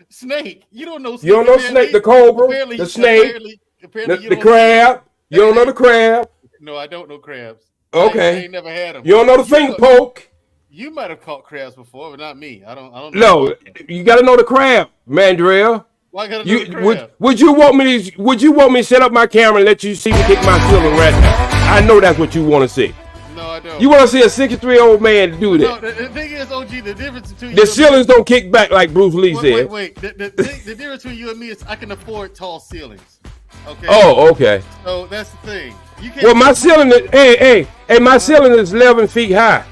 Snake. You don't know snake. You don't know snake, the cobra, the snake, the crab. You don't know the crab. No, I don't know crabs. Okay. I ain't never had them. You don't know the finger poke. You might have caught crabs before, but not me. I don't know. You got to know the crab, Mandrell. Why gotta know the crab? Would you want me to set up my camera and let you see me kick my ceiling right now? I know that's what you want to see. No, I don't. You want to see a 63-year-old man do that? No, the thing is, OG, the difference between the ceilings don't kick back like Bruce Lee said. Wait. The difference between you and me is I can afford tall ceilings. Okay. Oh, okay. So that's the thing. You can't. Well, my ceiling is my ceiling is 11 feet high.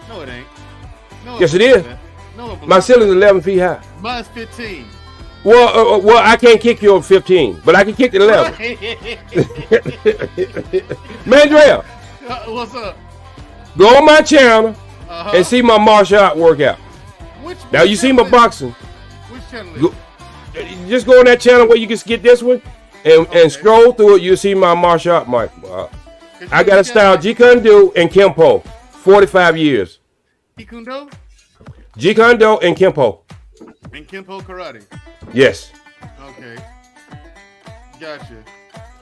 No, it ain't. No, Yes, it is. No, my ceiling is 11 feet high. Mine's 15. Well, I can't kick you on 15, but I can kick the 11. Mandrell. What's up? Go on my channel and see my martial art workout. Now you see my boxing. Which channel? Just go on that channel where you can get this one and scroll through it. You'll see my martial art. I got a style Jeet Kune Do and Kempo. 45 years. Jeet Kune Do? Jeet Kune Do and Kempo. And Kempo karate. Yes. Okay. Gotcha.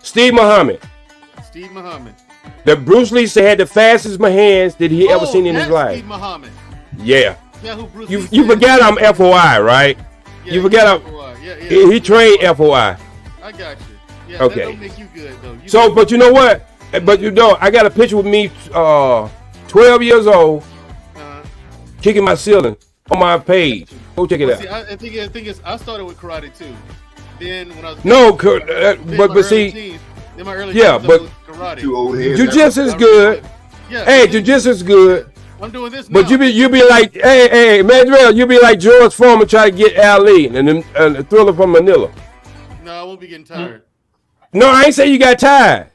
Steve Muhammad. Steve Muhammad. That Bruce Lee said had the fastest hands that he ever seen in his life. Steve Muhammad. Yeah. Yeah, who Bruce You forgot I'm FOI, right? Yeah, you forgot I'm. FOI. Yeah. He trained FOI. I got you. Yeah, okay. That don't make you good though. But you know what? But you know, I got a picture with me, 12 years old, kicking my ceiling on my page. Go check it out. See, I think I started with karate too. Then when I was but see, teens, in my early yeah, but jiu-jitsu is good. Yeah, hey, jiu-jitsu is good. I'm doing this now. But you be like, hey, Mandrell, you be like George Foreman trying to get Ali and the Thriller from Manila. No, I won't be getting tired. No, I ain't say you got tired.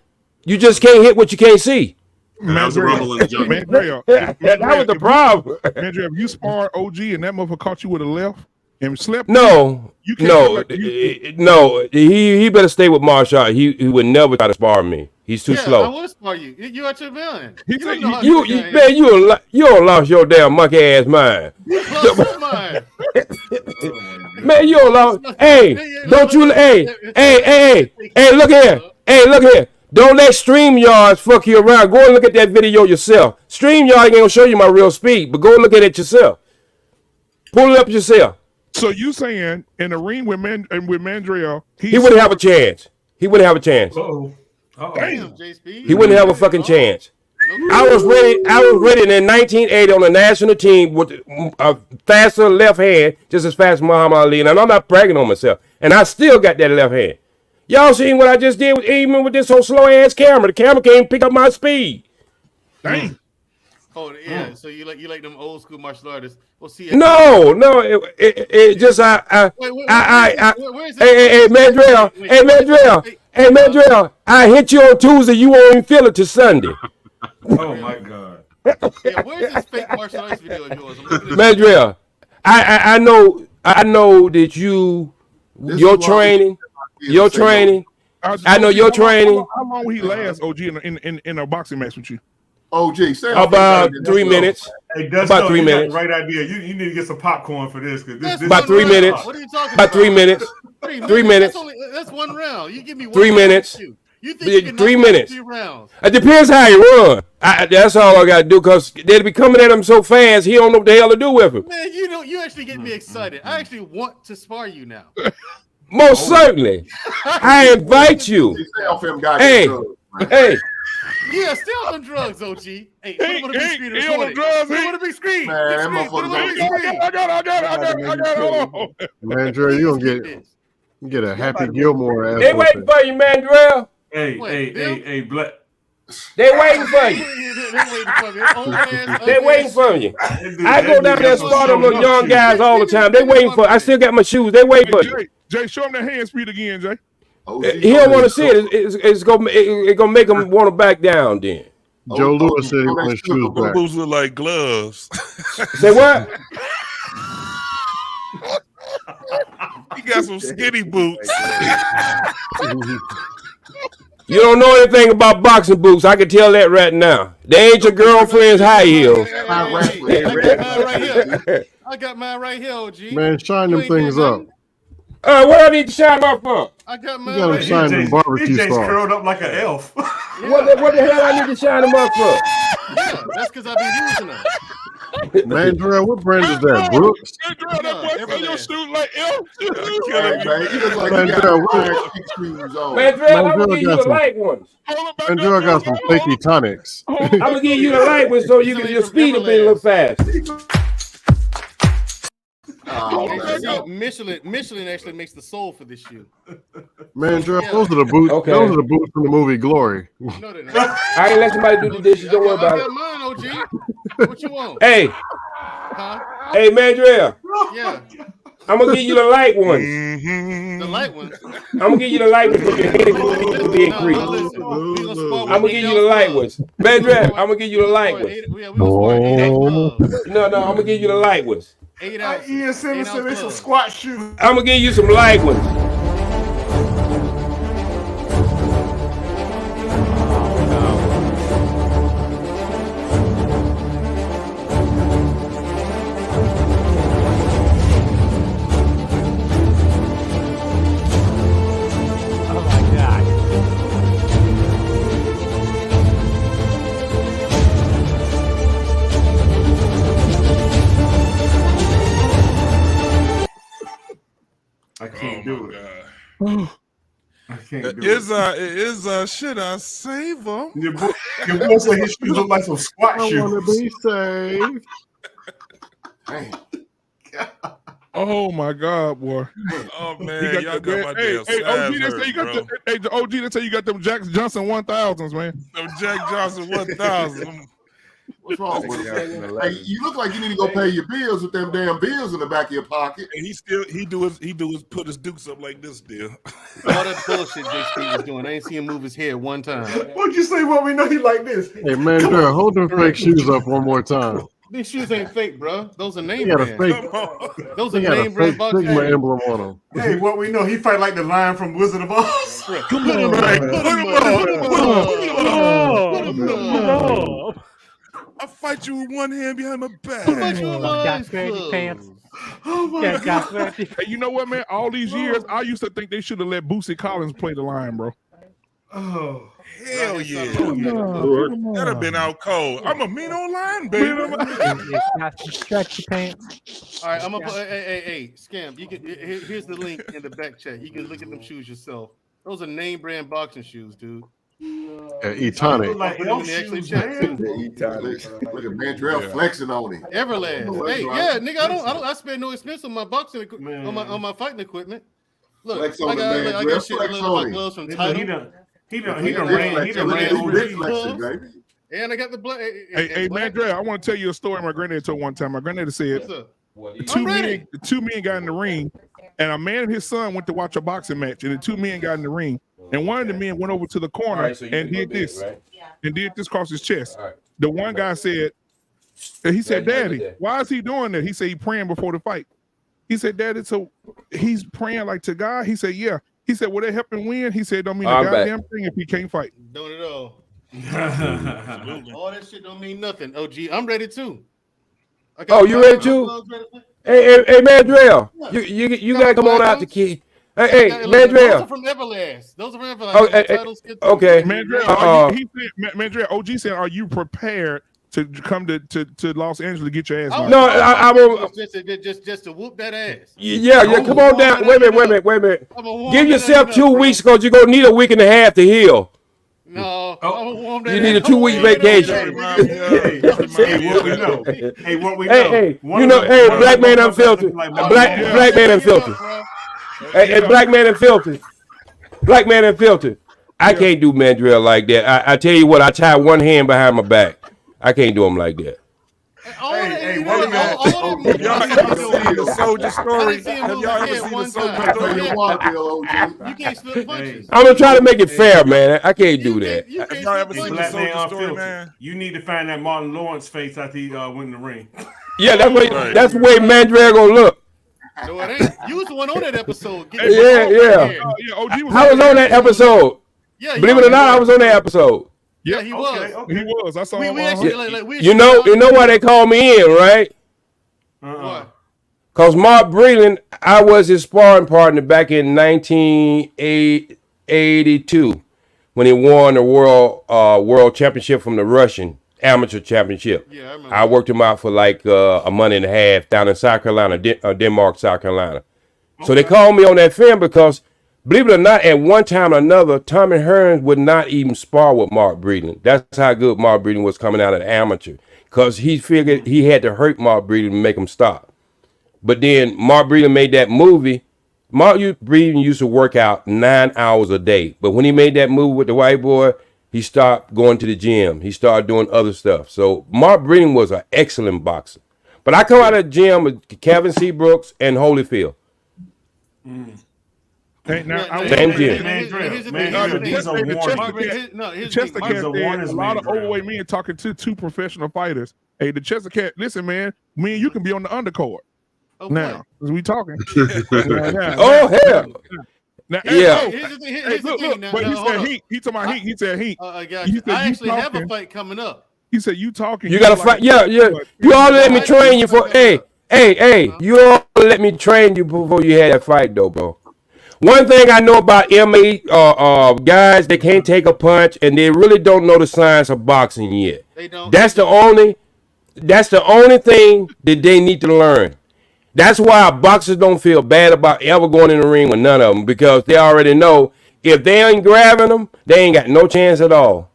You just can't hit what you can't see. That was a rumble in the jungle. That was the problem. Mandrell, if you sparred OG and that motherfucker caught you with a left and slept, no. He better stay with martial art. He would never try to spar me. He's too slow. I will spar you. You out your man. You don't lost your damn monkey ass mind. Man, you don't lost. Hey, don't you? Hey, look here. Hey, look here. Don't let StreamYards fuck you around. Go and look at that video yourself. StreamYard ain't gonna show you my real speed, but go and look at it yourself. Pull it up yourself. So you saying in the ring with Mandrell, he wouldn't have a chance. He wouldn't have a chance. Damn, he wouldn't have a fucking chance. I was ready in 1980 on the national team with a faster left hand, just as fast as Muhammad Ali. And I'm not bragging on myself. And I still got that left hand. Y'all seen what I just did even with this whole slow ass camera? The camera can't pick up my speed. Dang. Oh yeah, so you like them old school martial artists? Well, see, No, it just hey, Mandrell, I hit you on Tuesday, you won't even feel it till Sunday. Oh my God. Yeah, where's this fake martial arts video of yours? Mandrell, I know that your training. I know your training. How long will he last, OG, in a boxing match with you? OG, say about 3 minutes. Hey, about 3 minutes. Right idea. You need to get some popcorn for this. This about 3 minutes. What are you talking about 3 minutes. 3 minutes. That's one round. You give me 3 minutes. You think you can 3 minutes. 3 rounds? It depends how you run. That's all I gotta do, because they'll be coming at him so fast. He don't know what the hell to do with him. Man, you actually get me excited. I actually want to spar you now. Most certainly. I invite you. Hey. Yeah, steal some drugs, OG. Hey, put him on the big screen. He on the drugs. Put him on the big screen. Man, that motherfucker. I got it. Mandrell, you gonna get a Happy Gilmore ass. They waiting for you, Mandrell. Hey, Black. They waiting for you. They waiting for you. I go down there and spot them little young guys all the time. They waiting for. I still got my shoes. They waiting for you. Jay, show him the hand speed again, Jay. He don't want to see it. It's gonna make him want to back down. Then Joe Lewis said he wants his shoes back. Boots look like gloves. Say what? He got some skinny boots. You don't know anything about boxing boots. I can tell that right now. They ain't your girlfriend's high heels. I got mine right here, OG. Man, shine them things up. What I need to shine them up for? I got mine. You gotta shine them barbecue DJ's sauce. curled up like an elf. What the hell I need to shine them up for? Yeah, that's because I've been using them. Mandrell, what brand is that? Brooks? Mandrell, that boy your shoes like elf. You look like you got Mandrell, I'm gonna give you the light ones. Mandrell got some flaky tonics. I'm gonna give you the light ones so your speed will be a little fast. Michelin actually makes the sole for this shoe. Mandrell, those are the boots. Okay. Those are the boots from the movie Glory. No, they're not. I ain't let somebody do the dishes. Don't worry about I it. got mine, OG. What you want? Hey, hey, Mandrell. Yeah. I'm gonna give you the light ones. The light ones. I'm gonna give you the light ones so your head will be increased. I'm gonna give you the light ones. Mandrell, I'm gonna give you the light ones. No, I'm gonna give you the light ones. 8 ounces. Ian Simmons said it's some squat shoes. I'm gonna give you some light ones. I can't do it. I can't do it. Should I save them? Your boy said his shoes look like some squat shoes. I want to be saved. Oh my God, boy! Oh man, y'all got my damn hey, OG, they say you got bro. the OG. They say you got them Jack Johnson 1000s, man. Them Jack Johnson 1000. What's wrong with you? Hey, you look like you need to go pay your bills with them damn bills in the back of your pocket. And he put his dukes up like this still. All that bullshit JC was doing. I ain't seen him move his head one time. What'd you say? What we know he like this? Hey, Mandrell, hold them fake shoes up one more time. These shoes ain't fake, bro. Those are name He got brand. a fake. Those He are got a name brand fake boxing. Sigma emblem on them. Hey, what we know, he fight like the lion from Wizard of Oz. Come on, I fight you with one hand behind my back. Got sweaty pants. Got sweaty. Hey, you know what, man? All these years, I used to think they should have let Boosie Collins play the line, bro. Oh, hell yeah. That'd have been out cold. I'm a mean old line, baby. Got some stretchy pants. All right, I'm gonna put. Hey, Scam. You can. Here's the link in the back chat. You can look at them shoes yourself. Those are name brand boxing shoes, dude. E-tonic. like elf shoes, man. Look at Mandrell flexing on him. Everlast. Hey, yeah, nigga. I spend no expense on my boxing equipment, on my fighting equipment. Look, Flex I on got him, shit Flex like on my him. gloves from He Tidal. done ran OG. Flexing, baby. And I got the black. Hey, Mandrell, I want to tell you a story my granddad told one time. My granddad said two men got in the ring, and a man and his son went to watch a boxing match, and the two men got in the ring, and one of the men went over to the corner and did this, and did this across his chest. The one guy said, he said, "Daddy, why is he doing that?" He said, "He praying before the fight." He said, "Daddy, so he's praying like to God?" He said, "Yeah." He said, "Will that help him win?" He said, "Don't mean a goddamn thing if he can't fight." Don't at all. All that shit don't mean nothing. OG, I'm ready too. Oh, you ready too? Hey, Mandrell, you gotta come on out to key. Hey, Mandrell. Those are from Everlast. Okay. Mandrell, OG said, "Are you prepared to come to Los Angeles to get your ass knocked?" No, I will. Just to whoop that ass. Yeah. Come on down. Wait a minute. Give yourself 2 weeks because you're gonna need a week and a half to heal. No, you need a 2-week vacation. Hey, what we know. Hey, Black Man Unfiltered. Black Man Unfiltered. Hey, Black Man Unfiltered. Black Man Unfiltered. I can't do Mandrell like that. I tell you what, I tie one hand behind my back. I can't do him like that. Hey, what we know? Have y'all ever seen the soldier story? Have y'all ever seen the soldier story? You can't slip punches. I'm gonna try to make it fair, man. I can't do that. Have y'all ever seen the Black Man soldier story, Unfiltered. man? You need to find that Martin Lawrence face after he went in the ring. Yeah, that's the way Mandrell gonna look. No, it ain't. You was the one on that episode. Yeah. I was on that episode. Yeah, believe it or not, I was on that episode. Yeah, he was. Okay. He was. I saw him. You know why they called me in, right? What? Because Mark Breland, I was his sparring partner back in 1982 when he won the world championship from the Russian amateur championship. Yeah, I remember. I worked him out for like a month and a half down in South Carolina, Denmark, South Carolina. So they called me on that film because, believe it or not, at one time or another, Tommy Hearns would not even spar with Mark Breland. That's how good Mark Breland was coming out of the amateur. Because he figured he had to hurt Mark Breland to make him stop. But then Mark Breland made that movie. Mark Breland used to work out 9 hours a day. But when he made that movie with the white boy, he stopped going to the gym. He started doing other stuff. So Mark Breland was an excellent boxer. But I come out of the gym with Kevin C. Brooks and Holyfield. Hey, now, Same gym. Chester Cat, a lot of overweight men talking to two professional fighters. Hey, the Chester Cat, listen, man, me and you can be on the undercard. Now, as we talking. Oh, hell. Now, yeah. Here's the thing. But he said heat. He talking about heat. He said heat. I actually have a fight coming up. He said you talking. You got to fight. Yeah. You all let me train you for. Hey. You all let me train you before you had that fight, though, bro. One thing I know about MMA guys, they can't take a punch, and they really don't know the science of boxing yet. They don't. That's the only thing that they need to learn. That's why boxers don't feel bad about ever going in the ring with none of them, because they already know if they ain't grabbing them, they ain't got no chance at all.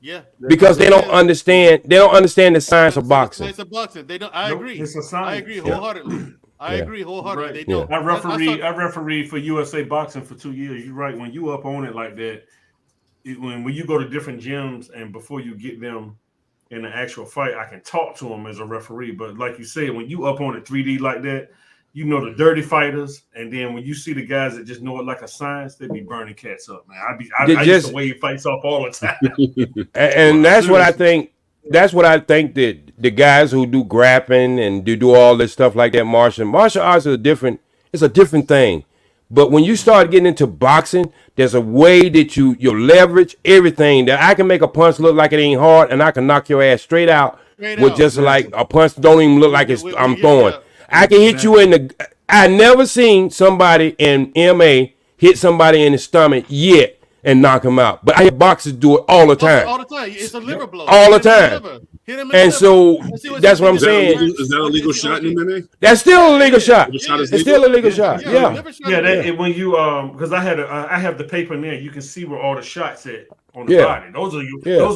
Yeah. Because they don't understand. They don't understand the science of boxing. Science of boxing. They don't. I agree. It's a science. I agree wholeheartedly. I agree wholeheartedly. They don't. I refereed for USA Boxing for 2 years. You're right. When you up on it like that, when you go to different gyms and before you get them in an actual fight, I can talk to them as a referee. But like you said, when you up on it 3D like that, you know the dirty fighters, and then when you see the guys that just know it like a science, they be burning cats up, man. I used to wave fights off all the time. and that's what I think. That's what I think that the guys who do grappling and do all this stuff like that, martial arts is a different thing. But when you start getting into boxing, there's a way that you leverage everything. That I can make a punch look like it ain't hard, and I can knock your ass straight out with just like a punch don't even look like I'm throwing. I can hit you in the. I never seen somebody in MMA hit somebody in the stomach yet and knock him out. But I hear boxers do it all the time. All the time. It's a liver blow. All the time. And so that's what I'm saying. Is that a legal shot in MMA? That's still a legal shot. It's still a legal shot. Yeah. When you because I have the paper in there. You can see where all the shots at on the body. Those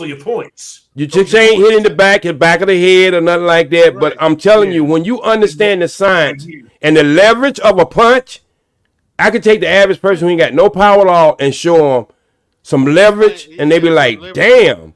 are your points. You just ain't hitting the back of the head or nothing like that. Right. But I'm telling you, when you understand the science and the leverage of a punch, I could take the average person who ain't got no power at all and show them some leverage, and they be like, "Damn,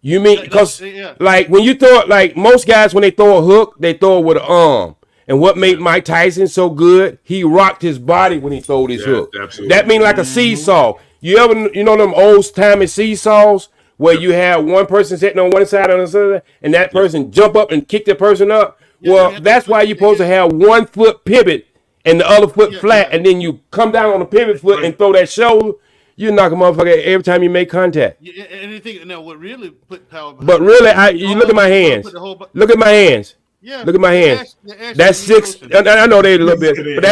You mean because like when you throw it, like most guys when they throw a hook, they throw it with an arm. And what made Mike Tyson so good? He rocked his body when he throwed his hook. Absolutely. That mean like a seesaw. You know them old timey seesaws where you have one person sitting on one side and the other, and that person jump up and kick the person up. Well, that's why you're supposed to have 1 foot pivot and the other foot flat, and then you come down on the pivot foot and throw that shoulder. You knock a motherfucker every time you make contact. Yeah, and the thing, now what really put power behind But really, you look at my hands. Look at my hands. Yeah, look at my hands. That's 6. I know they a little bit, but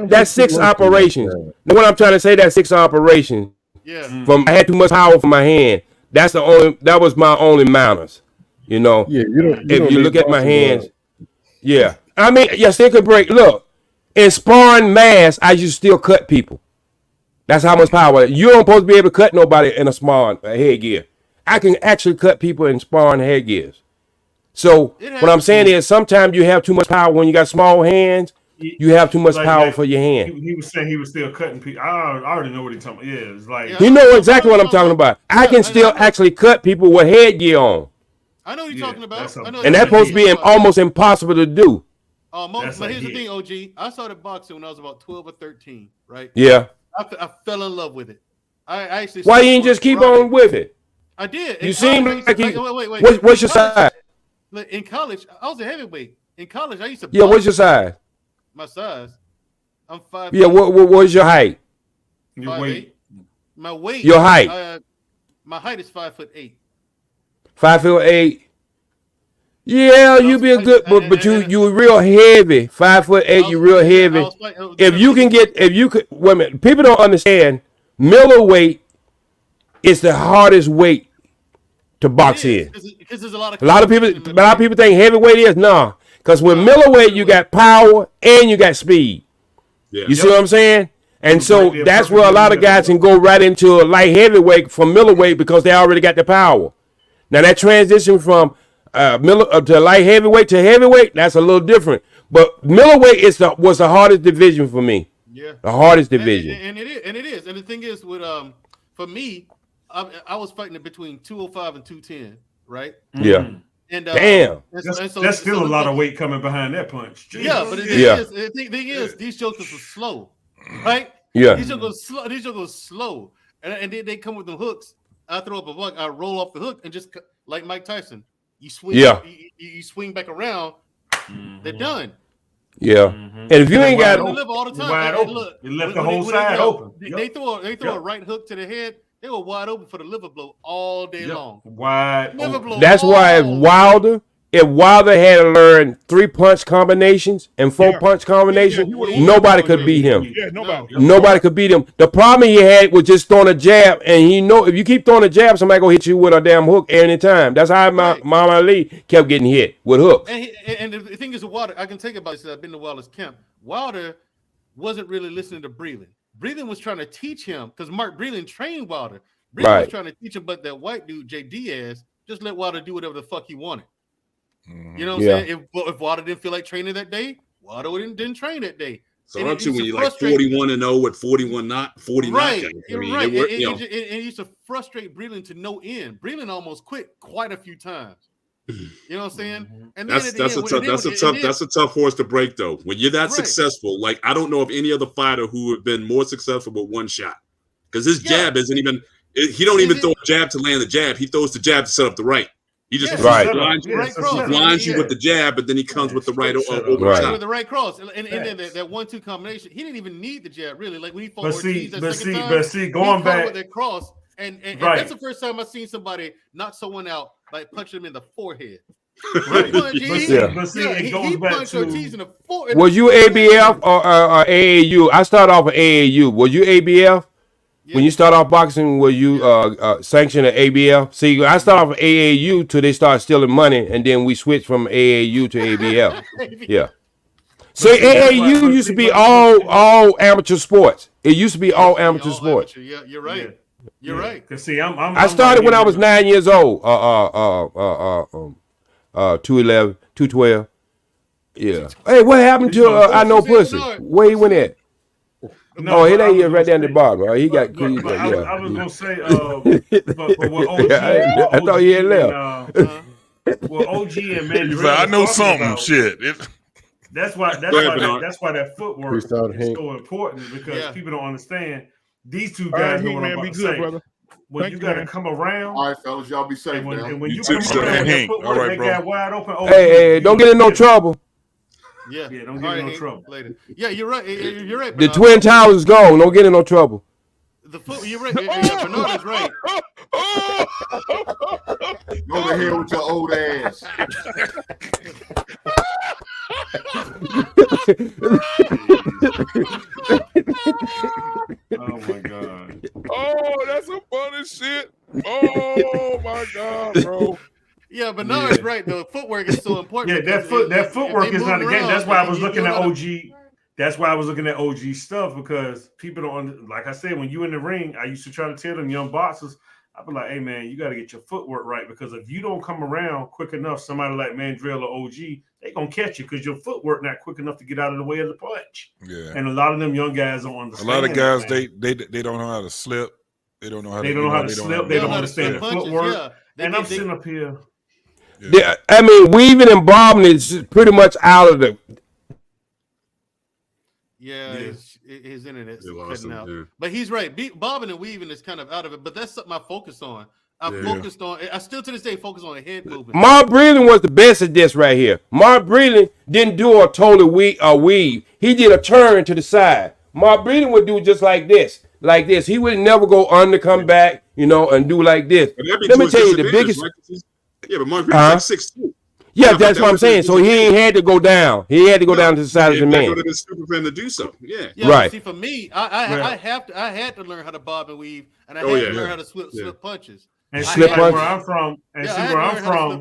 that's 6 operations. Now, what I'm trying to say, that's 6 operations. Yeah. I had too much power for my hand. That was my only manners. You know. Yeah. If you look at my hands. Yeah. I mean, yes, they could break. Look, in sparring mass, I used to still cut people. That's how much power. You don't supposed to be able to cut nobody in a sparring headgear. I can actually cut people in sparring headgears. So what I'm saying is sometimes you have too much power when you got small hands. You have too much power for your hand. He was saying he was still cutting people. I already know what he's talking about. Yeah, it's like you know exactly what I'm talking about. I can still actually cut people with headgear on. I know what you're talking about. And that's supposed to be almost impossible to do. But here's the thing, OG. I started boxing when I was about 12 or 13, right? Yeah. I fell in love with it. I actually. Why you didn't just keep on with it? I did. You seem like you. Wait. What's your size? In college, I was a heavyweight. In college, I used to. Yeah, what's your size? My size. I'm 5'8". Yeah, what's your height? Your weight. My weight. Your height. My height is 5'8". 5'8". Yeah, you be a good, but you real heavy. 5'8", you real heavy. Wait a minute. People don't understand. Middleweight is the hardest weight to box in. Because there's a lot of people think heavyweight is because with middleweight you got power and you got speed. Yeah. You see what I'm saying? And so that's where a lot of guys can go right into a light heavyweight from middleweight because they already got the power. Now that transition from to light heavyweight to heavyweight, that's a little different. But middleweight was the hardest division for me. Yeah, the hardest division. And it is. And the thing is, with for me, I was fighting between 205 and 210, right? Yeah. And damn, that's still a lot of weight coming behind that punch. Jeez. Yeah, but the thing is, these jokers are slow, right? Yeah, these jokers go slow, and then they come with the hooks. I throw up a buck, I roll off the hook, and just like Mike Tyson. You swing, you swing back around. They're done. Yeah, and if you ain't got all the time, wide open. Look, you left the whole side open. They throw a right hook to the head. They were wide open for the liver blow all day long. Wide. That's why if Wilder had to learn 3-punch combinations and 4-punch combinations, nobody could beat him. Yeah, nobody could beat him. The problem he had was just throwing a jab, and he know if you keep throwing a jab, somebody gonna hit you with a damn hook anytime. That's how Muhammad Ali kept getting hit with hooks. And the thing is, with Wilder, I can take it about this. I've been to Wilder's camp. Wilder wasn't really listening to Breland. Breland was trying to teach him because Mark Breland trained Wilder. Breland was trying to teach him, but that white dude, Jay Diaz, just let Wilder do whatever the fuck he wanted. You know what I'm saying? If Wilder didn't feel like training that day, Wilder didn't train that day. So aren't you when you're like 41-0 with 40 right, knockouts? I mean, right. It used to frustrate Breland to no end. Breland almost quit quite a few times. You know what I'm saying? And that's a tough horse to break though. When you're that successful, like I don't know of any other fighter who have been more successful with one shot. Because his jab isn't even he don't even throw a jab to land the jab. He throws the jab to set up the right. He just blinds you with the jab, but then he comes with the right over top. With the right cross. And then that 1-2 combination, he didn't even need the jab, really. Like when he fought Ortiz that second time, going back with that cross. And that's the first time I've seen somebody knock someone out by punching him in the forehead. He punched Ortiz in the forehead. Was you ABF or AAU? I started off with AAU. Was you ABF? When you start off boxing, were you sanctioned at ABF? See, I started off with AAU till they started stealing money, and then we switched from AAU to ABF. Yeah. So AAU used to be all amateur sports. It used to be all amateur sports. Yeah, you're right. You're right. Cause see, I started when I was 9 years old. 211, 212. Yeah. Hey, what happened to I Know Pussy? Where he went at? No, it ain't right down the bottom. He got. I was gonna say, but what OG, I thought he had left. Well, OG and Mandrell. Like, I know something. Shit. That's why that footwork is so important, because people don't understand. These two guys know what I'm about to say. Brother. When you got to come around. All right, fellas, y'all be safe. And when you come around with that footwork, they got wide open. Hey, don't get in no trouble. Yeah, don't get in no trouble. Later. Yeah, you're right. You're right. The Twin Towers is gone. Don't get in no trouble. You're right. Bernard is right. Go over here with your old ass. Oh my god. Oh, that's some funny shit. Oh my god, bro. Yeah, Bernard's right though. Footwork is so important. Yeah, that footwork is not the game. That's why I was looking at OG. That's why I was looking at OG stuff, because people don't, like I said, when you in the ring, I used to try to tell them young boxers, I'd be like, hey man, you got to get your footwork right, because if you don't come around quick enough, somebody like Mandrell or OG, they gonna catch you because your footwork not quick enough to get out of the way of the punch. Yeah. And a lot of them young guys don't understand. A lot of guys they don't know how to slip. They don't know how to slip. They don't understand the footwork. And I'm sitting up here. Yeah. I mean, weaving and bobbing is pretty much out of the. Yeah, his internet's cutting out. Yeah. But he's right. Bobbing and weaving is kind of out of it, but that's something I focus on. I still to this day focus on the head movement. Mark Breland was the best at this right here. Mark Breland didn't do a total weave. He did a turn to the side. Mark Breland would do just like this. Like this. He would never go under, come back, and do like this. Let me tell you the biggest. Yeah, but Mark Breland's like 6'2". Yeah, that's what I'm saying. So he ain't had to go down. He had to go down to the side of the man. That would have been stupid for him to do so. Yeah. Right. See, for me, I had to learn how to bob and weave, and I had to learn how to slip punches. And see where I'm from.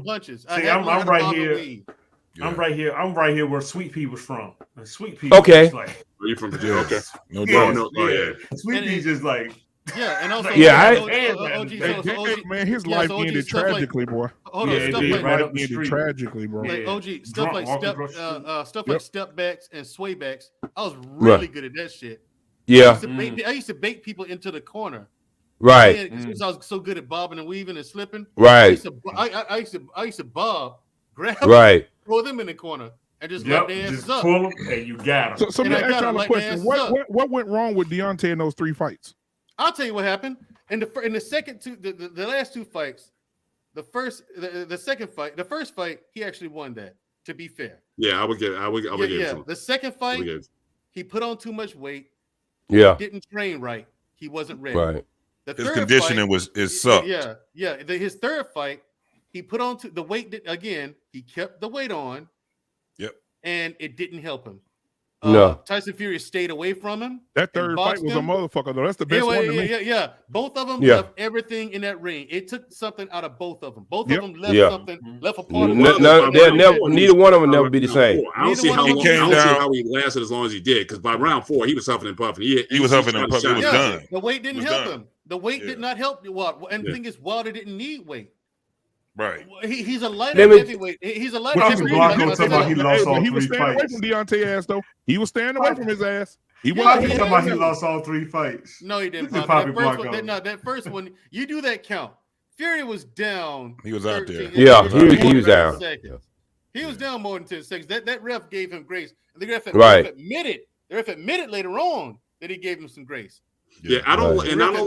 Punches. See, I'm right here. Yeah. I'm right here where Sweet Pea was from. And Sweet Pea. Okay. Where you from? Yeah. Okay. No doubt. Sweet Pea's just like. Yeah, and also man, his life ended tragically, boy. Hold on, stuff like right up the street. Tragically, bro. Like OG, stuff like step backs and sway backs. I was really good at that shit. Yeah, I used to bait people into the corner. Right. Since I was so good at bobbing and weaving and slipping. Right. I used to bob, grab, throw them in the corner. And just let their ass up. Pull them and you got them. So let me ask y'all a question. What went wrong with Deontay in those 3 fights? I'll tell you what happened. In the second two, the last 2 fights, the second fight, the first fight, he actually won that. To be fair. Yeah, I would give it. The second fight, he put on too much weight. Yeah. He didn't train right. He wasn't ready. Right. His conditioning sucked. Yeah. His third fight, he put on the weight again. He kept the weight on. Yep. And it didn't help him. No. Tyson Fury stayed away from him. That third fight was a motherfucker, though. That's the best one to me. Yeah. Both of them left everything in that ring. It took something out of both of them. Both of them left something, left a part of neither one of them never be the same. I don't see how he lasted as long as he did, because by round 4, he was huffing and puffing. He was huffing and puffing. He was done. The weight didn't help him. The weight did not help Wilder. And the thing is, Wilder didn't need weight. Right. He's a lighter heavyweight. He's a lighter heavyweight. He was staying away from Deontay ass, though. He was staying away from his ass. He lost all 3 fights. No, he didn't. That first one, you do that count. Fury was down. He was out there. Yeah, he was down. He was down more than 10 seconds. That ref gave him grace. The ref admitted later on that he gave him some grace. Yeah, I don't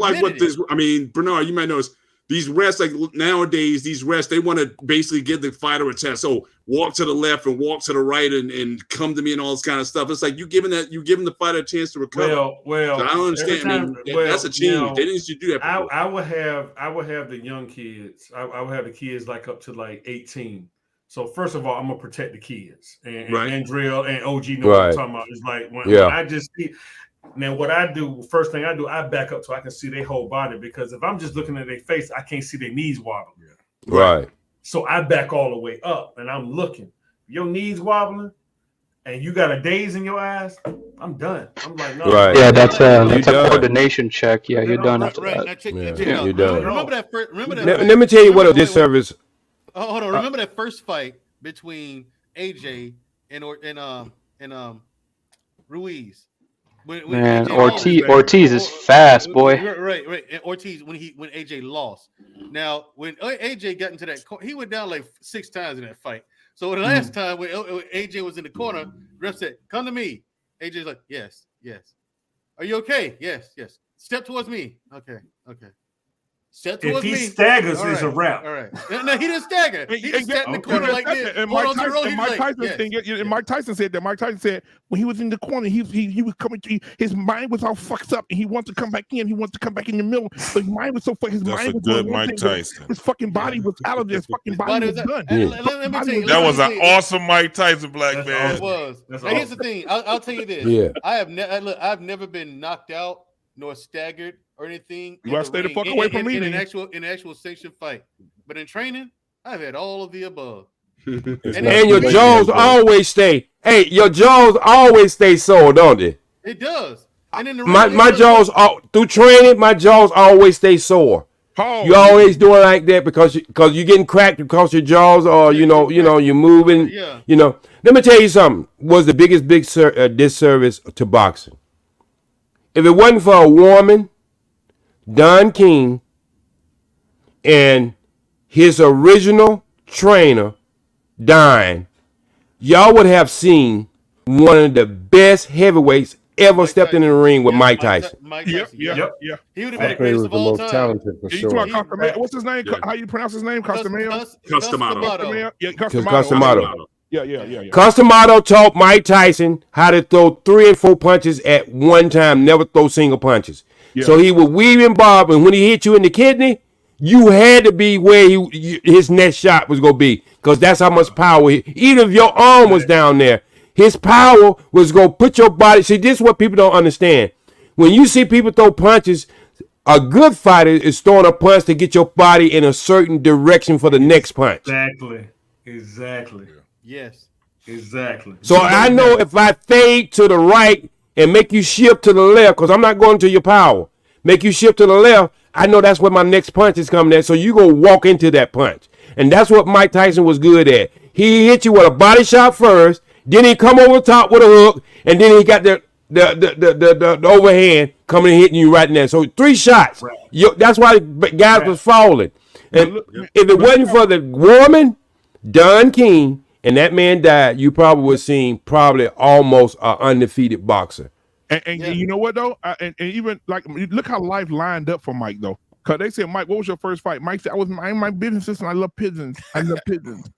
like what this. I mean, Bernard, you might notice. These refs, like nowadays, they want to basically give the fighter a test. So walk to the left and walk to the right and come to me and all this kind of stuff. It's like you giving the fighter a chance to recover. Well, so I don't understand. That's a change. They didn't used to do that before. I would have the young kids. I would have the kids like up to like 18. So first of all, I'm gonna protect the kids. And Mandrell and OG know what I'm talking about. It's like when I just see. Now, what I do, first thing I do, I back up so I can see their whole body, because if I'm just looking at their face, I can't see their knees wobbling. Right. So I back all the way up and I'm looking. Your knees wobbling and you got a daze in your eyes, I'm done. I'm like, no. Right. Yeah, that's a coordination check. Yeah, you're done after that. You're done. Remember that first, let me tell you what a disservice. Hold on. Remember that first fight between AJ and Ruiz? Man, Ortiz is fast, boy. Right. And Ortiz when AJ lost. Now when AJ got into that, he went down like 6 times in that fight. So the last time when AJ was in the corner, ref said, "Come to me." AJ's like, "Yes. Are you okay? Yes. Step towards me. Okay. Step towards me." If he staggers, All it's a wrap. All right. No, he didn't stagger. He just sat in the corner like this. And Mike Tyson said that. Mike Tyson said when he was in the corner, he was coming to his mind was all fucked up, and he wanted to come back in. He wanted to come back in the middle, but his mind was so fucked. His mind was good Mike Tyson. His fucking body was out of this. Fucking body was done. That was an awesome Mike Tyson, Black Man. It was. Now, here's the thing. I'll tell you this. Yeah. I've never been knocked out nor staggered or anything. You gotta stay the fuck away from me. In an actual sanctioned fight, but in training, I've had all of the above. And your jaws always stay. Hey, your jaws always stay sore, don't they? It does. And in the my jaws through training, my jaws always stay sore. You always doing like that because you're getting cracked because your jaws are you're moving. Yeah. Let me tell you something. Was the biggest disservice to boxing? If it wasn't for a woman, Don King, and his original trainer dying, y'all would have seen one of the best heavyweights ever stepped in the ring with Mike Tyson. Yeah. He would have been the greatest of all time. Talented for sure. What's his name? How you pronounce his name? Custamato. Yeah. Custamato taught Mike Tyson how to throw 3 and 4 punches at one time, never throw single punches. Yeah. So he would weave and bob, and when he hit you in the kidney, you had to be where his next shot was going to be, because that's how much power. Even if your arm was down there, his power was going to put your body. See, this is what people don't understand. When you see people throw punches, a good fighter is throwing a punch to get your body in a certain direction for the next punch. Exactly. Yes. Exactly. So I know if I fade to the right and make you shift to the left, because I'm not going to your power, make you shift to the left, I know that's where my next punch is coming at. So you go walk into that punch. And that's what Mike Tyson was good at. He hit you with a body shot first, then he come over the top with a hook, and then he got the overhand coming and hitting you right in there. So 3 shots. Right. That's why guys was falling. And if it wasn't for the woman, Don King, and that man died, you probably would have seen almost an undefeated boxer. And you know what though? And even like, look how life lined up for Mike though. Cause they said, "Mike, what was your first fight?" Mike said, "I was my business and I love pigeons. I love pigeons."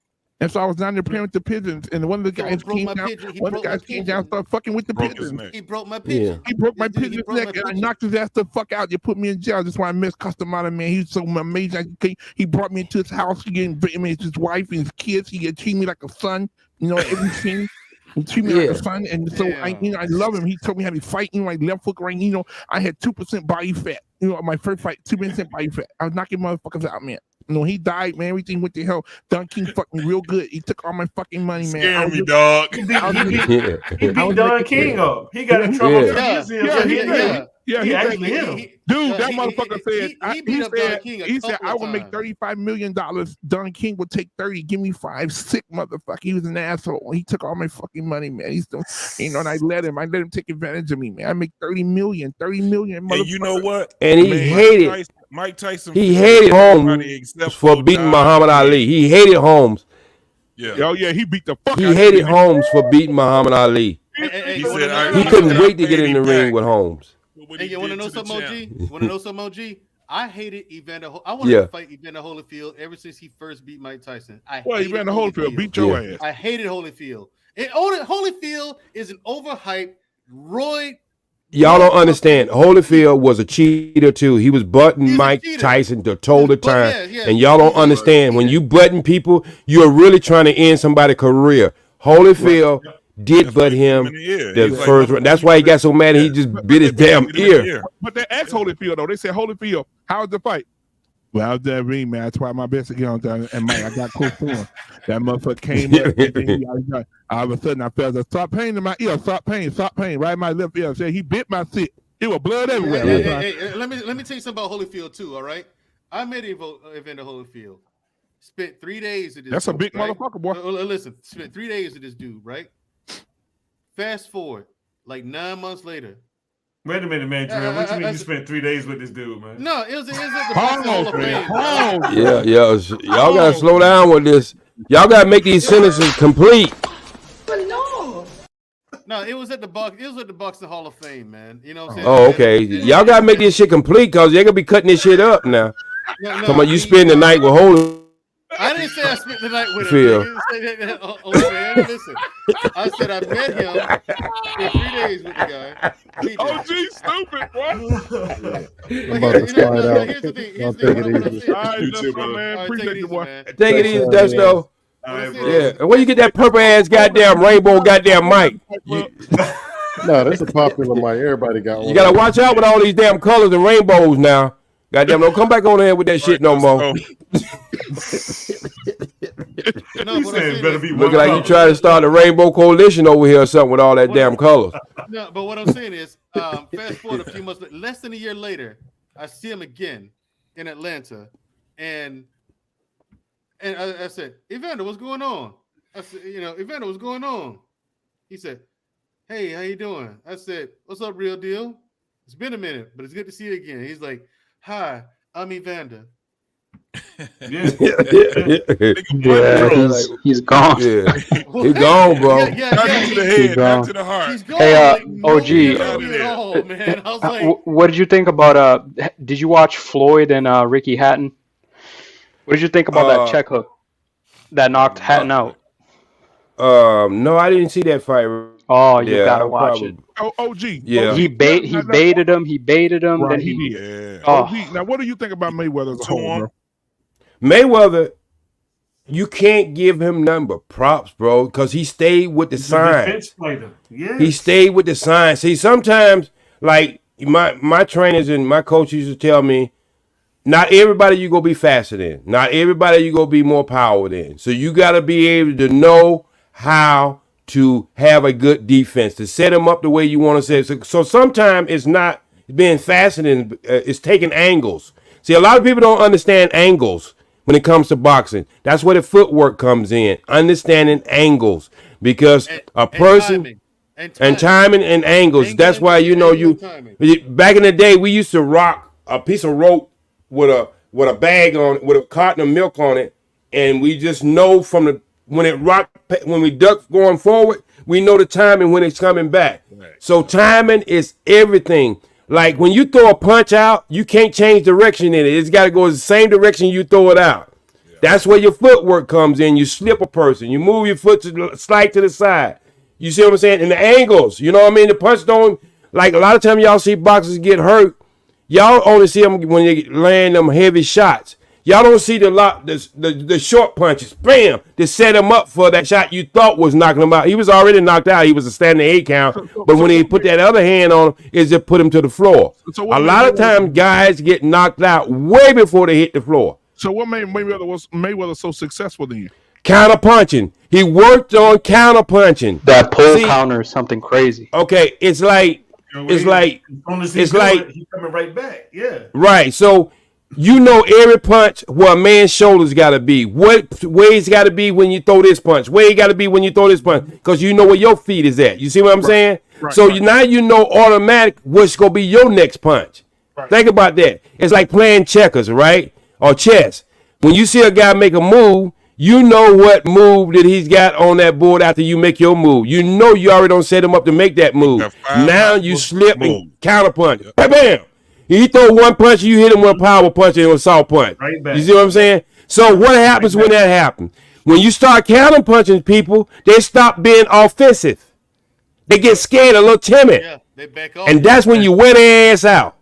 And so I was down there playing with the pigeons, and one of the guys came down, started fucking with the pigeons. He broke my pigeon. He broke my pigeon's neck, and I knocked his ass the fuck out. You put me in jail. That's why I miss Custamato, man. He's so amazing. He brought me into his house. His wife and his kids. He treated me like a son. Everything. He treated me like a son, and so I love him. He told me how to fight. My left hook right. I had 2% body fat. My first fight, 2% body fat. I was knocking motherfuckers out, man. He died, man. Everything went to hell. Don King fucked me real good. He took all my fucking money, man. Scare me, dog. He beat Don King up. He got in trouble. He actually hit him. Dude, that motherfucker said, he said, I will make $35 million. Don King would take 30. Give me 5. Sick motherfucker. He was an asshole. He took all my fucking money, man. He's still, and I let him take advantage of me, man. I make 30 million. And you know what? And he hated Mike Tyson. He hated Holmes for beating Muhammad Ali. He hated Holmes. Yeah. Oh yeah, he beat the fuck. He hated Holmes for beating Muhammad Ali. He said he couldn't wait to get in the ring with Holmes. Hey, you want to know something, OG? I hated Evander. I wanted to fight Evander Holyfield ever since he first beat Mike Tyson. Evander Holyfield beat your ass. I hated Holyfield. Holyfield is an overhyped roid. Y'all don't understand. Holyfield was a cheater too. He was butting Mike Tyson the total time. And y'all don't understand. When you button people, you're really trying to end somebody's career. Holyfield did butt him the first round. That's why he got so mad he just bit his damn ear. But they asked Holyfield though. They said, Holyfield, how was the fight? Well, I was that ring, man. I tried my best to get on there, and Mike, I got close to him. That motherfucker came up, and then all of a sudden I felt a stop pain in my ear, stop pain, right in my left ear. Said he bit my shit. It was blood everywhere. Hey, let me tell you something about Holyfield too. All right, I met Evander Holyfield. Spent 3 days with this. That's a big motherfucker, boy. Listen, spent 3 days with this dude, right? Fast forward, like 9 months later, Wait a minute, man, Drew. What you mean you spent 3 days with this dude, man? No, it was at the Boxing Hall of Fame. Y'all gotta slow down with this. Y'all gotta make these sentences complete. No, it was at the Boxing Hall of Fame, man. You know what I'm saying? Oh, okay. Y'all gotta make this shit complete because they're gonna be cutting this shit up now. Come on, you spend the night with Holy. I didn't say I spent the night with him. Phil. Man, listen. I said I met him in 3 days with the guy. OG stupid, bro. I'm about to slide out. Here's the thing. Y'all take it easy. All right, that's my man. Appreciate you, boy. Take it easy, Dusto. Right, Yeah. And where you get that purple ass goddamn rainbow goddamn mic? No, that's a popular mic. Everybody got one. You gotta watch out with all these damn colors and rainbows now. Goddamn, don't come back on there with that shit no more. Looking like you trying to start a rainbow coalition over here or something with all that damn colors. No, but what I'm saying is, fast forward a few months, less than a year later, I see him again in Atlanta, and I said, Evander, what's going on? I said, Evander, what's going on? He said, hey, how you doing? I said, what's up, real deal? It's been a minute, but it's good to see you again. He's like, hi, I'm Evander. Yeah, he's gone. Yeah. He's gone, bro. He's gone. He's gone. Hey, OG, Man. I was like, what did you think about? Did you watch Floyd and Ricky Hatton? What did you think about that check hook that knocked Hatton out? No, I didn't see that fight. Oh, you gotta watch it. Oh, OG. Yeah. He baited him. Right, then he did. OG. Now, what do you think about Mayweather as a whole, bro? Mayweather, you can't give him nothing but props, bro, because he stayed with the signs. Yes. He stayed with the signs. See, sometimes, like my trainers and my coaches used to tell me, not everybody you gonna be faster than. Not everybody you gonna be more power than. So you gotta be able to know how to have a good defense, to set them up the way you want to set it. So sometimes it's not being faster than, it's taking angles. See, a lot of people don't understand angles when it comes to boxing. That's where the footwork comes in, understanding angles, because a person and timing and angles. That's why back in the day we used to rock a piece of rope with a bag on, with a carton of milk on it, and we just know from when we duck going forward, we know the timing when it's coming back. Right. So timing is everything. Like when you throw a punch out, you can't change direction in it. It's got to go the same direction you throw it out. Yeah. That's where your footwork comes in. You slip a person. You move your foot slight to the side. You see what I'm saying? And the angles, you know what I mean? The punch don't, like a lot of times y'all see boxers get hurt. Y'all only see them when they land them heavy shots. Y'all don't see the short punches, bam, to set him up for that shot you thought was knocking him out. He was already knocked out. He was a standing 8 count. But when he put that other hand on him, it just put him to the floor. A lot of times guys get knocked out way before they hit the floor. So what made Mayweather so successful then? Counter punching. He worked on counter punching. That pull counter is something crazy. Okay, it's like he's coming right back. Yeah. Right. So you know every punch where a man's shoulders got to be. What way he's got to be when you throw this punch. Where he got to be when you throw this punch. Because you know where your feet is at. You see what I'm saying? Right, so now you know automatic what's going to be your next punch. Right. Think about that. It's like playing checkers, right? Or chess. When you see a guy make a move, you know what move that he's got on that board after you make your move. You know you already don't set him up to make that move. Now you slip and counter punch. Bam, bam. He throw one punch, you hit him with a power punch and a soft punch. Right back. You see what I'm saying? So what happens when that happens? When you start counter punching people, they stop being offensive. They get scared, a little timid. Yeah, they back off. And that's when you wear their ass out.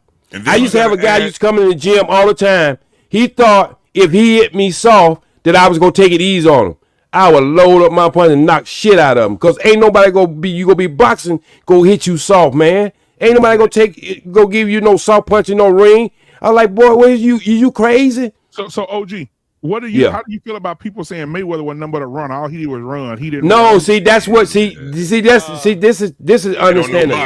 I used to have a guy used to come in the gym all the time. He thought if he hit me soft that I was going to take it easy on him. I would load up my punch and knock shit out of him. Because ain't nobody going to be boxing, go hit you soft, man. Ain't nobody go give you no soft punch in no ring. I was like, boy, what is you crazy? So OG, how do you feel about people saying Mayweather was nothing but a runner? All he did was run. He didn't. No, see, that's what. This is understanding.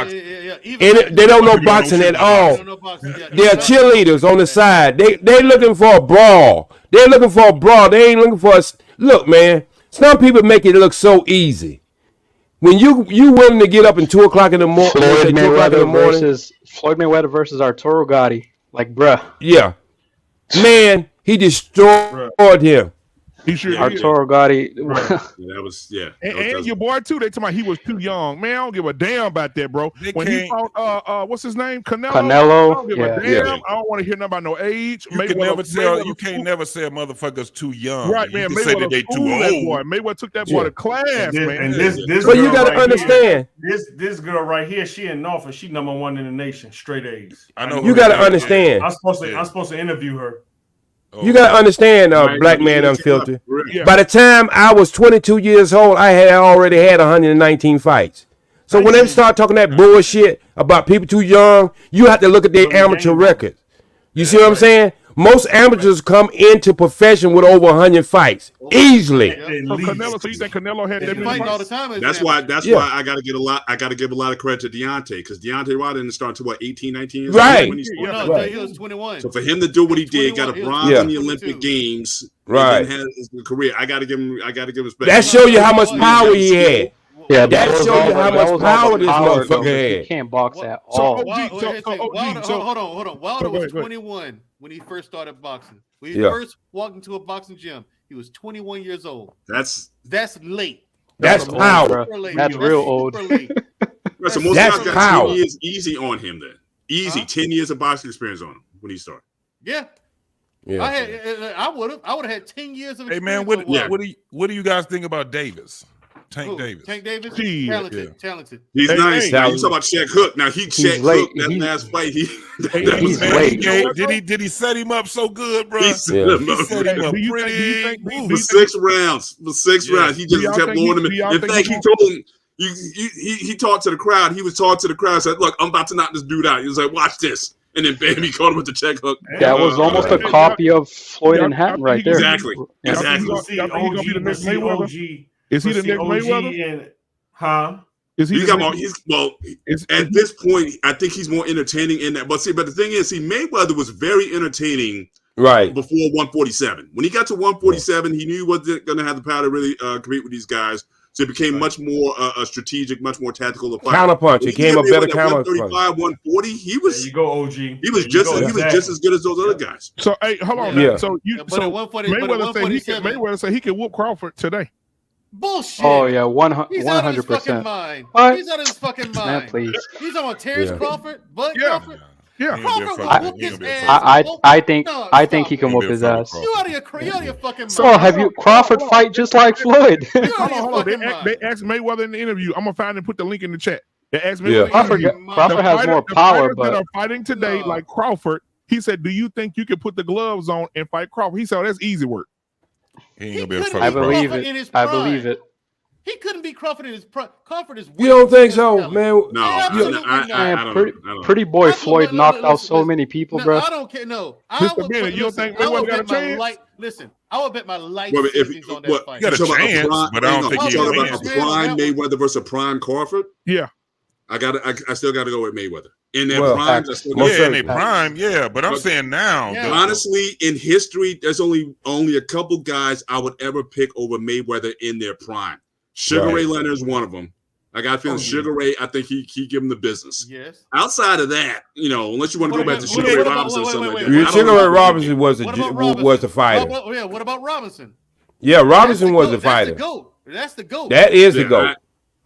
They don't know boxing at all. They're cheerleaders on the side. They looking for a brawl. They're looking for a brawl. They ain't looking for a look, man. Some people make it look so easy. When you willing to get up at 2 o'clock in the morning, Floyd Mayweather versus Arturo Gotti. Like, bruh. Yeah. Man, he destroyed him. He sure Arturo Gotti. That was And your boy too. They told me he was too young. Man, I don't give a damn about that, bro. When he fought what's his name? Canelo. I don't give a damn. I don't want to hear nothing about no age. You can never tell. You can't never say a motherfucker's too young. Right, man. You can say that they too old. Mayweather took that boy to class, man. And this but you got to understand. This girl right here, she in Norfolk. She #1 in the nation, straight A's. I know. You got to understand. I'm supposed to interview her. You got to understand, Black Man Unfiltered. By the time I was 22 years old, I had already had 119 fights. So when they start talking that bullshit about people too young, you have to look at their amateur record. You see what I'm saying? Most amateurs come into profession with over 100 fights easily. So you think Canelo had that many all the time? That's why I got to give a lot of credit to Deontay, because Deontay Wilder didn't start until 18, 19 years old when he started. He was 21. So for him to do what he did, got a bronze in the Olympic Games, right? And had his career. I got to give him respect. That show you how much power he had. Yeah, that shows you how much power this motherfucker had. He can't box at all. Hold on. Wilder was 21 when he first started boxing. When he first walked into a boxing gym, he was 21 years old. That's late. That's power. That's real old. So most guys got 10 years easy on him then. Easy, 10 years of boxing experience on him when he started. Yeah. I would have had 10 years of experience. Hey man, what do you guys think about Davis? Tank Davis. Talented. He's nice. Now you talk about Shaq Hook. Now Shaq Hook that last fight. Did he set him up so good, bro? He set him up pretty for 6 rounds. For 6 rounds, he just kept blowing him. In fact, he told him. He talked to the crowd. He was talking to the crowd. Said, "Look, I'm about to knock this dude out." He was like, "Watch this." And then bam, he caught him with the check hook. That was almost a copy of Floyd and Hatton right there. Exactly. Is he the next Mayweather? Is he the next Mayweather? Is he? At this point, I think he's more entertaining in that. But the thing is, Mayweather was very entertaining. Right before 147. When he got to 147, he knew he wasn't going to have the power to really compete with these guys. So it became much more strategic, much more tactical. Counterpunch. It became a better counterpunch. 135, 140. He was. There you go, OG. He was just as good as those other guys. So hey, hold on. Yeah. So Mayweather said he could whoop Crawford today. Bullshit. Oh yeah, 100%. He's out of his fucking mind. What? He's out of his fucking mind. Man, please. He's talking about Terrence Crawford, Bud Crawford. Yeah. Crawford will whoop his ass. I think he can whoop his ass. You out of your fucking mind. So have you Crawford fight just like Floyd? Hold on. They asked Mayweather in the interview. I'm gonna find and put the link in the chat. They asked Mayweather. Crawford has more power, but that are fighting today like Crawford. He said, "Do you think you can put the gloves on and fight Crawford?" He said, "Oh, that's easy work." I believe it. He couldn't beat Crawford in his prime. Crawford is. You don't think so, man? No, I don't. Pretty boy Floyd knocked out so many people, bro. I don't care. No, Mr. Bennett, you don't think Mayweather got a chance? Listen, I would bet my life savings on that fight. You got a chance, but I don't think he'll win. A prime Mayweather versus a prime Crawford. Yeah, I still got to go with Mayweather. In their prime, in their prime, yeah. But I'm saying now, honestly, in history, there's only a couple guys I would ever pick over Mayweather in their prime. Sugar Ray Leonard is one of them. I got a feeling Sugar Ray. I think he give him the business. Yes. Outside of that, unless you want to go back to Sugar Ray Robinson or something like that. Sugar Ray Robinson was the fighter. What about Robinson? Yeah, Robinson was the fighter. That's the GOAT. That is the GOAT.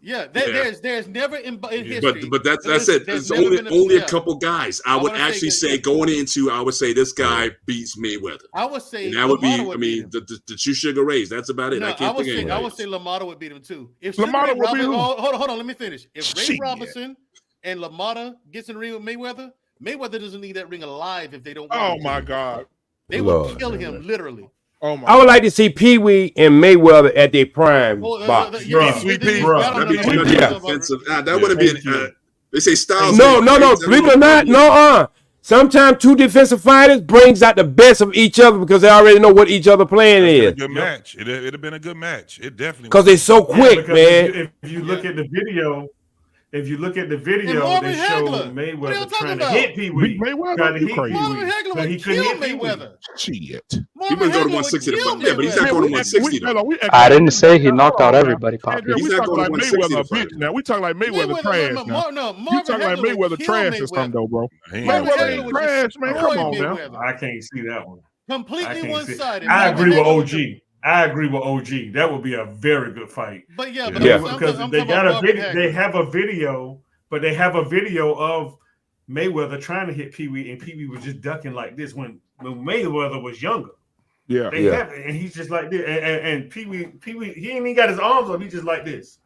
There's never in history. But that's it. There's only a couple guys I would actually say going into. I would say this guy beats Mayweather. I would say that would be. The two Sugar Rays. That's about it. No, I can't think of anything. I would say LaMotta would beat him too. If LaMotta would beat him. Hold on. Let me finish. If Ray Robinson and LaMotta gets in the ring with Mayweather, Mayweather doesn't leave that ring alive if they don't. Oh my God. They would kill him literally. Oh my! I would like to see Pee Wee and Mayweather at their prime box. Sweet Pea. That wouldn't be. They say Styles. No. Believe it or not, Sometimes two defensive fighters brings out the best of each other because they already know what each other plan is. Good match. It'd have been a good match. It definitely because they're so quick, man. If you look at the video, if you look at the video, Marvin they show Hagler. Mayweather trying to hit Pee Wee. Mayweather, you crazy. Marvin Hagler would he kill couldn't hit Mayweather. Shit. He wouldn't go to 160. Yeah, but he's not going to 160 though. I didn't say he knocked out everybody, Poppy. We He's not talking like going to Mayweather 160 a bitch now. We talking like Mayweather trash now. You talking like Mayweather trash or something though, bro? Mayweather ain't trash, man. Come on now. I can't see that one. Completely one-sided. I agree with OG. I agree with OG. That would be a very good fight. But because they got a video. They have a video, but they have a video of Mayweather trying to hit Pee Wee, and Pee Wee was just ducking like this when Mayweather was younger. Yeah, they have it, and he's just like this. And Pee Wee, he ain't even got his arms up. He's just like this.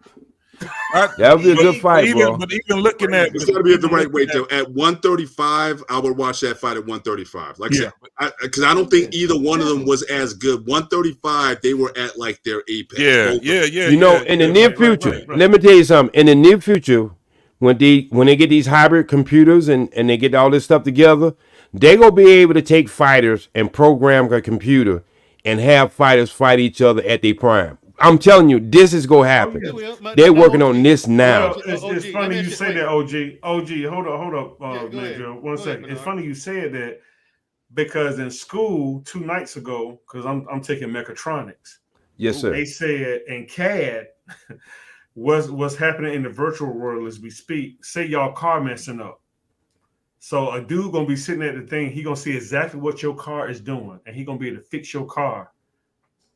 That would be a good fight, bro. But even looking at it's got to be at the right weight though. At 135, I would watch that fight at 135. Like I said, because I don't think either one of them was as good. 135, they were at like their apex. Yeah. You know, in the near future, let me tell you something. In the near future, when they get these hybrid computers and they get all this stuff together, they're gonna be able to take fighters and program a computer and have fighters fight each other at their prime. I'm telling you, this is gonna happen. They're working on this now. Well, it's funny you say that, OG. Hold up, Mandrell. 1 second. It's funny you said that because in school 2 nights ago, because I'm taking mechatronics. Yes, sir. They said in CAD, what's happening in the virtual world as we speak. Say y'all car messing up. So a dude gonna be sitting at the thing. He gonna see exactly what your car is doing, and he gonna be able to fix your car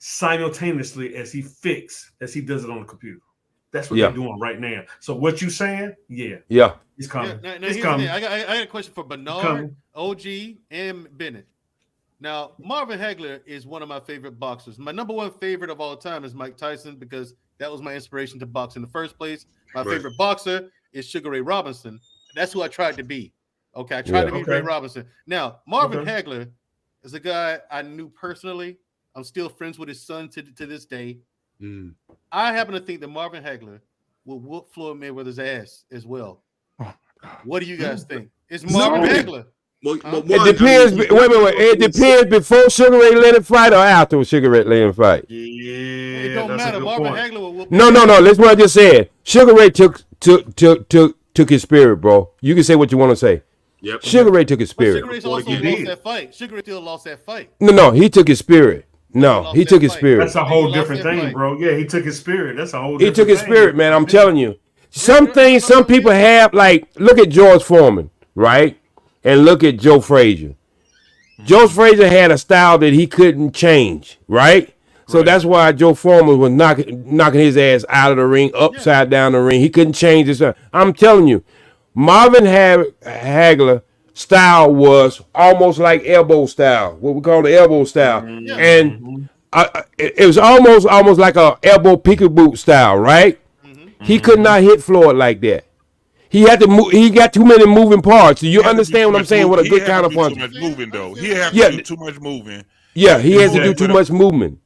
simultaneously as he does it on the computer. That's what they're doing right now. So what you saying? Yeah. It's coming. Now, it's coming. I got a question for Bernard, OG, and Bennett. Now, Marvin Hagler is one of my favorite boxers. My number one favorite of all time is Mike Tyson because that was my inspiration to box in the first place. My favorite boxer is Sugar Ray Robinson. That's who I tried to be. Okay, I tried to be Ray Robinson. Now, Marvin Hagler is a guy I knew personally. I'm still friends with his son to this day. I happen to think that Marvin Hagler will whoop Floyd Mayweather's ass as well. What do you guys think? It's Marvin Hagler. It depends. Wait. It depends before Sugar Ray Leonard fight or after Sugar Ray Leonard fight. Yeah, it don't matter. Marvin Hagler will whoop. No. That's what I just said. Sugar Ray took his spirit, bro. You can say what you want to say. Yep. Sugar Ray took his spirit. Sugar Ray also lost that fight. Sugar Ray still lost that fight. No, he took his spirit. No, he took his spirit. That's a whole different thing, bro. Yeah, he took his spirit. That's a whole different thing. He took his spirit, man. I'm telling you. Some things, some people have, like, look at George Foreman, right? And look at Joe Frazier. Joe Frazier had a style that he couldn't change, right? So that's why Joe Foreman was knocking his ass out of the ring, upside down the ring. He couldn't change his style. I'm telling you, Marvin Hagler style was almost like elbow style, what we call the elbow style, and it was almost like a elbow peekaboo style, right? He could not hit Floyd like that. He had to move. He got too many moving parts. Do you understand what I'm saying? What a good counterpunch. Too much moving though. He had to do too much moving. Yeah, he has to do too much movement.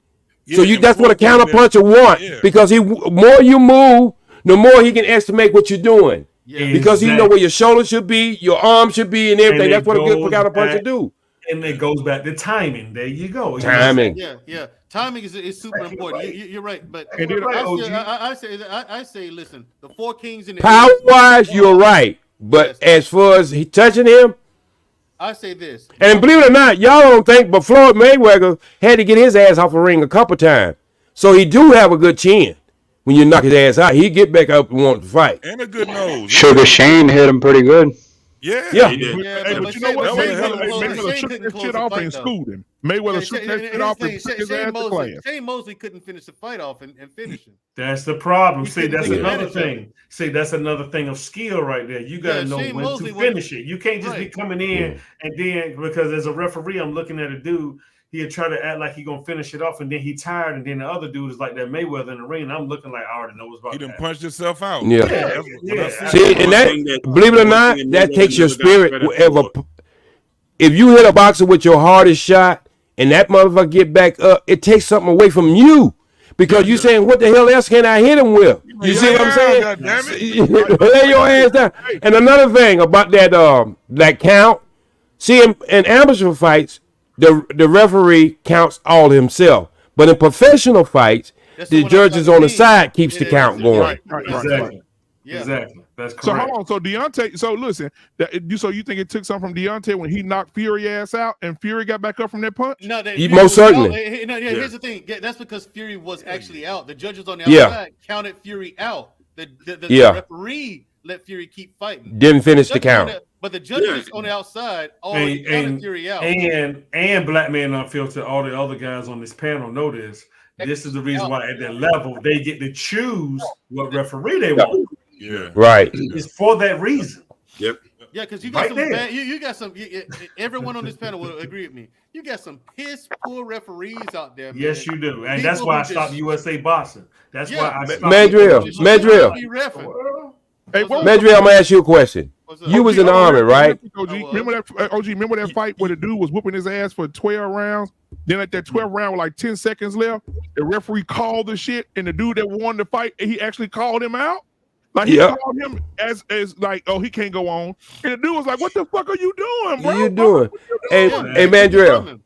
So that's what a counterpuncher want, because more you move, the more he can estimate what you're doing. Yeah, because he know where your shoulder should be, your arm should be, and everything. That's what a good counterpuncher do. And it goes back to timing. There you go. Timing. Yeah. Timing is super important. You're right. But I say, listen, the 4 kings in the power wise, you're right. But as far as he touching him, I say this. And believe it or not, y'all don't think, but Floyd Mayweather had to get his ass off the ring a couple times. So he do have a good chin. When you knock his ass out, he get back up and want to fight. And a good nose. Sugar Shane hit him pretty good. Yeah. But you know what? Mayweather shook that shit off and schooled him. Mayweather shook that shit off and took his ass to class. Shane Mosley couldn't finish the fight off and finish him. That's the problem. See, that's another thing. See, that's another thing of skill right there. You got to know when to finish it. You can't just be coming in and then, because as a referee, I'm looking at a dude, he'll try to act like he's going to finish it off, and then he tired, and then the other dude is like that Mayweather in the ring, and I'm looking like I already know what's about to happen. He done punched himself out. Yeah. See, and that, believe it or not, that takes your spirit. If you hit a boxer with your hardest shot, and that motherfucker get back up, it takes something away from you. Because you're saying, what the hell else can I hit him with? You see what I'm saying? God damn it. Lay your ass down. And another thing about that count, see, in amateur fights, the referee counts all himself. But in professional fights, the judges on the side keeps the count going. Exactly. Yeah. Exactly. That's correct. So hold on. So Deontay. So listen. So you think it took something from Deontay when he knocked Fury ass out and Fury got back up from that punch? No, most certainly. Here's the thing. That's because Fury was actually out. The judges on the outside counted Fury out. The referee let Fury keep fighting. Didn't finish the count. But the judges on the outside already counted Fury out. And Black Man Unfiltered, all the other guys on this panel know this. This is the reason why at that level they get to choose what referee they want. Yeah. Right. It's for that reason. Yep. Yeah, because you got you got some. Everyone on this panel will agree with me. You got some piss poor referees out there. Man. Yes, you do, and that's why I stopped USA Boxing. That's why I stopped. Mandrell. Hey, Mandrell, I'm gonna ask you a question. You was in the army, right? OG, remember that fight where the dude was whooping his ass for 12 rounds? Then at that 12th round with like 10 seconds left, the referee called the shit, and the dude that won the fight, he actually called him out. Like he called him as like, oh, he can't go on. And the dude was like, "What the fuck are you doing, bro? You doing?" Hey, Mandrell.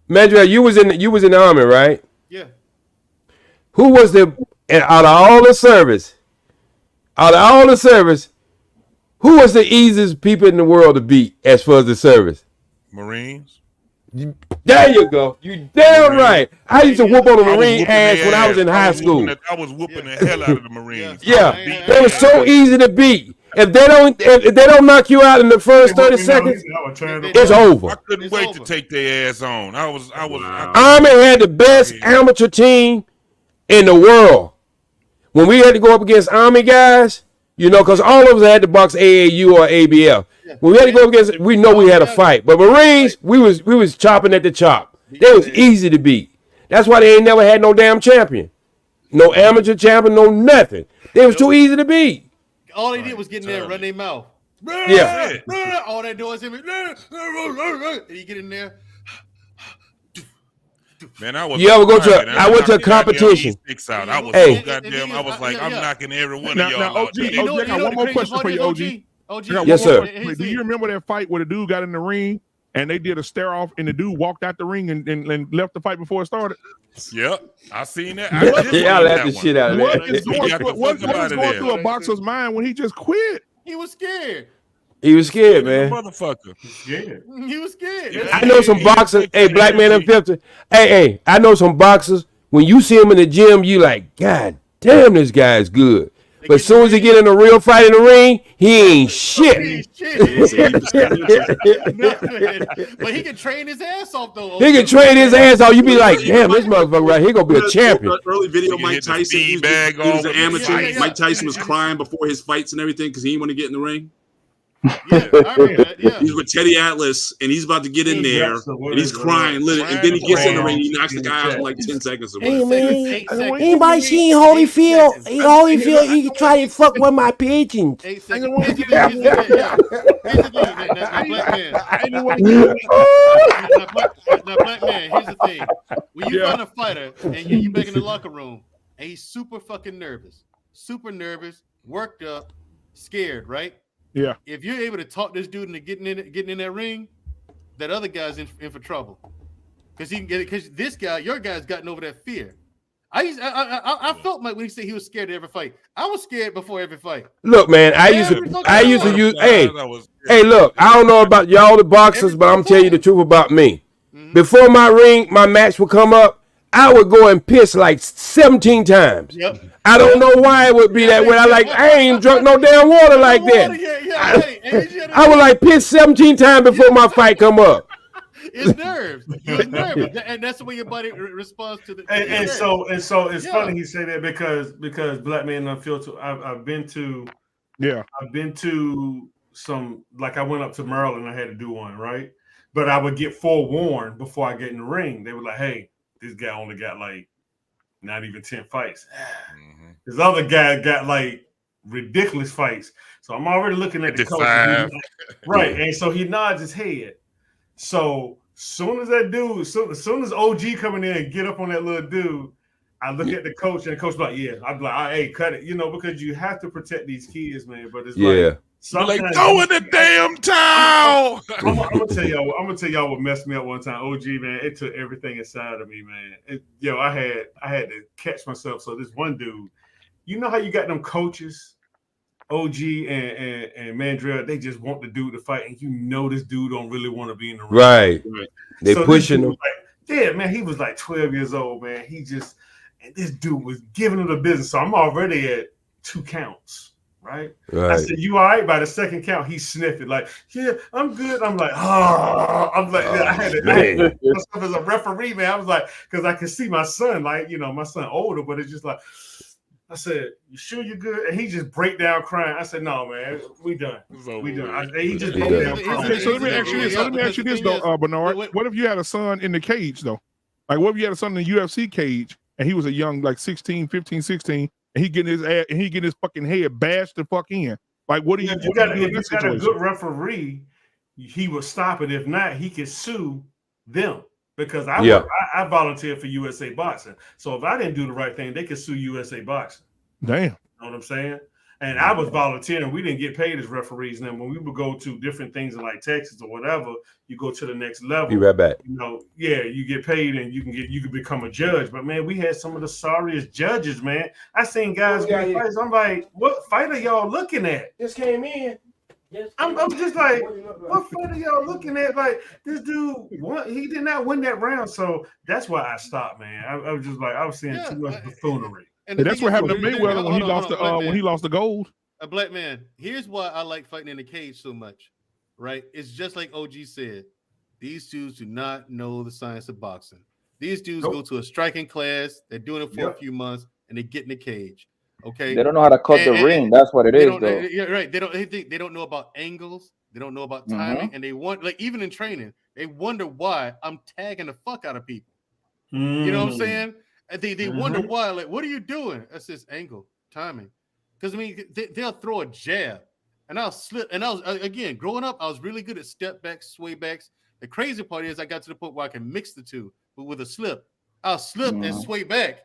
Mandrell, you was in the army, right? Yeah. Who was out of all the service? Who was the easiest people in the world to beat as far as the service? Marines. There you go. You damn right. I used to whoop on the Marine ass when I was in high school. I was whooping the hell out of the Marines. Yeah, they were so easy to beat. If they don't knock you out in the first 30 seconds, it's over. I couldn't wait to take their ass on. Army had the best amateur team in the world. When we had to go up against Army guys, because all of us had to box AAU or ABF. When we had to go up against, we know we had a fight. But Marines, we was chopping at the chop. They was easy to beat. That's why they ain't never had no damn champion, no amateur champion, no nothing. They was too easy to beat. All they did was get in there and run their mouth. Yeah. All they do is him. And you get in there. Man, I was. You ever go to? I went to a competition. I was so goddamn. I was like, I'm knocking every one of y'all out. OG, I got one more question for you, OG. Yes, sir. Do you remember that fight where the dude got in the ring and they did a stare off and the dude walked out the ring and left the fight before it started? Yep, I seen that. I laughed the shit out of that. What is going through a boxer's mind when he just quit? He was scared. He was scared, man. Motherfucker. He was scared. I know some boxers. Hey, Black Man Unfiltered. Hey, I know some boxers. When you see him in the gym, you like, God damn, this guy is good. But as soon as he get in a real fight in the ring, he ain't shit. But he can train his ass off though. He can train his ass off. You be like, damn, this motherfucker right here gonna be a champion. Early video, Mike Tyson. He was an amateur. Mike Tyson was crying before his fights and everything because he didn't want to get in the ring. Yeah, I remember that. Yeah. He's with Teddy Atlas, and he's about to get in there, and he's crying, and then he gets in the ring, and he knocks the guy out in like 10 seconds. Hey man, anybody seen Holyfield? Holyfield, he try to fuck with my pigeons. Black Man. Now, Black Man, here's the thing: when you find a fighter and you back in the locker room, and he's super fucking nervous, worked up, scared, right? Yeah. If you're able to talk this dude into getting in that ring, that other guy's in for trouble. Because this guy, your guy's gotten over that fear. I felt like when he said he was scared of every fight. I was scared before every fight. Look, man, I used to use. Hey, look, I don't know about y'all the boxers, but I'm telling you the truth about me. Before my match would come up, I would go and piss like 17 times. Yep. I don't know why it would be that way. I ain't drunk no damn water like that. I would like piss 17 times before my fight come up. It's nerves. You're nervous, and that's the way your body responds to the. And so it's funny he say that because Black Man Unfiltered. I've been to some, like I went up to Maryland. I had to do one, right? But I would get forewarned before I get in the ring. They were like, "Hey, this guy only got like not even 10 fights. This other guy got like ridiculous fights." So I'm already looking at the coach. Right. And so he nods his head. So soon as OG coming in and get up on that little dude, I look at the coach and the coach like, yeah. I'm like, hey, cut it. Because you have to protect these kids, man. But it's like sometimes throw in the damn towel. I'm gonna tell y'all what messed me up one time. OG, man, it took everything inside of me, man. I had to catch myself. So this one dude, you know how you got them coaches OG and Mandrell, they just want the dude to fight, and this dude don't really want to be in the ring. Right. They pushing him. Yeah, man, he was like 12 years old, man. And this dude was giving him the business. So I'm already at 2 counts, right? I said, "You all right?" By the second count, he sniffed it like, "Yeah, I'm good." I'm like, I had myself as a referee, man. I was like, because I could see my son, like, my son older, but it's just like, I said, "You sure you're good?" And he just break down crying. I said, "No, man, we done. We done." He just broke down crying. Okay, so let me ask you this though, Bernard. What if you had a son in the cage though? Like, what if you had a son in the UFC cage and he was a young, like 15, 16, and he getting his ass and he getting his fucking head bashed the fuck in? Like, what do you? If you got a good referee, he will stop it. If not, he can sue them. Because I volunteered for USA Boxing. So if I didn't do the right thing, they could sue USA Boxing. Damn. You know what I'm saying? And I was volunteering. We didn't get paid as referees. And then when we would go to different things in like Texas or whatever, you go to the next level. Be right back. You get paid and you can become a judge. But man, we had some of the sorriest judges, man. I seen guys get fights. I'm like, what fight are y'all looking at? Just came in. I'm just like, what fight are y'all looking at? Like, this dude he did not win that round, so that's why I stopped, man. I was just like, I was seeing too much buffoonery. And that's what happened to Mayweather when he lost the gold. A Black Man. Here's why I like fighting in the cage so much, right? It's just like OG said. These dudes do not know the science of boxing. These dudes go to a striking class. They're doing it for a few months, and they get in the cage. Okay, they don't know how to cut the ring. That's what it is, though. Yeah, right. They don't know about angles. They don't know about timing, and they want, like, even in training, they wonder why I'm tagging the fuck out of people. You know what I'm saying? And they wonder why. Like, what are you doing? That's this angle, timing. Because I mean, they'll throw a jab, and I'll slip. And I was again growing up, I was really good at step backs, sway backs. The crazy part is I got to the point where I can mix the two, but with a slip, I'll slip and sway back.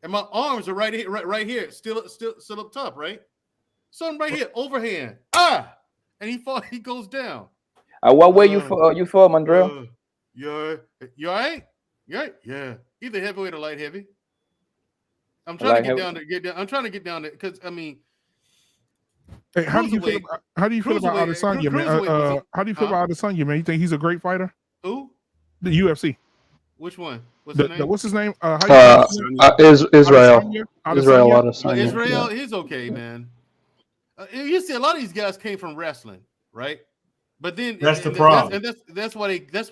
And my arms are right here, still up top, right? So I'm right here, overhand. And he goes down. What way you fall, Mandrell? You all right? You all right? Yeah. Either heavyweight or light heavy. I'm trying to get down. I'm trying to get down there because I mean, hey, how do you feel about Adesanya, man? How do you feel about Adesanya, man? You think he's a great fighter? Who? The UFC. Which one? What's his name? What's his name? Israel. Adesanya. Israel, he's okay, man. You see, a lot of these guys came from wrestling, right? But then that's the problem. That's why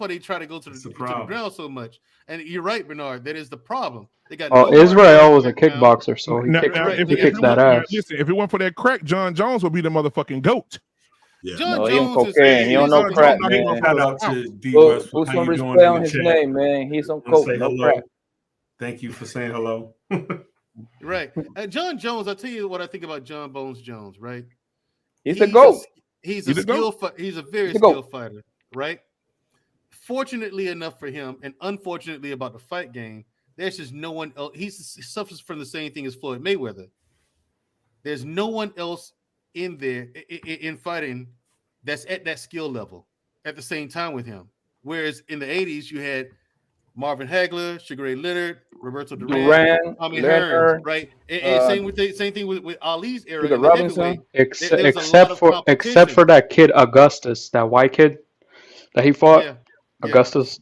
they try to go to the ground so much. And you're right, Bernard. That is the problem. They got Israel was a kickboxer, so he kicked that ass. Listen, if it weren't for that crack, John Jones would be the motherfucking GOAT. Yeah. John Jones is cocaine. He don't know crack, man. Shout out to D. Put some respect on his name, man. He's on coke, no crack. Thank you for saying hello. Right. John Jones, I'll tell you what I think about John Bones Jones, right? He's the GOAT. He's a very skilled fighter, right? Fortunately enough for him, and unfortunately about the fight game, there's just no one else. He suffers from the same thing as Floyd Mayweather. There's no one else in there in fighting that's at that skill level at the same time with him. Whereas in the 80s, you had Marvin Hagler, Sugar Ray Leonard, Roberto Duran, Tommy Hearns, right? And same thing with Ali's era. Except for that kid Augustus, that white kid that he fought. Yeah. Augustus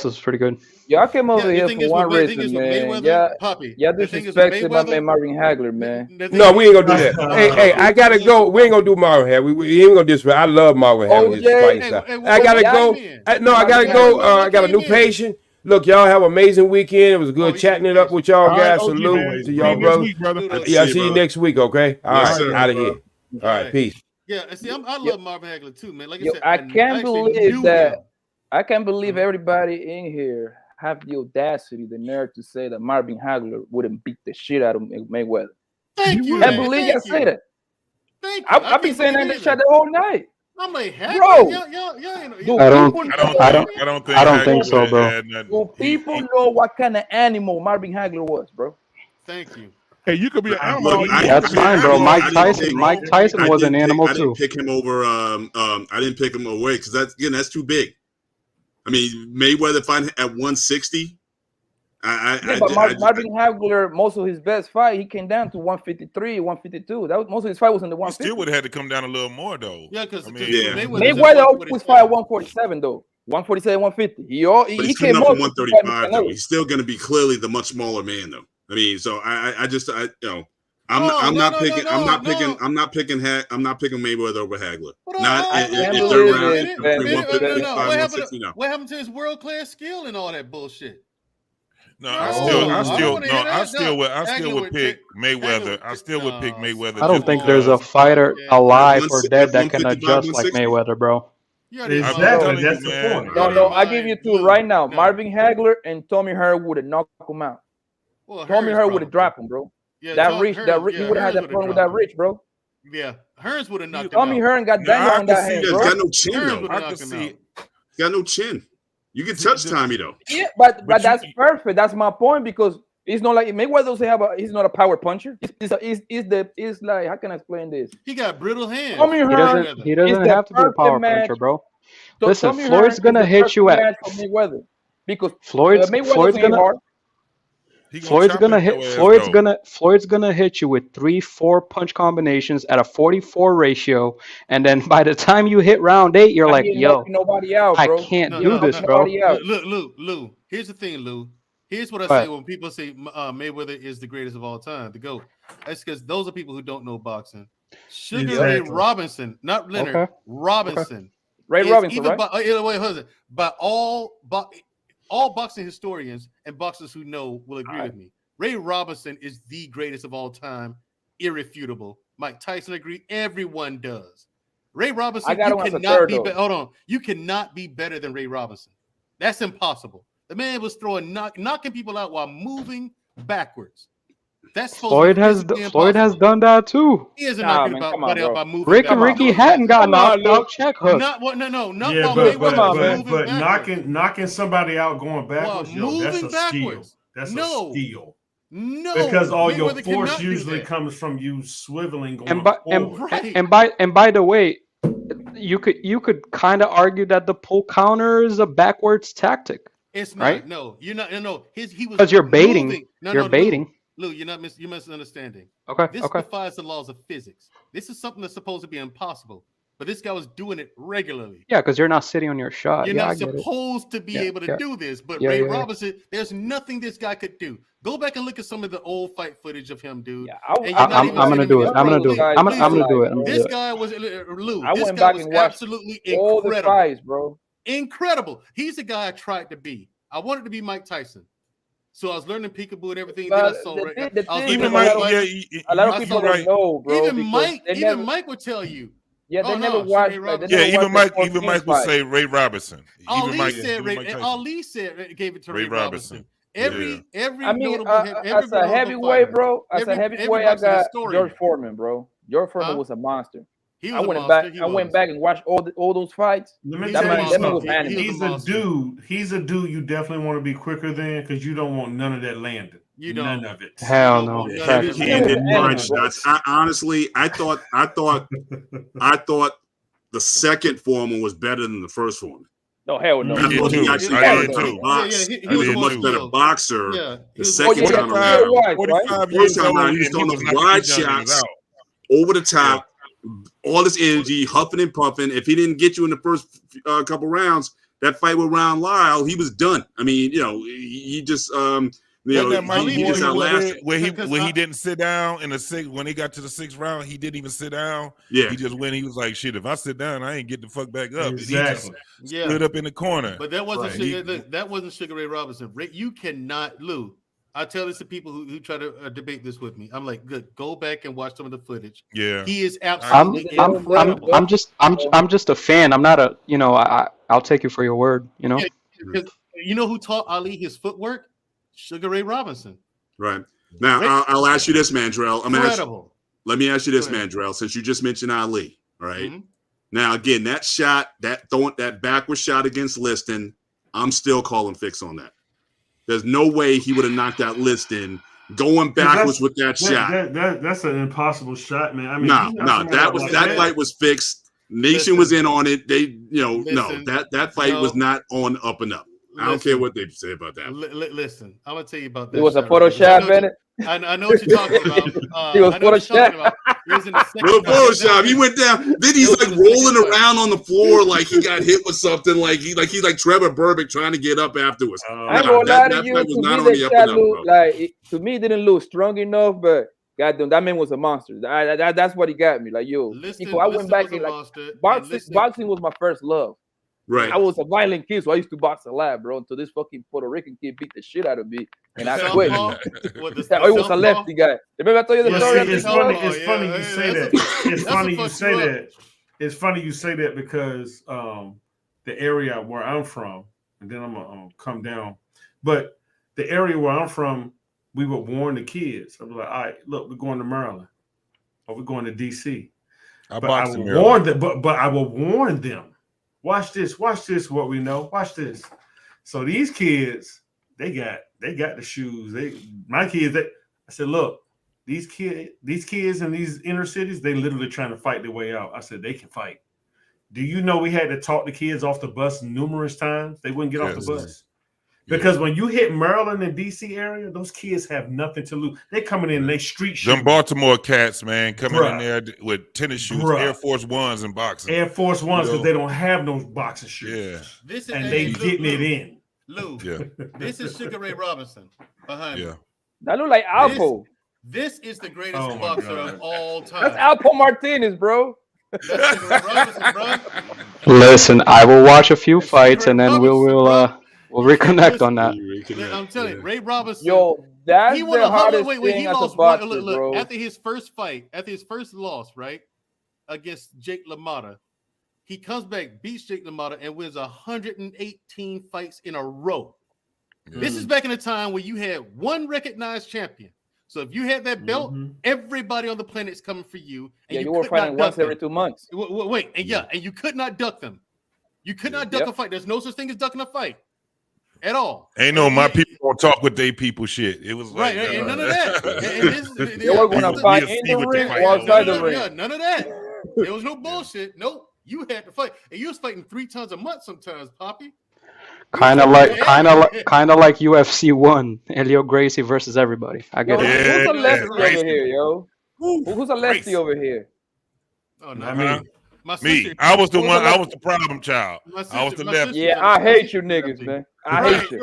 is pretty good. Yeah, I came over here for one reason, man. Yeah, disrespected my man Marvin Hagler, man. No, we ain't gonna do that. Hey, I gotta go. We ain't gonna do Marvin Hagler. We ain't gonna disrespect. I love Marvin Hagler. I gotta go. I gotta go. I got a new patient. Look, y'all have an amazing weekend. It was good chatting it up with y'all guys. Salute to y'all, brother. Yeah, I'll see you next week, okay? All right, out of here. All right, peace. Yeah, see, I love Marvin Hagler too, man. Like I said, I can't believe that. I can't believe everybody in here have the audacity, the nerve to say that Marvin Hagler wouldn't beat the shit out of Mayweather. Thank you. I believe you say that. Thank you. I've been saying that in the chat the whole night. I'm like, bro, I don't think so, bro. Do people know what kind of animal Marvin Hagler was, bro? Thank you. Hey, you could be an animal. That's fine, bro. Mike Tyson was an animal too. I didn't pick him over. I didn't pick him away because that's too big. I mean, Mayweather fighting at 160. Marvin Hagler, most of his best fight, he came down to 153, 152. That was, most of his fight was in the 150. Still would have had to come down a little more though. Yeah, because Mayweather always fight at 147 though. 147, 150. He came up 135 though. He's still going to be clearly the much smaller man though. I mean, so I'm not picking Mayweather over Hagler. What happened to his world class skill and all that bullshit? No, I still would pick Mayweather. I still would pick Mayweather. I don't think there's a fighter alive or dead that can adjust like Mayweather, bro. Exactly, that's the point. No, I give you two right now. Marvin Hagler and Tommy Hearns would have knocked him out. Tommy Hearns would have dropped him, bro. Yeah, that reach, he would have had that problem with that reach, bro. Yeah, Hearns would have knocked him Tommy out. Hearns got Daniel on that hand, bro. Got no chin though. Got no chin. You can touch Tommy though. Yeah, but that's perfect. That's my point because it's not like Mayweather doesn't have he's not a power puncher. It's like, how can I explain this? He got brittle hands. Tommy Hearns, he doesn't have to be a power puncher, bro. Listen, Floyd's gonna hit you at Mayweather because Floyd's gonna hit you with 3-4 punch combinations at a 44 ratio, and then by the time you hit round 8, you're like, yo, nobody out, bro. I can't do this, bro. Look, Lou. Here's the thing, Lou. Here's what I say when people say Mayweather is the greatest of all time, the GOAT. That's because those are people who don't know boxing. Sugar Ray Robinson, not Leonard, Robinson. Ray Robinson, right? By all boxing historians and boxers who know will agree with me. Ray Robinson is the greatest of all time, irrefutable. Mike Tyson agreed. Everyone does. Ray Robinson, you cannot be better than Ray Robinson. That's impossible. The man was knocking people out while moving backwards. That's Floyd has done that too. He isn't knocking anybody out by moving. Ricky Hatton got knocked out check hook. But knocking somebody out going backwards, that's a skill. That's a skill. No, because all your force usually comes from you swiveling going and by the way, you could kind of argue that the pull counter is a backwards tactic. It's not. Right? No, you're not. No, he was because you're baiting. You're baiting. Lou, you're misunderstanding. Okay. This defies the laws of physics. This is something that's supposed to be impossible, but this guy was doing it regularly. Yeah, because you're not sitting on your shot. You're not supposed to be able to do this, but Ray Robinson, there's nothing this guy could do. Go back and look at some of the old fight footage of him, dude. I'm gonna do it. I'm gonna do it. This guy was Lou. I This went guy back was and watched absolutely all incredible. the fights, bro. Incredible. He's the guy I tried to be. I wanted to be Mike Tyson. So I was learning peekaboo and everything. But then I saw even Mike, a lot of people don't know, bro. Even Mike would tell you. Yeah, they never watched. Even Mike would say Ray Robinson. Ali said gave it to Ray Robinson. Every as a heavyweight, bro. As a heavyweight, I got George Foreman, bro. George Foreman was a monster. I went back and watched all those fights. He's a dude you definitely want to be quicker than because you don't want none of that landing. None of it. Hell no. Honestly, I thought the second Foreman was better than the first Foreman. No, hell no. He was a much better boxer. The second time around, first time around, he was throwing those wide shots over the top. All this energy, huffing and puffing. If he didn't get you in the first couple rounds, that fight with Ron Lyle, he was done. I mean, he just he just outlasted. Where he didn't sit down in the sixth. When he got to the sixth round, he didn't even sit down. Yeah, he just went. He was like, "Shit, if I sit down, I ain't get the fuck back up." Exactly. He just stood up in the corner. But that wasn't that wasn't Sugar Ray Robinson. You cannot, Lou. I tell this to people who try to debate this with me. I'm like, good. Go back and watch some of the footage. Yeah, he is absolutely. I'm just a fan. I'm not a. I'll take you for your word. Because you know who taught Ali his footwork? Sugar Ray Robinson. Right. Now I'll ask you this, Mandrell. Let me ask you this, Mandrell. Since you just mentioned Ali, all right? Mm-hmm. Now again, that shot, that backward shot against Liston, I'm still calling fix on that. There's no way he would have knocked out Liston going backwards with that shot. That's an impossible shot, man. I mean, that fight was fixed. Nation was in on it. They, that fight was not on up and up. I don't care what they say about that. Listen, I'm gonna tell you about that. It was a Photoshop in it. I know what you're talking about. It was Photoshop. No Photoshop. He went down. Then he's like rolling around on the floor like he got hit with something. Like he's like Trevor Burbick trying to get up afterwards. I ain't gonna lie to you. To me, that shot looked like to me it didn't look strong enough, but goddamn, that man was a monster. That's what he got me. Like yo, I went back and like boxing was my first love. Right. I was a violent kid, so I used to box a lot, bro. Until this fucking Puerto Rican kid beat the shit out of me, and I quit. It was a lefty guy. Remember I told you the story? It's funny you say that. It's funny you say that. It's funny you say that because the area where I'm from, and then I'm gonna come down. But the area where I'm from, we would warn the kids. I was like, all right, look, we're going to Maryland, or we're going to DC. But I will warn them. But I will warn them. Watch this, what we know. Watch this. So these kids, they got the shoes. My kids, I said, look, these kids in these inner cities, they literally trying to fight their way out. I said, they can fight. Do you know we had to talk the kids off the bus numerous times? They wouldn't get off the bus. Because when you hit Maryland and DC area, those kids have nothing to lose. They coming in, they street shooting. Them Baltimore cats, man, coming in there with tennis shoes, Air Force Ones and boxing. Air Force Ones, because they don't have no boxing shoes. Yeah. And they getting it in. Lou, this is Sugar Ray Robinson behind me. That look like Alpo. This is the greatest boxer of all time. That's Alpo Martinez, bro. That's Sugar Ray Robinson, bro. Listen, I will watch a few fights and then we'll reconnect on that. I'm telling you, Ray Robinson. Yo, that's he won the hardest thing he as lost a boxer, look, bro. after his first fight, after his first loss, right, against Jake LaMotta, he comes back, beats Jake LaMotta, and wins 118 fights in a row. This is back in the time where you had one recognized champion. So if you had that belt, everybody on the planet is coming for you. And you were fighting once every 2 months. Wait, and you could not duck them. You could not duck a fight. There's no such thing as ducking a fight. At all. Ain't no my people don't talk with they people shit. It was like ain't none of that. They were gonna fight in the ring or outside the ring. Yeah, none of that. There was no bullshit. Nope. You had to fight. And you was fighting 3 times a month sometimes, Poppy. Kind of like UFC 1, Helio Gracie versus everybody. I get it. Who's a lefty over here, yo? Who's a lefty over here? Oh, no, me. I was the one. I was the problem child. I was the lefty. Yeah, I hate you niggas, man. I hate you.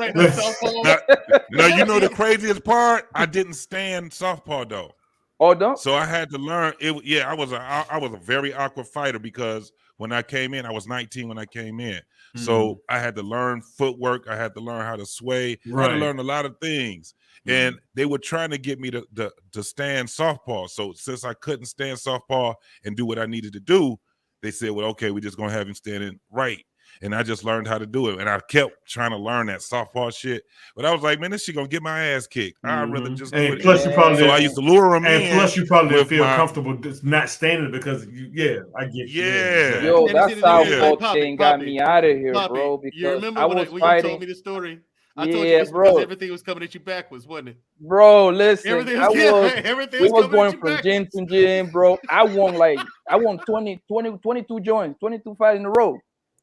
Now you know the craziest part. I didn't stand softball though. Oh, don't. So I had to learn. I was a very awkward fighter because when I came in, I was 19 when I came in. So I had to learn footwork. I had to learn how to sway. I had to learn a lot of things. And they were trying to get me to stand softball. So since I couldn't stand softball and do what I needed to do, they said, well, okay, we're just going to have him standing right. And I just learned how to do it. And I kept trying to learn that softball shit. But I was like, man, this shit going to get my ass kicked. I'd rather just do it. Plus you probably I used to lure him in. And plus you probably didn't feel comfortable just not standing because, I get you. Yeah. Yo, that softball thing got me out of here, Poppy, bro. Because you remember I was when fighting. you told me the story? I told you bro. everything was coming at you backwards, wasn't it? Bro, listen. Everything we was going from gym to gym, bro. I won 22 joints, 22 fights in a row.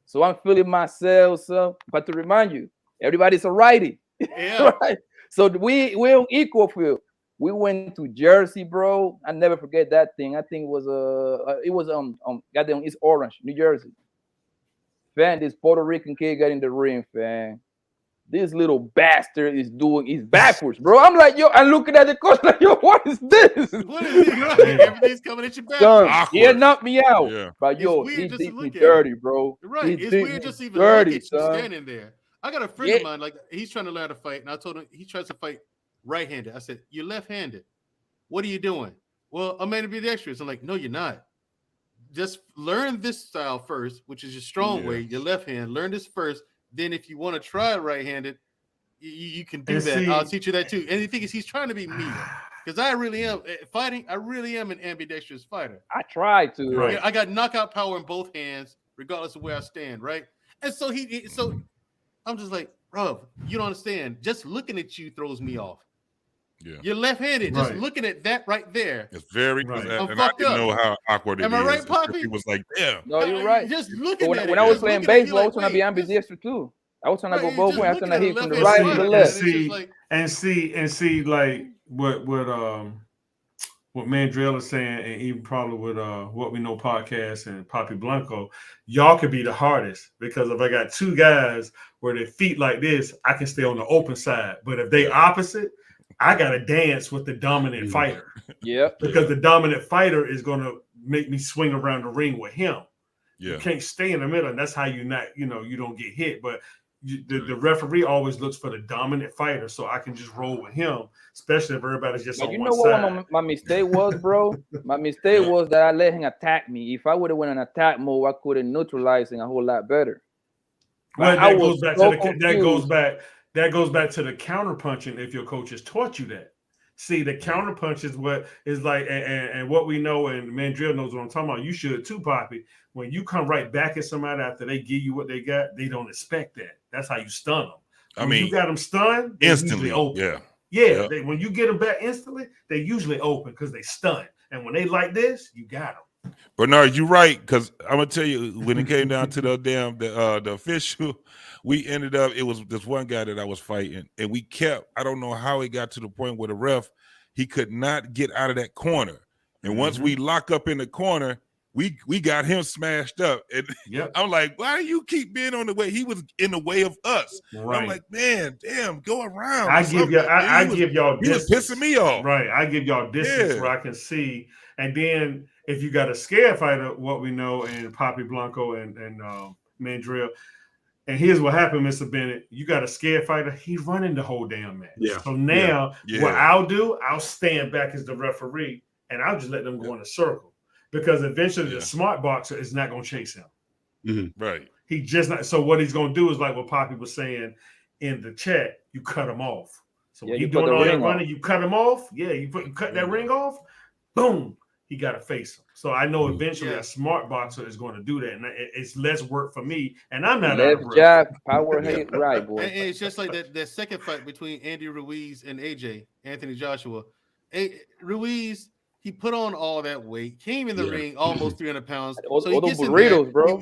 So I'm feeling myself. So, but to remind you, everybody's a righty. Yeah. Right? So we're equal field. We went to Jersey, bro. I never forget that thing. I think it was goddamn East Orange, New Jersey. Fan, this Puerto Rican kid got in the ring, fan. This little bastard he's backwards, bro. I'm like, yo, I'm looking at the coach like, yo, what is this? What is he doing? Everything's coming at you back. He knocked me out. Yeah. But yo, he did me dirty, bro. Right. It's weird just even dirty, look at you standing there. I got a friend of mine, like he's trying to learn to fight, and I told him he tries to fight right-handed. I said, you're left-handed. What are you doing? Well, I'm meant to be dexterous. I'm like, no, you're not. Just learn this style first, which is your strong way, your left hand. Learn this first. Then if you want to try it right-handed, you can do that. I'll teach you that too. And the thing is, he's trying to be me. Because I really am fighting. I really am an ambidextrous fighter. I try to. Right. I got knockout power in both hands, regardless of where I stand, right? And so I'm just like, bro, you don't understand. Just looking at you throws me off. Yeah. You're left-handed. Just looking at that right there. It's very right. And I didn't know how awkward it is. Am I right, Poppy? He was like, yeah. No, you're right. Just looking at it. When I was playing baseball, I was trying to be ambidextrous too. I was trying to go both ways. I was trying to hit from the And right and the left. see, like what Mandrell is saying, and even probably with What We Know podcast and Poppy Blanco, y'all could be the hardest because if I got two guys where their feet like this, I can stay on the open side. But if they opposite, I gotta dance with the dominant fighter. Yeah, because the dominant fighter is gonna make me swing around the ring with him. Yeah, you can't stay in the middle, and that's how you don't get hit. But the referee always looks for the dominant fighter, so I can just roll with him, especially if everybody's just on one side. What my mistake was, bro? My mistake was that I let him attack me. If I would have went in attack mode, I could have neutralized him a whole lot better. Well, that goes back to the counter punching. If your coach has taught you that, see, the counter punch is what is like, and what we know, and Mandrell knows what I'm talking about. You should too, Poppy. When you come right back at somebody after they give you what they got, they don't expect that. That's how you stun them. When you got them stunned, they instantly open. Yeah. When you get them back instantly, they usually open because they stun. And when they like this, you got them. Bernard, you're right, because I'm gonna tell you, when it came down to the official, we ended up, it was this one guy that I was fighting, and we kept, I don't know how it got to the point where the ref, he could not get out of that corner. And once we lock up in the corner, we got him smashed up. And I'm like, why do you keep being on the way? He was in the way of us. Right. I'm like, man, damn, go around. I give y'all he was pissing me off. Right. I give y'all distance where I can see. And then if you got a scare fighter, what we know, and Poppy Blanco and Mandrell, and here's what happened, Mr. Bennett. You got a scare fighter, he's running the whole damn match. Yeah. So now what I'll do, I'll stand back as the referee and I'll just let them go in a circle. Because eventually the smart boxer is not going to chase him. Mm-hmm. Right. He just not. So what he's going to do is like what Poppy was saying in the chat, you cut him off. So when you're doing all that running, you cut him off. Yeah, you cut that ring off. Boom. He got to face him. So I know eventually a smart boxer is going to do that. And it's less work for me. And I'm not left jab, power hit, right, boy. And it's just like that second fight between Andy Ruiz and AJ, Anthony Joshua. Ruiz, he put on all that weight, came in the ring almost 300 pounds. So he gets burritos, in there, bro.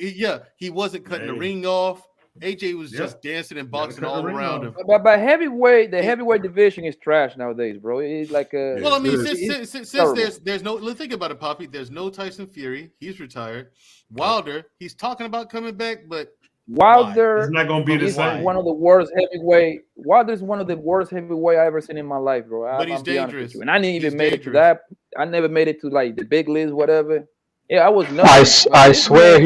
He wasn't cutting the ring off. AJ was just dancing and boxing all around him. But heavyweight, the heavyweight division is trash nowadays, bro. It's like a. Well, I mean, since there's no. Let's think about it, Poppy. There's no Tyson Fury. He's retired. Wilder, he's talking about coming back, but Wilder is not going to be the same. One of the worst heavyweight. Wilder's one of the worst heavyweight I ever seen in my life, bro. But he's dangerous. And I didn't even make it to that. I never made it to like the big list, whatever. Yeah, I was nuts. I swear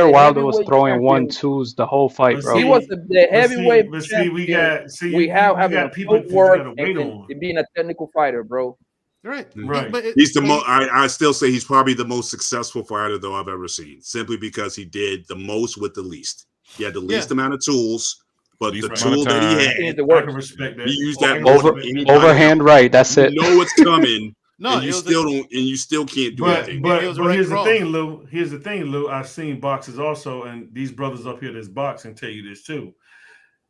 Wilder was throwing 1-2s the whole fight, bro. He was the heavyweight. But see, we have people work and being a technical fighter, bro. Right. But he's the most. I still say he's probably the most successful fighter though I've ever seen, simply because he did the most with the least. He had the least amount of tools, but the tool that he had, I can respect that. He used that overhand right. That's it. You know it's coming. No, and you still don't, and you still can't do anything. But here's the thing, Lou. Here's the thing, Lou. I've seen boxers also, and these brothers up here that's boxing tell you this too.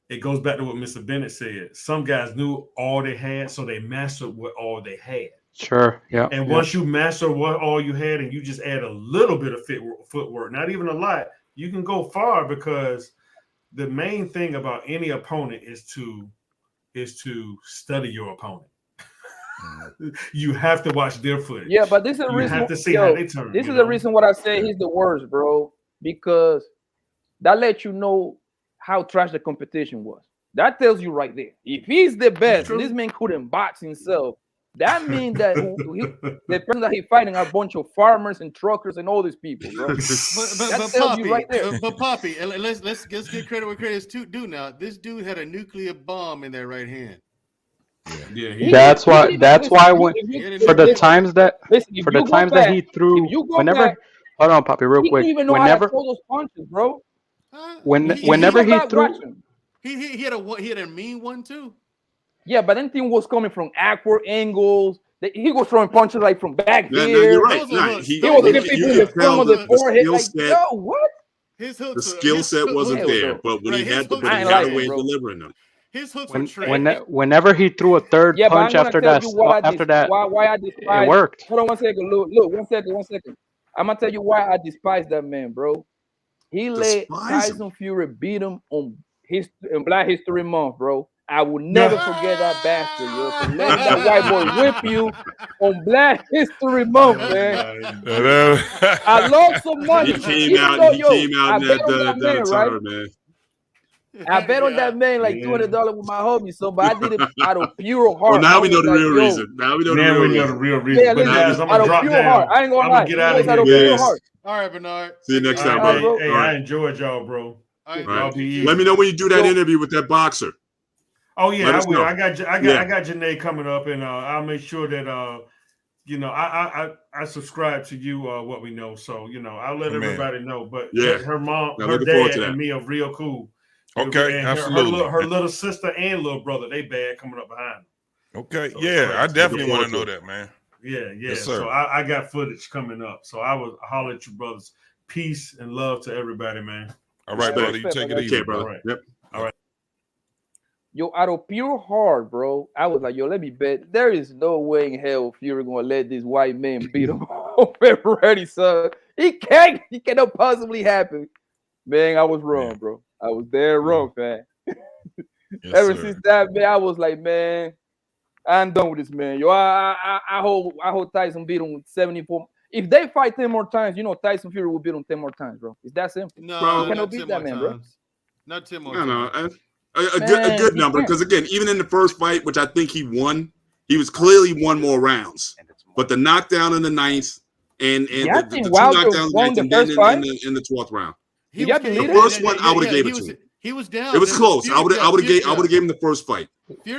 It goes back to what Mr. Bennett said. Some guys knew all they had, so they mastered what all they had. Sure. Yeah. And once you master what all you had, and you just add a little bit of footwork, not even a lot, you can go far, because the main thing about any opponent is to study your opponent. You have to watch their footage. Yeah, but this is a reason. You have to see how they turn. This is the reason why I say he's the worst, bro. Because that lets you know how trash the competition was. That tells you right there. If he's the best, this man couldn't box himself. That means that the person that he's fighting are a bunch of farmers and truckers and all these people, bro. But Poppy, you right there. But Poppy, let's get credit where credit's due. Now, this dude had a nuclear bomb in their right hand. Yeah, that's why when for the times that he threw whenever hold on, Poppy, real quick. Whenever those punches, bro. Whenever he threw, he had a mean one too. Yeah, but then thing was coming from awkward angles. He was throwing punches like from back here. No, you're right. He was hitting people in the front of the forehead. Like, yo, what? The skill set wasn't there, but when he had a way of delivering them. His hooks were trash. Whenever he threw a third punch after that, why I despise, it worked. Hold on 1 second, look, 1 second. I'm gonna tell you why I despise that man, bro. He let Tyson Fury beat him on Black History Month, bro. I will never forget that bastard, yo, for letting that white boy whip you on Black History Month, man. I lost some money. He came out in that turn, man. I bet on that man like $200 with my homie, so but I did it out of pure heart. Well, now we know the real reason. Now we know the real reason. Yeah, listen, out of pure heart. I ain't gonna lie. Get out of out of here. pure heart. All right, Bernard. See you next time, bro. Hey, I enjoyed y'all, bro. Let me know when you do that interview with that boxer. Oh yeah, I will. Know. I got Janae coming up, and I'll make sure that I subscribe to you. What we know, so I'll let everybody know. But her mom, her dad, and me are real cool. Okay, and absolutely. Her little sister and little brother, they bad coming up behind them. Okay, so yeah, I definitely want to know that, man. Yeah. Yes, so I got footage coming up. So I will holler at you, brothers. Peace and love to everybody, man. All right, brother. You take it easy, brother. Right. Yep. All right. Yo, out of pure heart, bro, I was like, yo, let me bet. There is no way in hell Fury gonna let this white man beat him on February, son. He cannot possibly happen. Man, I was wrong, bro. I was there wrong, man. Ever since that, man, I was like, man, I'm done with this, man. Yo, I hope Tyson beat him with 74. If they fight 10 more times, Tyson Fury will beat him 10 more times, bro. It's that simple. No, you cannot beat that man, bro. Not 10 more times. A good number, because again, even in the first fight, which I think he won, he was clearly won more rounds. But the knockdown in the ninth and the two knockdowns in the 12th round. The first one I would have gave it to him. He was down. It was close. I would have gave him the first fight.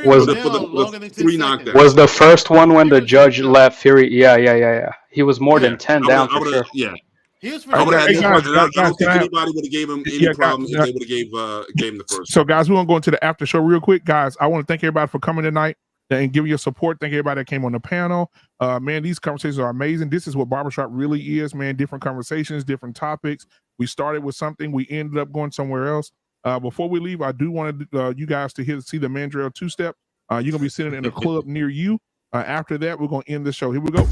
Was the 3 knockdowns. Was the first one when the judge left Fury? Yeah. He was more than 10 down for sure. Yeah. He was I don't think anybody would have gave him any problem if they would have gave him the first. So, guys, we're gonna go into the after show real quick, guys. I want to thank everybody for coming tonight and giving your support. Thank everybody that came on the panel. Man, these conversations are amazing. This is what barbershop really is, man. Different conversations, different topics. We started with something, we ended up going somewhere else. Before we leave, I do want you guys to see the Mandrell 2-step. You're gonna be sitting in a club near you. After that, we're gonna end the show. Here we go.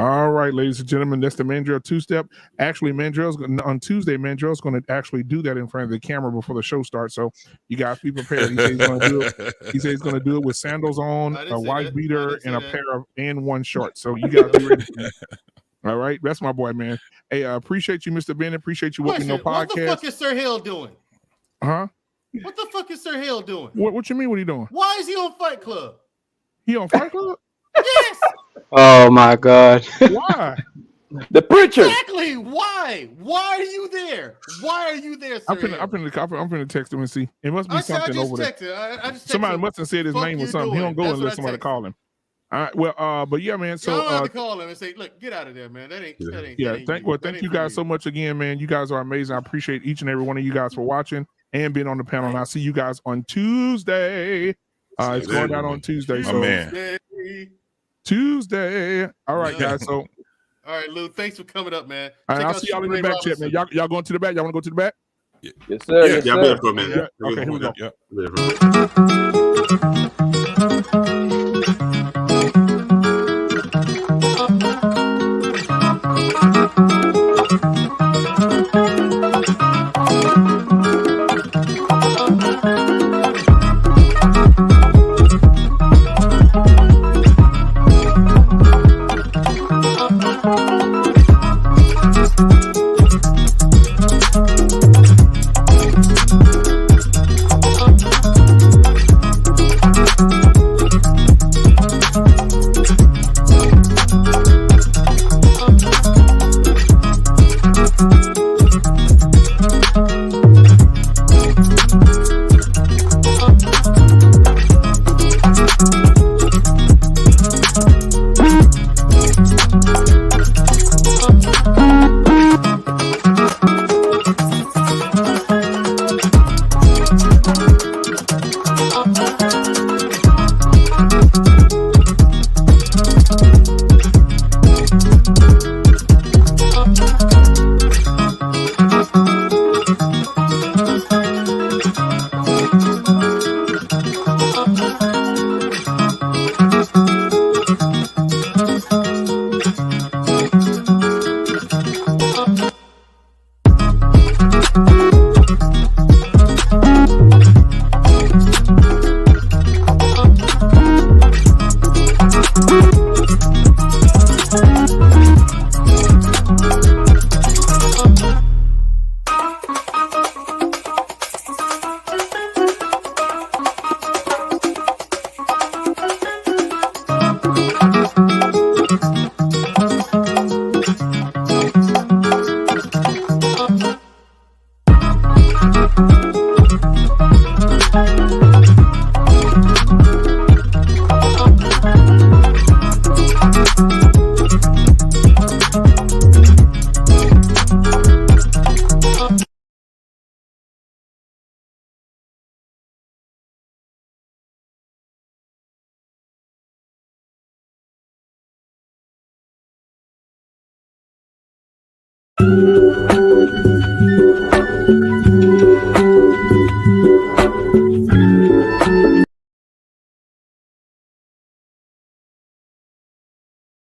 All right, ladies and gentlemen, that's the Mandrell 2-step. Actually, on Tuesday, Mandrell's going to actually do that in front of the camera before the show starts. So you guys be prepared. He says he's going to do it. He says he's going to do it with sandals on, a white beater, and a pair of one short. So you guys be ready for that. All right, that's my boy, man. Hey, appreciate you, Mr. Bennett. Appreciate you. What We Know podcast. What the fuck is Sir Hill doing? Huh? What the fuck is Sir Hill doing? What you mean? What are you doing? Why is he on Fight Club? He on Fight Club? Yes. Oh my God. Why? The preacher. Exactly. Why? Why are you there? Why are you there, Sir I'm finna text him and see. It must be something over there. Somebody must have said his name or something. He don't go unless somebody call him. All right. Well, but yeah, man. So I have to call him and say, look, get out of there, man. That ain't. Yeah. Thank you guys so much again, man. You guys are amazing. I appreciate each and every one of you guys for watching and being on the panel. And I'll see you guys on Tuesday. It's going down on Tuesday. So Tuesday. All right, guys. So. All right, Lou. Thanks for coming up, man. All right, I'll see y'all in the back chat, man. Y'all going to the back? Y'all want to go to the back? Yes, sir. Yes, sir. I'll be for a minute. Yeah. Okay, here we go. Thank you.